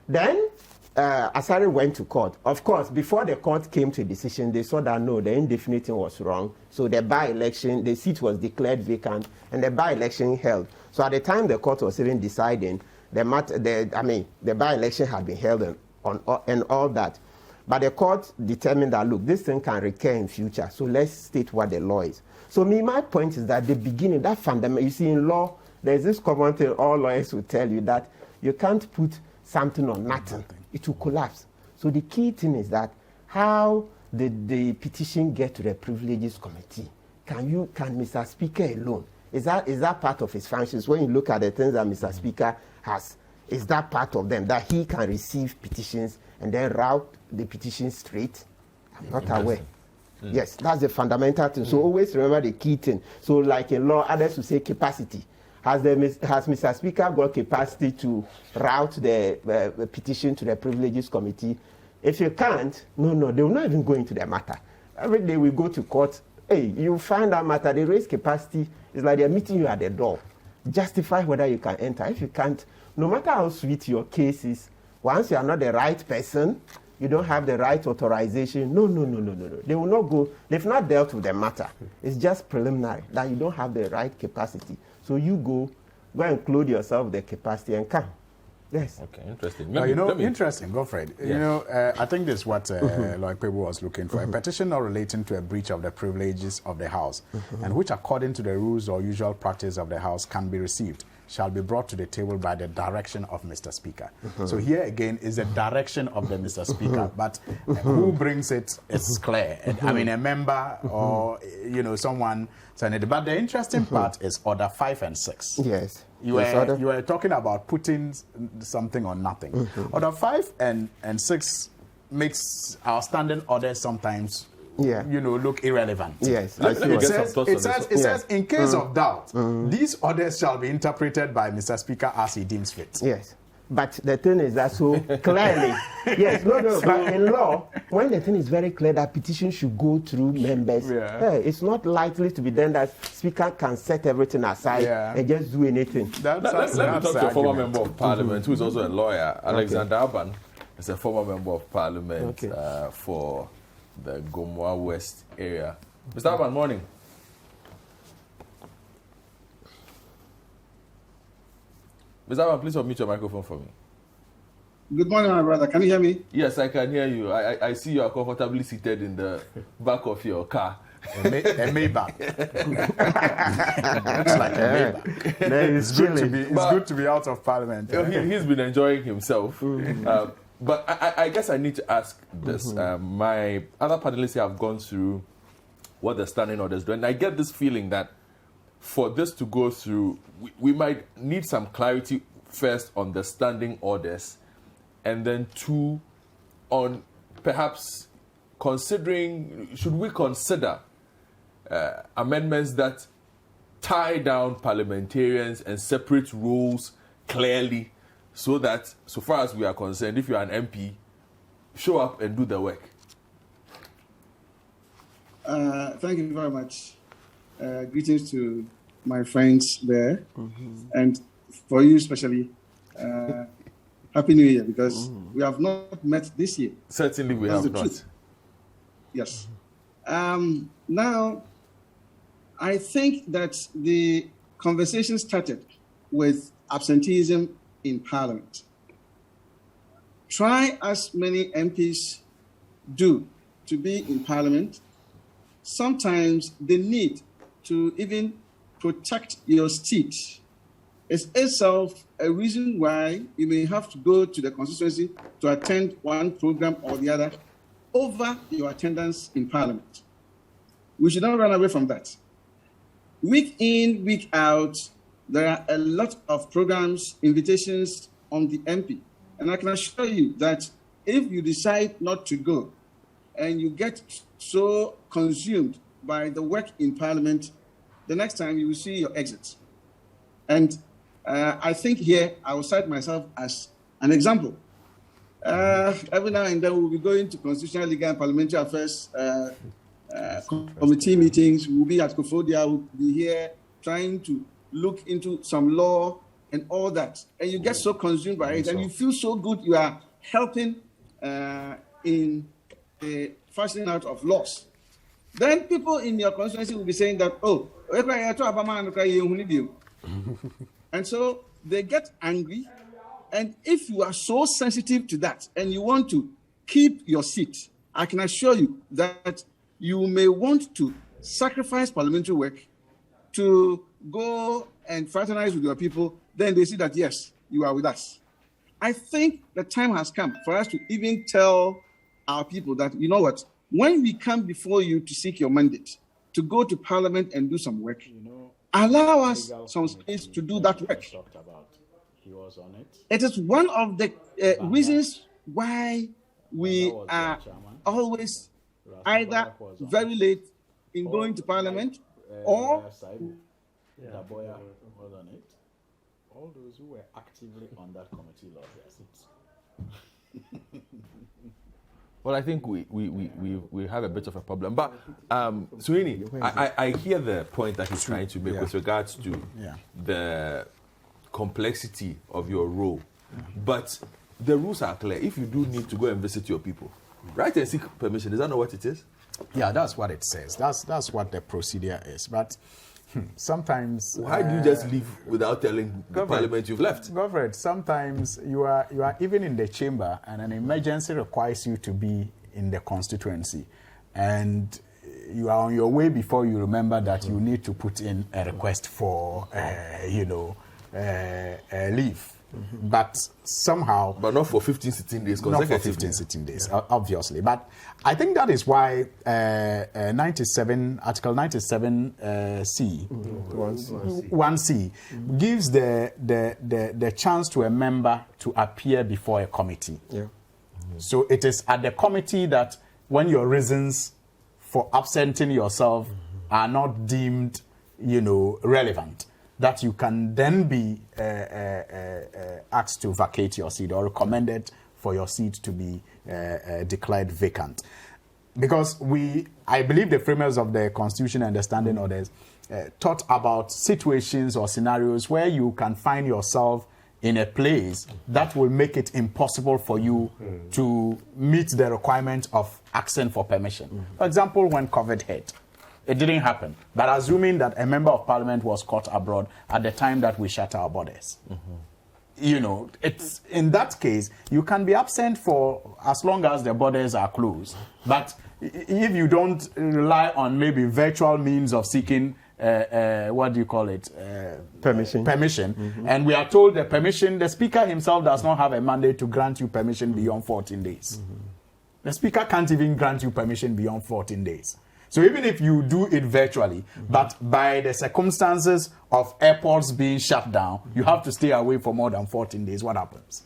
Then Asari went to court. Of course, before the court came to a decision, they saw that no, the indefinite thing was wrong. So the by-election, the seat was declared vacant, and the by-election held. So at the time the court was even deciding, the by-election had been held and all that. But the court determined that, look, this thing can recur in future, so let's state what the law is. So my point is that the beginning, that fundamental, you see in law, there's this common thing all lawyers will tell you that you can't put something on nothing. It will collapse. So the key thing is that how did the petition get to the Privileges Committee? Can Mr. Speaker alone? Is that part of his functions? When you look at the things that Mr. Speaker has, is that part of them, that he can receive petitions and then route the petition straight? I'm not aware. Yes, that's the fundamental thing. So always remember the key thing. So like in law, others will say capacity. Has Mr. Speaker got capacity to route the petition to the Privileges Committee? If you can't, no, they will not even go into the matter. Every day we go to court, you find that matter, they raise capacity, it's like they're meeting you at the door. Justify whether you can enter. If you can't, no matter how sweet your case is, once you are not the right person, you don't have the right authorization, no. They will not go, they've not dealt with the matter. It's just preliminary, that you don't have the right capacity. So you go and clothe yourself with the capacity and come. Yes. Okay, interesting. Interesting, Godfred. Yes. I think this is what Lloyd Pebo was looking for. A petition not relating to a breach of the privileges of the House, and which according to the rules or usual practice of the House can be received, shall be brought to the table by the direction of Mr. Speaker. So here again is the direction of the Mr. Speaker, but who brings it is clear. A member or someone saying it. But the interesting part is Order 5 and 6. Yes. You were talking about putting something on nothing. Order 5 and 6 makes our standing orders sometimes look irrelevant. Yes. It says in case of doubt, these orders shall be interpreted by Mr. Speaker as he deems fit. Yes. But the thing is that so clearly, yes, no, but in law, when the thing is very clear that petition should go through members, it's not likely to be done that speaker can set everything aside and just do anything. Let me talk to a former member of parliament who is also a lawyer. Alexander Aban is a former member of parliament for the Gomoa West area. Mr. Aban, morning. Mr. Aban, please unmute your microphone for me. Good morning, my brother. Can you hear me? Yes, I can hear you. I see you are comfortably seated in the back of your car. A Maybach. Looks like a Maybach. It's good to be out of parliament. He's been enjoying himself. But I guess I need to ask this. My other panelists here have gone through what the standing orders do. And I get this feeling that for this to go through, we might need some clarity first on the standing orders, and then two, on perhaps should we consider amendments that tie down parliamentarians and separate roles clearly, so that, so far as we are concerned, if you are an MP, show up and do the work. Thank you very much. Greetings to my friends there, and for you especially, Happy New Year, because we have not met this year. Certainly we have not. Truth. Yes. Now, I think that the conversation started with absenteeism in Parliament. Try as many MPs do to be in Parliament. Sometimes the need to even protect your seat is itself a reason why you may have to go to the constituency to attend one program or the other over your attendance in Parliament. We should not run away from that. Week in, week out, there are a lot of programs, invitations on the MP. And I can assure you that if you decide not to go and you get so consumed by the work in Parliament, the next time you will see your exit. And I think here I will cite myself as an example. Every now and then we'll be going to Constitutional, Legal and Parliamentary Affairs committee meetings. We'll be at Kofodia, we'll be here trying to look into some law and all that. And you get so consumed by it, and you feel so good you are helping in the fashioning out of laws. Then people in your constituency will be saying that, and so they get angry. And if you are so sensitive to that and you want to keep your seat, I can assure you that you may want to sacrifice parliamentary work to go and fraternize with your people. Then they see that, yes, you are with us. I think the time has come for us to even tell our people that, you know what, when we come before you to seek your mandate, to go to Parliament and do some work, allow us some space to do that work. He was on it. It is one of the reasons why we are always either very late in going to Parliament or... Daboya was on it. All those who were actively on that committee lost their seats. Well, I think we have a bit of a problem. But, Sweeney, I hear the point that he's trying to make with regards to the complexity of your role. But the rules are clear. If you do need to go and visit your people, write and seek permission. Is that not what it is? Yeah, that's what it says. That's what the procedure is. But sometimes... Why do you just leave without telling the Parliament you've left? Governor, sometimes you are even in the chamber and an emergency requires you to be in the constituency. And you are on your way before you remember that you need to put in a request for, leave. But somehow... But not for 15 sitting days. Not for 15 sitting days, obviously. But I think that is why Article 97C, 1C, gives the chance to a member to appear before a committee. Yeah. So it is at the committee that when your reasons for absenting yourself are not deemed, relevant, that you can then be asked to vacate your seat or recommended for your seat to be declared vacant. Because I believe the framers of the Constitution and the Standing Orders thought about situations or scenarios where you can find yourself in a place that will make it impossible for you to meet the requirement of asking for permission. For example, when COVID hit, it didn't happen. But assuming that a member of parliament was caught abroad at the time that we shut our borders, you know, it's in that case, you can be absent for as long as the borders are closed. But if you don't rely on maybe virtual means of seeking what do you call it? Permission. And we are told the speaker himself does not have a mandate to grant you permission beyond 14 days. The speaker can't even grant you permission beyond 14 days. So even if you do it virtually, but by the circumstances of airports being shut down, you have to stay away for more than 14 days, what happens?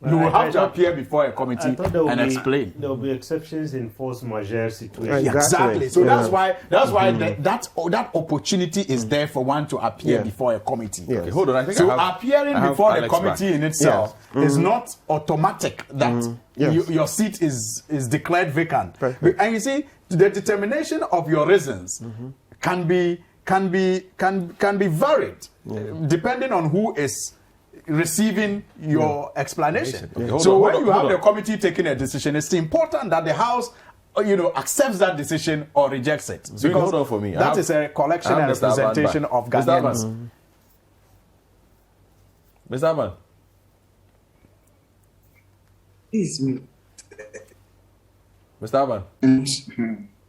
Well, you will have to appear before a committee and explain. There will be exceptions in force majeure situations. Exactly. So that's why that opportunity is there for one to appear before a committee. Okay, hold on. I think so appearing before the committee in itself is not automatic that your seat is declared vacant. And you see, the determination of your reasons can be varied depending on who is receiving your explanation. Okay, so when you have the committee taking a decision, it's important that the House, accepts that decision or rejects it. So hold on for me. That is a collection and representation of Ghanaians. Mr. Aman. Please, Mr. Aman.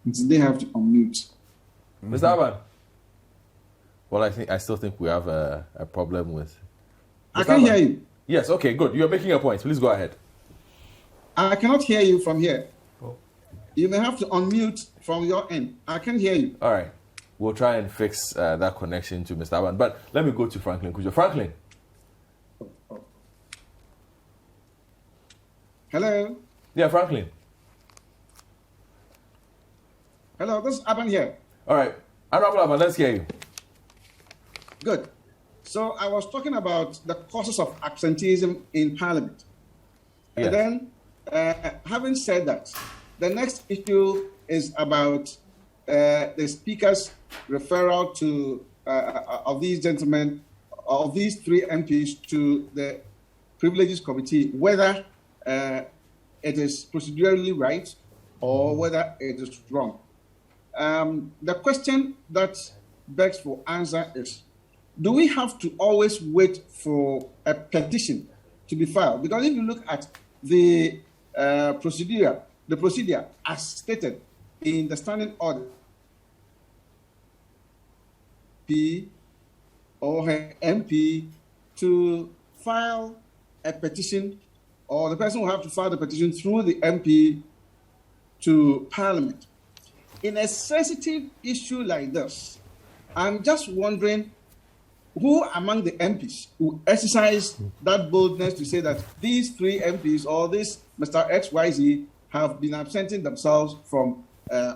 They have to unmute. Mr. Aman. Well, I still think we have a problem with. I can hear you. Yes, okay, good. You're making a point. Please go ahead. I cannot hear you from here. You may have to unmute from your end. I can hear you. All right. We'll try and fix that connection to Mr. Aban. But let me go to Franklin Kujo. Franklin. Hello? Yeah, Franklin. Hello, this is Aban here. All right. Honorable Aban, let's hear you. Good. So I was talking about the causes of absenteeism in Parliament. Yes. And then, having said that, the next issue is about the Speaker's referral to of these gentlemen, of these three MPs to the Privileges Committee, whether it is procedurally right or whether it is wrong. The question that begs for answer is, do we have to always wait for a petition to be filed? Because if you look at the procedure as stated in the standing order, P or her MP to file a petition, or the person will have to file the petition through the MP to Parliament. In a sensitive issue like this, I'm just wondering who among the MPs who exercise that boldness to say that these three MPs or this Mr. XYZ have been absenting themselves from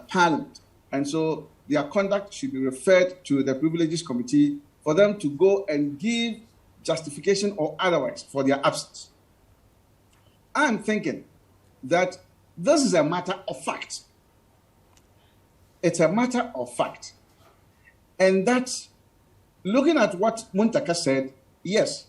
Parliament. And so their conduct should be referred to the Privileges Committee for them to go and give justification or otherwise for their absence. I'm thinking that this is a matter of fact. It's a matter of fact. And that's looking at what Muntaka said, yes,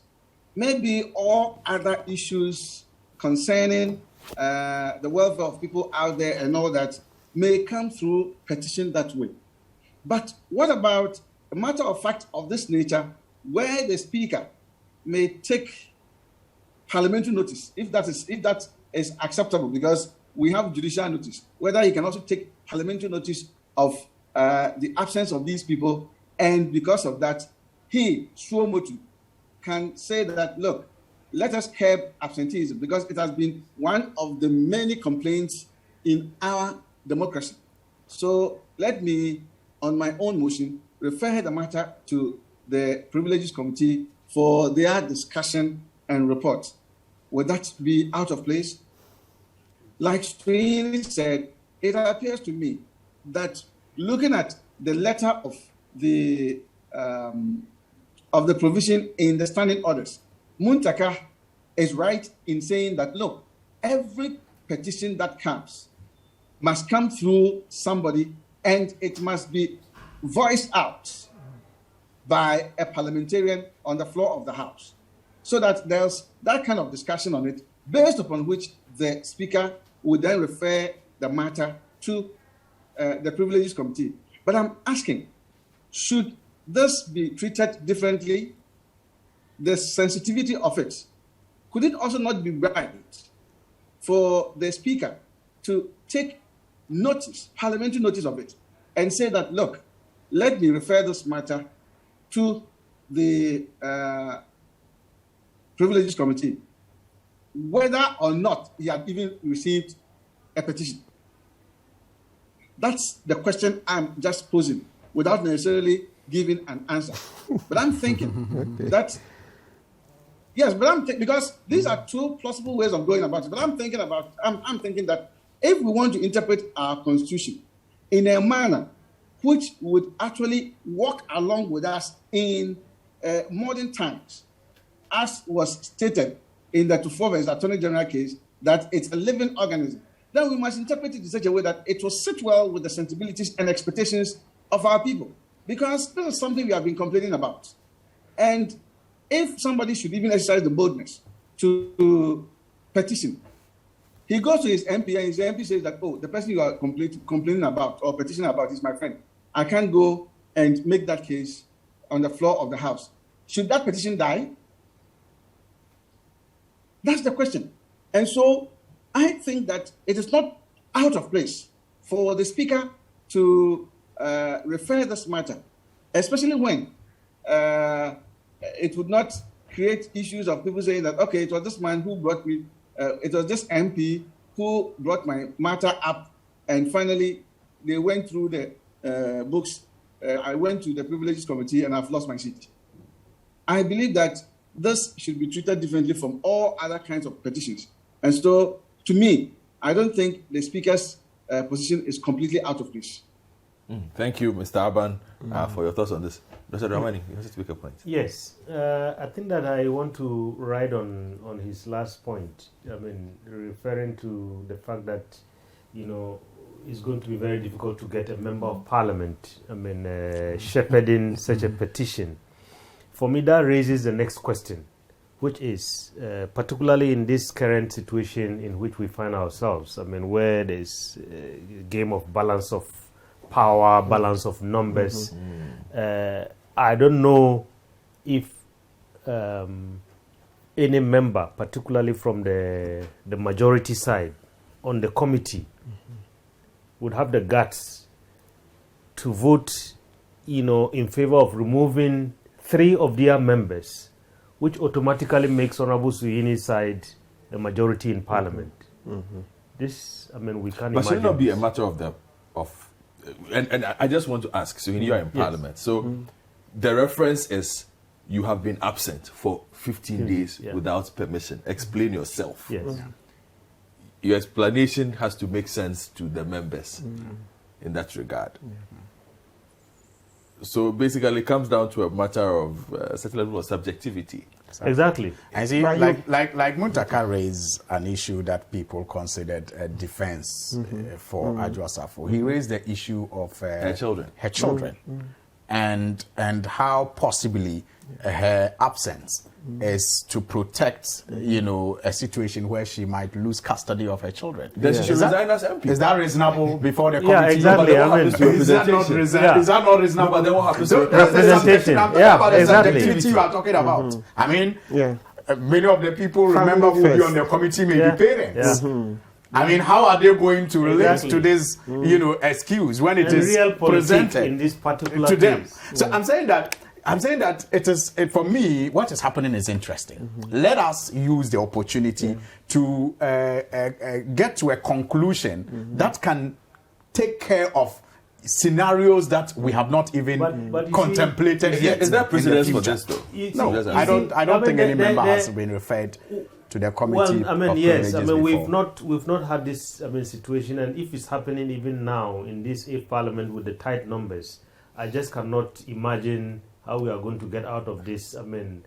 maybe all other issues concerning the welfare of people out there and all that may come through petition that way. But what about a matter of fact of this nature where the Speaker may take parliamentary notice, if that is acceptable, because we have judicial notice, whether he can also take parliamentary notice of the absence of these people, and because of that, he, suo motu, can say that, look, let us curb absenteeism, because it has been one of the many complaints in our democracy. So let me, on my own motion, refer the matter to the Privileges Committee for their discussion and report. Would that be out of place? Like Sweeney said, it appears to me that looking at the letter of the of the provision in the standing orders. Muntaka is right in saying that, look, every petition that comes must come through somebody and it must be voiced out by a parliamentarian on the floor of the House, so that there's that kind of discussion on it, based upon which the Speaker would then refer the matter to the Privileges Committee. But I'm asking, should this be treated differently? The sensitivity of it, could it also not be right for the Speaker to take notice, parliamentary notice of it, and say that, look, let me refer this matter to the Privileges Committee, whether or not he had even received a petition? That's the question I'm just posing, without necessarily giving an answer. But I'm thinking that, yes, but because these are two plausible ways of going about it. But I'm thinking that if we want to interpret our Constitution in a manner which would actually walk along with us in modern times, as was stated in the Tufovez Attorney General case, that it's a living organism, then we must interpret it in such a way that it will sit well with the sensibilities and expectations of our people. Because this is something we have been complaining about. And if somebody should even exercise the boldness to petition, he goes to his MP and his MP says that, oh, the person you are complaining about or petitioning about is my friend. I can't go and make that case on the floor of the House. Should that petition die? That's the question. And so I think that it is not out of place for the Speaker to refer this matter, especially when it would not create issues of people saying that, okay, it was this man who brought me, it was this MP who brought my matter up, and finally they went through the books. I went to the Privileges Committee and I've lost my seat. I believe that this should be treated differently from all other kinds of petitions. And so, to me, I don't think the Speaker's position is completely out of place. Thank you, Mr. Aban, for your thoughts on this. Dr. Dramani, you want to make a point? Yes, I think that I want to ride on his last point. I mean, referring to the fact that, you know, it's going to be very difficult to get a member of parliament, I mean, shepherding such a petition. For me, that raises the next question, which is, particularly in this current situation in which we find ourselves, I mean, where there's a game of balance of power, balance of numbers. I don't know if any member, particularly from the majority side on the committee, would have the guts to vote, you know, in favor of removing 3 of their members, which automatically makes Honorable Suyini's side the majority in Parliament. This, I mean, we can't imagine. But should it not be a matter of and I just want to ask, so you are in Parliament, so the reference is you have been absent for 15 days without permission. Explain yourself. Your explanation has to make sense to the members in that regard. So basically, it comes down to a matter of a certain level of subjectivity. Exactly. I see, like Muntaka raised an issue that people considered a defense for Adwoa Safo. He raised the issue of her children. And how possibly her absence is to protect, you know, a situation where she might lose custody of her children. Then she should resign as MP. Is that reasonable before the committee? Yeah, exactly. I mean, is that not reasonable? No, but then what happens to representation? Subjectivity you are talking about. I mean, many of the people remember who will be on the committee may be parents. I mean, how are they going to relate to this, you know, excuse when it is real presented in this particular to them? case. So I'm saying that it is, for me, what is happening is interesting. Let us use the opportunity to get to a conclusion that can take care of scenarios that we have not even contemplated yet. Is there precedence for this, though? No, I don't think any member has been referred to the committee. Well, I mean, yes. I mean, we've not had this, I mean, situation, and if it's happening even now in this 8th Parliament with the tight numbers, I just cannot imagine how we are going to get out of this. I mean,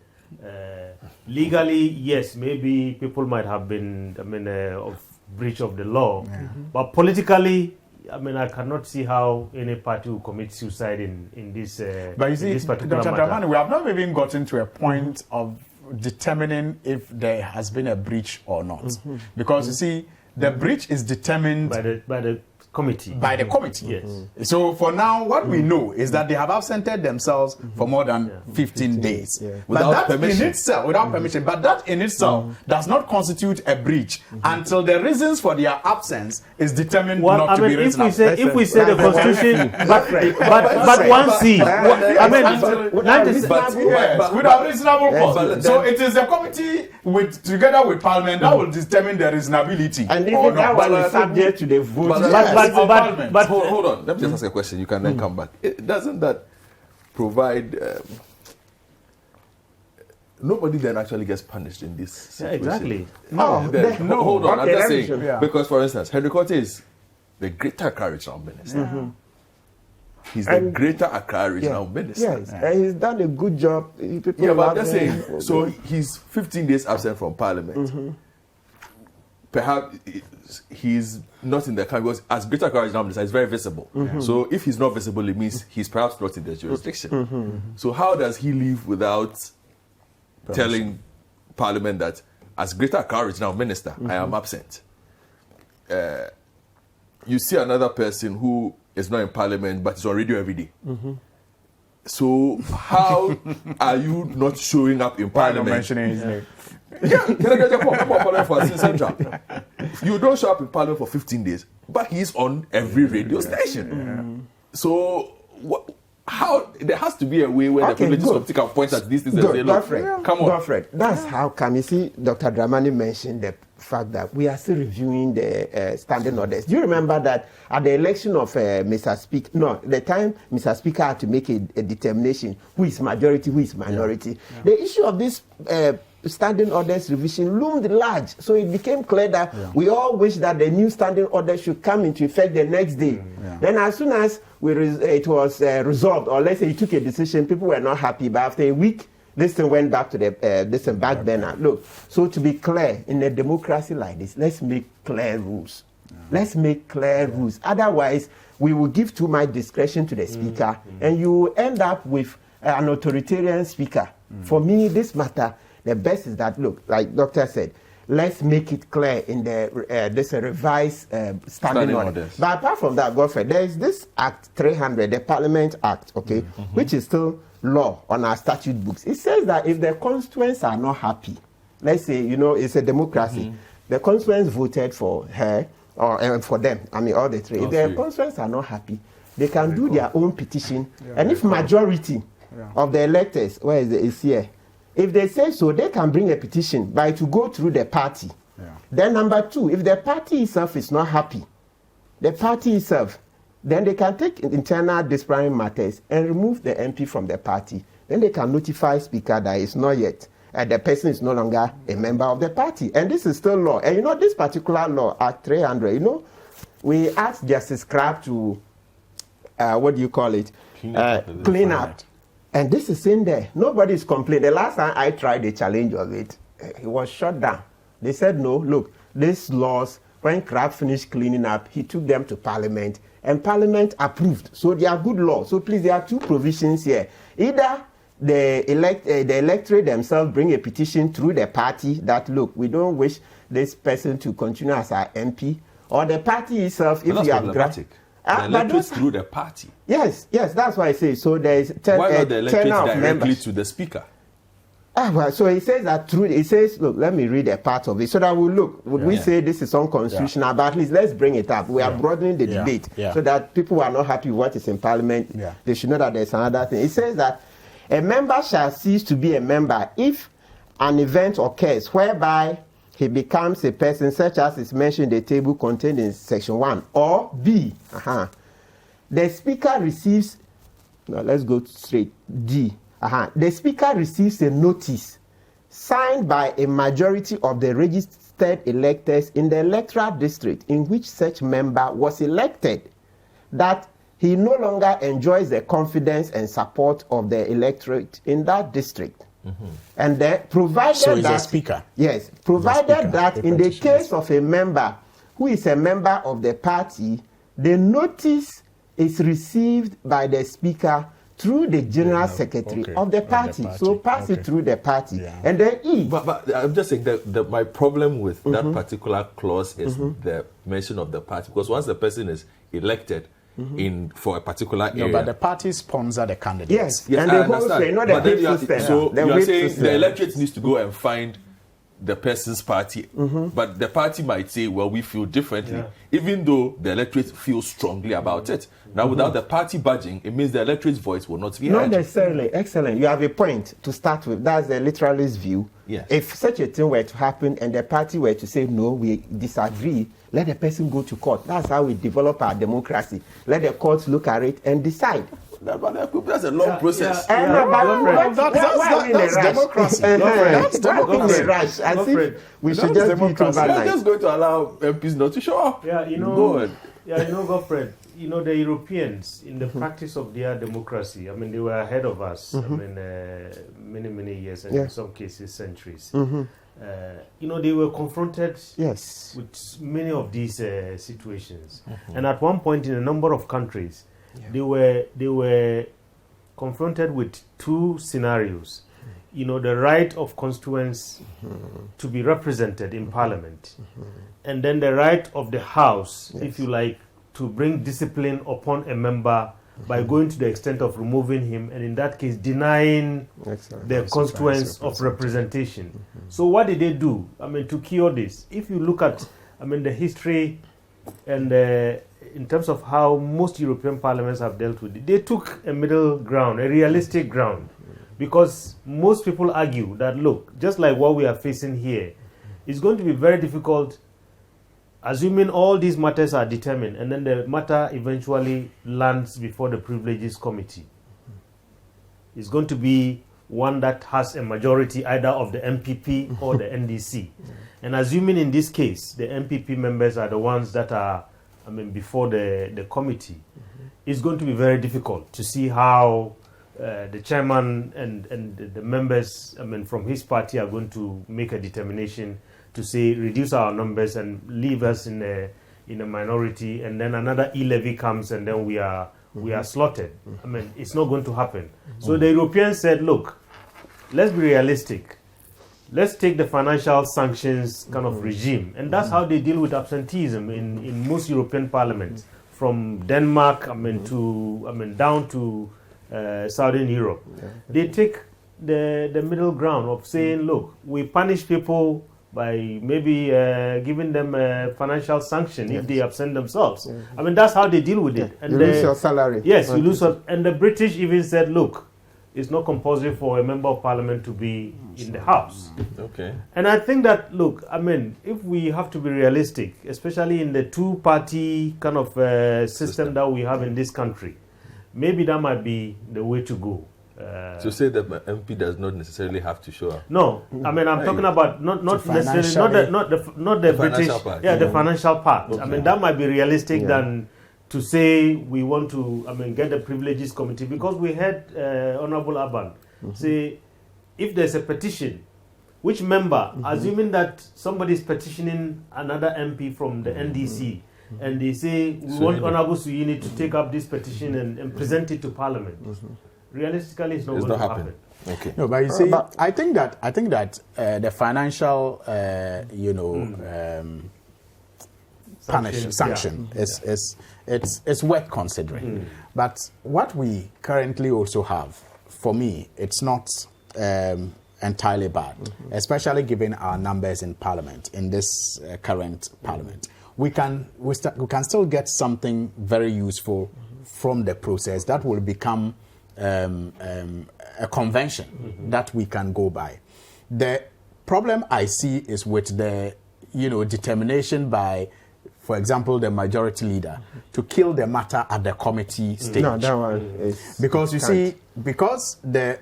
legally, yes, maybe people might have been, of breach of the law, but politically, I mean, I cannot see how any party will commit suicide in this. But you see, this particular Dr. matter. Dramani, we have not even gotten to a point of determining if there has been a breach or not, because you see, the breach is determined by the committee. By the committee. Yes. So for now, what we know is that they have absented themselves for more than 15 days. Without permission. In itself, without permission. But that in itself does not constitute a breach until the reasons for their absence is determined not to be reasonable. If we say the Constitution, but one C, without reasonable cause. So it is the committee together with Parliament that will determine the reasonability. And even that one is subject to the vote. But hold on. Let me just ask a question. You can then come back. Doesn't that provide? Nobody then actually gets punished in this situation. Exactly. No. Hold on. Okay, I'm just saying because, for instance, Henry Cote is the Greater Accra Regional Minister. He's the Greater Accra Regional Minister. Yes, and he's done a good job. But I'm just saying. So he's 15 days absent from Parliament. Perhaps he's not in the country because as Greater Accra Regional Minister, he's very visible. So if he's not visible, it means he's perhaps not in the jurisdiction. So how does he leave without telling Parliament that as Greater Accra Regional Minister, I am absent? You see another person who is not in Parliament but is on radio every day. So how are you not showing up in Parliament? Not mentioning his name. You don't show up in Parliament for 15 days, but he's on every radio station. So how there has to be a way where the privileges committee can point at these things and say, look, come on. Godfred, that's how come. You see, Dr. Dramani mentioned the fact that we are still reviewing the standing orders. Do you remember that at the election of Mr. Speaker, the time Mr. Speaker had to make a determination who is majority, who is minority, the issue of this standing orders revision loomed large. So it became clear that we all wish that the new standing order should come into effect the next day. Then as soon as it was resolved, or let's say he took a decision, people were not happy, but after a week, this thing went back to the back burner. Look, so to be clear, in a democracy like this, let's make clear rules. Let's make clear rules. Otherwise, we will give too much discretion to the speaker, and you will end up with an authoritarian speaker. For me, this matter, the best is that, look, like Doctor said, let's make it clear in the this revised standing orders. But apart from that, Godfrey, there is this Act 300, the Parliament Act, which is still law on our statute books. It says that if the constituents are not happy, let's say, it's a democracy, the constituents voted for her or for them, all the three. If the constituents are not happy, they can do their own petition. And if majority of the electors, where is here, if they say so, they can bring a petition to go through the party. Then number two, if the party itself is not happy, then they can take internal disciplinary matters and remove the MP from the party. Then they can notify Speaker that it's not yet, the person is no longer a member of the party. And this is still law. And this particular law, Act 300, we asked Justice Crabb to, clean up. And this is in there. Nobody is complaining. The last time I tried the challenge of it, it was shut down. They said, no, look, these laws, when Crabb finished cleaning up, he took them to Parliament, and Parliament approved. So they are good laws. So please, there are two provisions here. Either the electorate themselves bring a petition through the party that, look, we don't wish this person to continue as our MP, or the party itself, if you have granted. The electorate through the party. Yes, that's why I say. So there is why not the electorate directly to the speaker? So he says that through. He says, look, let me read a part of it so that we look. Would we say this is unconstitutional? But at least let's bring it up. We are broadening the debate so that people who are not happy with what is in Parliament, they should know that there's another thing. It says that a member shall cease to be a member if an event occurs whereby he becomes a person such as is mentioned in the table contained in section 1, or B. The speaker receives, let's go straight, D. The speaker receives a notice signed by a majority of the registered electors in the electoral district in which such member was elected, that he no longer enjoys the confidence and support of the electorate in that district. And then provided so he's that a speaker. Yes, provided that in the case of a member who is a member of the party, the notice is received by the speaker through the general secretary of the party. So pass it through the party. And then But I'm just saying that my problem with that particular clause is the mention of the party. Because once the person is elected for a particular area. No, but the party sponsor the candidates. Yes, Yes, and I the whole understand. thing, not the But then big you are, system. so The you are whip saying system. the electorate needs to go and find the person's party, but the party might say, well, we feel differently, even though the electorate feels strongly about it. Now, without the party budging, it means the electorate's voice will not be heard. Not necessarily. Excellent. You have a point to start with. That's the literalist view. Yes. If such a thing were to happen and the party were to say, no, we disagree, let the person go to court. That's how we develop our democracy. Let the courts look at it and decide. That's a long process. That's democracy. That's democracy. I think we should just do it overnight. We're just going to allow MPs not to show up. Yeah, Godfred, the Europeans, in the practice of their democracy, I mean, they were ahead of us, I mean, many years, and in some cases, centuries. They were confronted with many of these situations. And at one point, in a number of countries, they were confronted with two scenarios. The right of constituents to be represented in parliament, and then the right of the House, if you like, to bring discipline upon a member by going to the extent of removing him, and in that case denying the constituents of representation. So what did they do? I mean, to cure this, if you look at, the history and in terms of how most European parliaments have dealt with it, they took a middle ground, a realistic ground, because most people argue that, look, just like what we are facing here, it's going to be very difficult, assuming all these matters are determined, and then the matter eventually lands before the Privileges Committee. It's going to be one that has a majority either of the MPP or the NDC. And assuming in this case, the MPP members are the ones that are, before the committee, it's going to be very difficult to see how the chairman and the members, from his party are going to make a determination to say reduce our numbers and leave us in a minority, and then another e-levy comes and then we are slaughtered. It's not going to happen. So the Europeans said, look, let's be realistic. Let's take the financial sanctions kind of regime, and that's how they deal with absenteeism in most European parliaments, from Denmark, down to Southern Europe. They take the middle ground of saying, look, we punish people by maybe giving them a financial sanction if they absent themselves. That's how they deal with it. And you lose your salary. Yes, you lose. And the British even said, look, it's not compulsory for a member of parliament to be in the House. Okay. And I think that, look, if we have to be realistic, especially in the two-party kind of system that we have in this country, maybe that might be the way to go. To say that my MP does not necessarily have to show up. No, I'm talking about not necessarily not the British part. The financial part. Okay. That might be realistic than to say we want to get the Privileges Committee, because we had Honorable Aban say, if there's a petition, which member, assuming that somebody is petitioning another MP from the NDC, and they say we want Honorable Suyini to take up this petition and present it to Parliament. Realistically, it's not going to happen. Okay. No, but you see, I think that the financial, sanction is worth considering. But what we currently also have, for me, it's not entirely bad, especially given our numbers in Parliament, in this current Parliament. We can still get something very useful from the process that will become a convention that we can go by. The problem I see is with the determination by, for example, the majority leader to kill the matter at the committee stage. No, that one is because you see, because the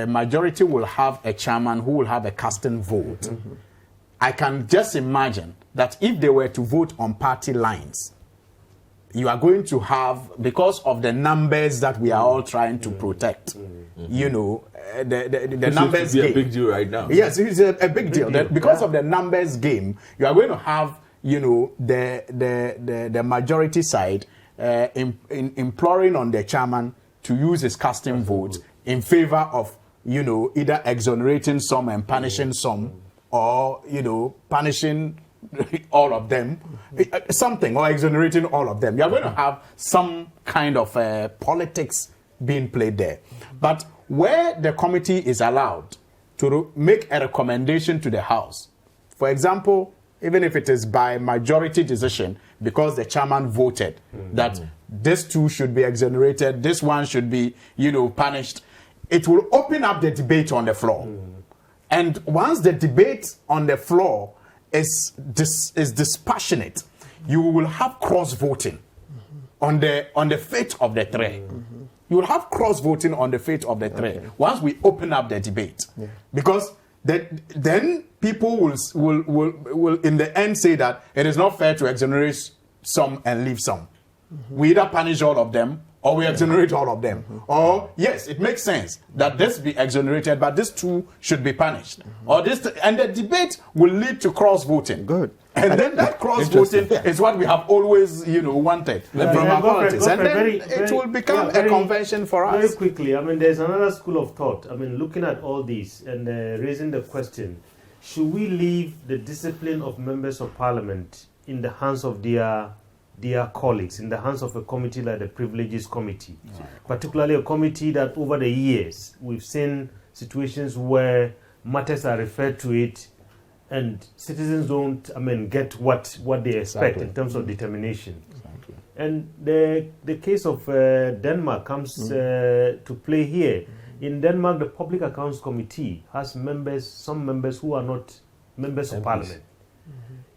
majority will have a chairman who will have a casting vote. I can just imagine that if they were to vote on party lines, you are going to have, because of the numbers that we are all trying to protect, you know, the numbers game. A big deal right now. Yes, it's a big deal. Because of the numbers game, you are going to have, you know, the majority side imploring on the chairman to use his casting vote in favor of, you know, either exonerating some and punishing some, or, you know, punishing all of them, something, or exonerating all of them. You are going to have some kind of politics being played there. But where the committee is allowed to make a recommendation to the House, for example, even if it is by majority decision, because the chairman voted that this two should be exonerated, this one should be, you know, punished, it will open up the debate on the floor. And once the debate on the floor is dispassionate, you will have cross-voting on the fate of the three. You will have cross-voting on the fate of the three once we open up the debate. Because then people will in the end say that it is not fair to exonerate some and leave some. We either punish all of them or we exonerate all of them. Or, yes, it makes sense that this be exonerated, but this two should be punished. Or this, and the debate will lead to cross-voting. Good. And then that cross-voting is what we have always, you know, wanted from our politics. And then it will become a convention for us. Very quickly, I mean, there's another school of thought. I mean, looking at all these and raising the question, should we leave the discipline of members of parliament in the hands of their colleagues, in the hands of a committee like the Privileges Committee, particularly a committee that over the years we've seen situations where matters are referred to it and citizens don't, I mean, get what they expect in terms of determination. And the case of Denmark comes to play here. In Denmark, the Public Accounts Committee has some members who are not members of parliament.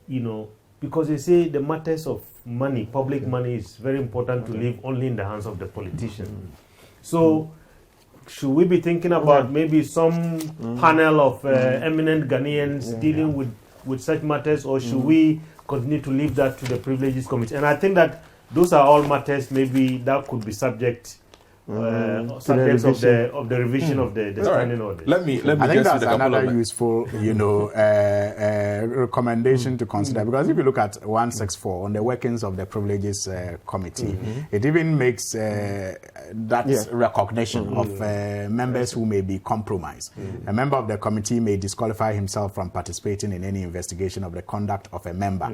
You know, because they say the matters of money, public money, is very important to leave only in the hands of the politician. So, should we be thinking about maybe some panel of eminent Ghanaians dealing with such matters, or should we continue to leave that to the Privileges Committee? And I think that those are all matters maybe that could be subjects of the revision of the standing order. Let me I think that's another useful, you know, recommendation to consider, because if you look at 164 on the workings of the Privileges Committee, it even makes that recognition of members who may be compromised. A member of the committee may disqualify himself from participating in any investigation of the conduct of a member,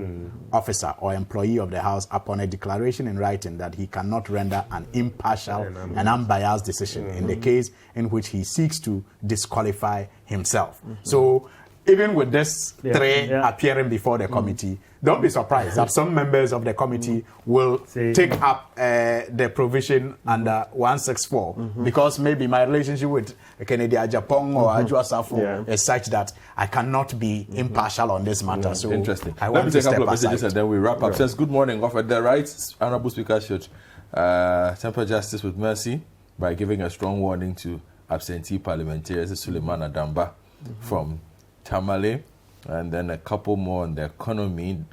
officer, or employee of the House upon a declaration in writing that he cannot render an impartial and unbiased decision in the case in which he seeks to disqualify himself. So even with this three appearing before the committee, don't be surprised that some members of the committee will take up the provision under 164 because maybe my relationship with Kennedy Ajapong or Ajua Safo is such that I cannot be impartial on this matter. So interesting. Let me take a couple of messages and then we wrap up. Says, good morning. Offered the rights, Honorable Speaker should temper justice with mercy by giving a strong warning to absentee parliamentarians. Suleiman Adamba from Tamale, and then a couple more on the economy.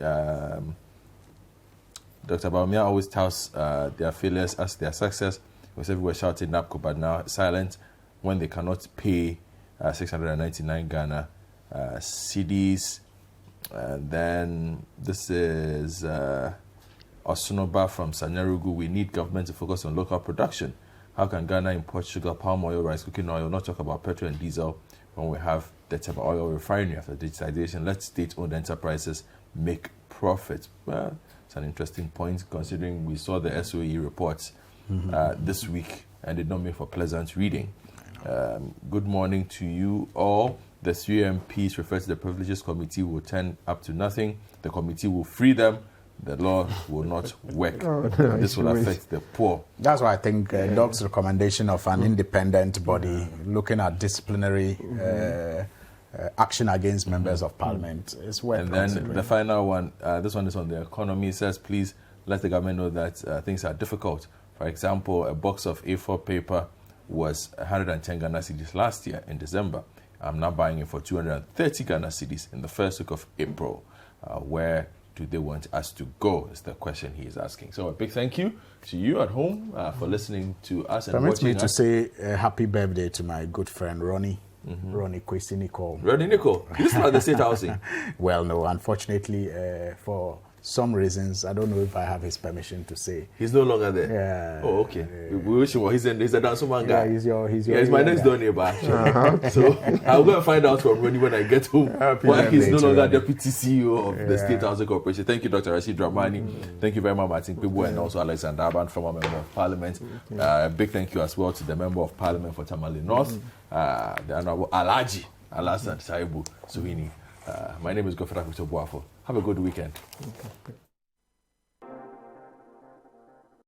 Dr. Baumia always touts their failures as their success. We said we were shouting NAPCO, but now silent when they cannot pay 699 Ghana cedis. And then this is Osunoba from Sanyarugu. We need government to focus on local production. How can Ghana import sugar, palm oil, rice, cooking oil, not talk about petrol and diesel when we have the Teba oil refinery after digitalization? Let state-owned enterprises make profit. Well, it's an interesting point considering we saw the SOE reports this week and did not make for pleasant reading. Good morning to you all. The 3 MPs referred to the Privileges Committee will turn up to nothing. The committee will free them. The law will not work. This will affect the poor. That's why I think Doc's recommendation of an independent body looking at disciplinary action against members of parliament is worth considering. Then the final one, this one is on the economy. It says, please let the government know that things are difficult. For example, a box of A4 paper was 110 Ghana cedis last year in December. I'm now buying it for 230 Ghana cedis in the first week of April, where do they want us to go? Is the question he is asking. So a big thank you to you at home for listening to us and Permit watching me to us. say a happy birthday to my good friend Ronnie. Ronnie Kwesi Nicole. Ronnie Nicole, you still at the State Housing? Well, no, unfortunately, for some reasons, I don't know if I have his permission to say. He's no longer there? Yeah. Oh, okay. We wish him well. He's a Dansoman guy. Yeah, he's your he's my next door neighbor, actually. So I'll go and find out from Ronnie when I get home why he's no longer deputy CEO of the State Housing Corporation. Thank you, Dr. Rashid Dramani. Thank you very much, Martin Pibu, and also Alexander Aban, former member of Parliament. A big thank you as well to the member of Parliament for Tamale North, the Honorable Alaji Alasan Saibu Suhini. My name is Gofera Kutobuafo. Have a good weekend.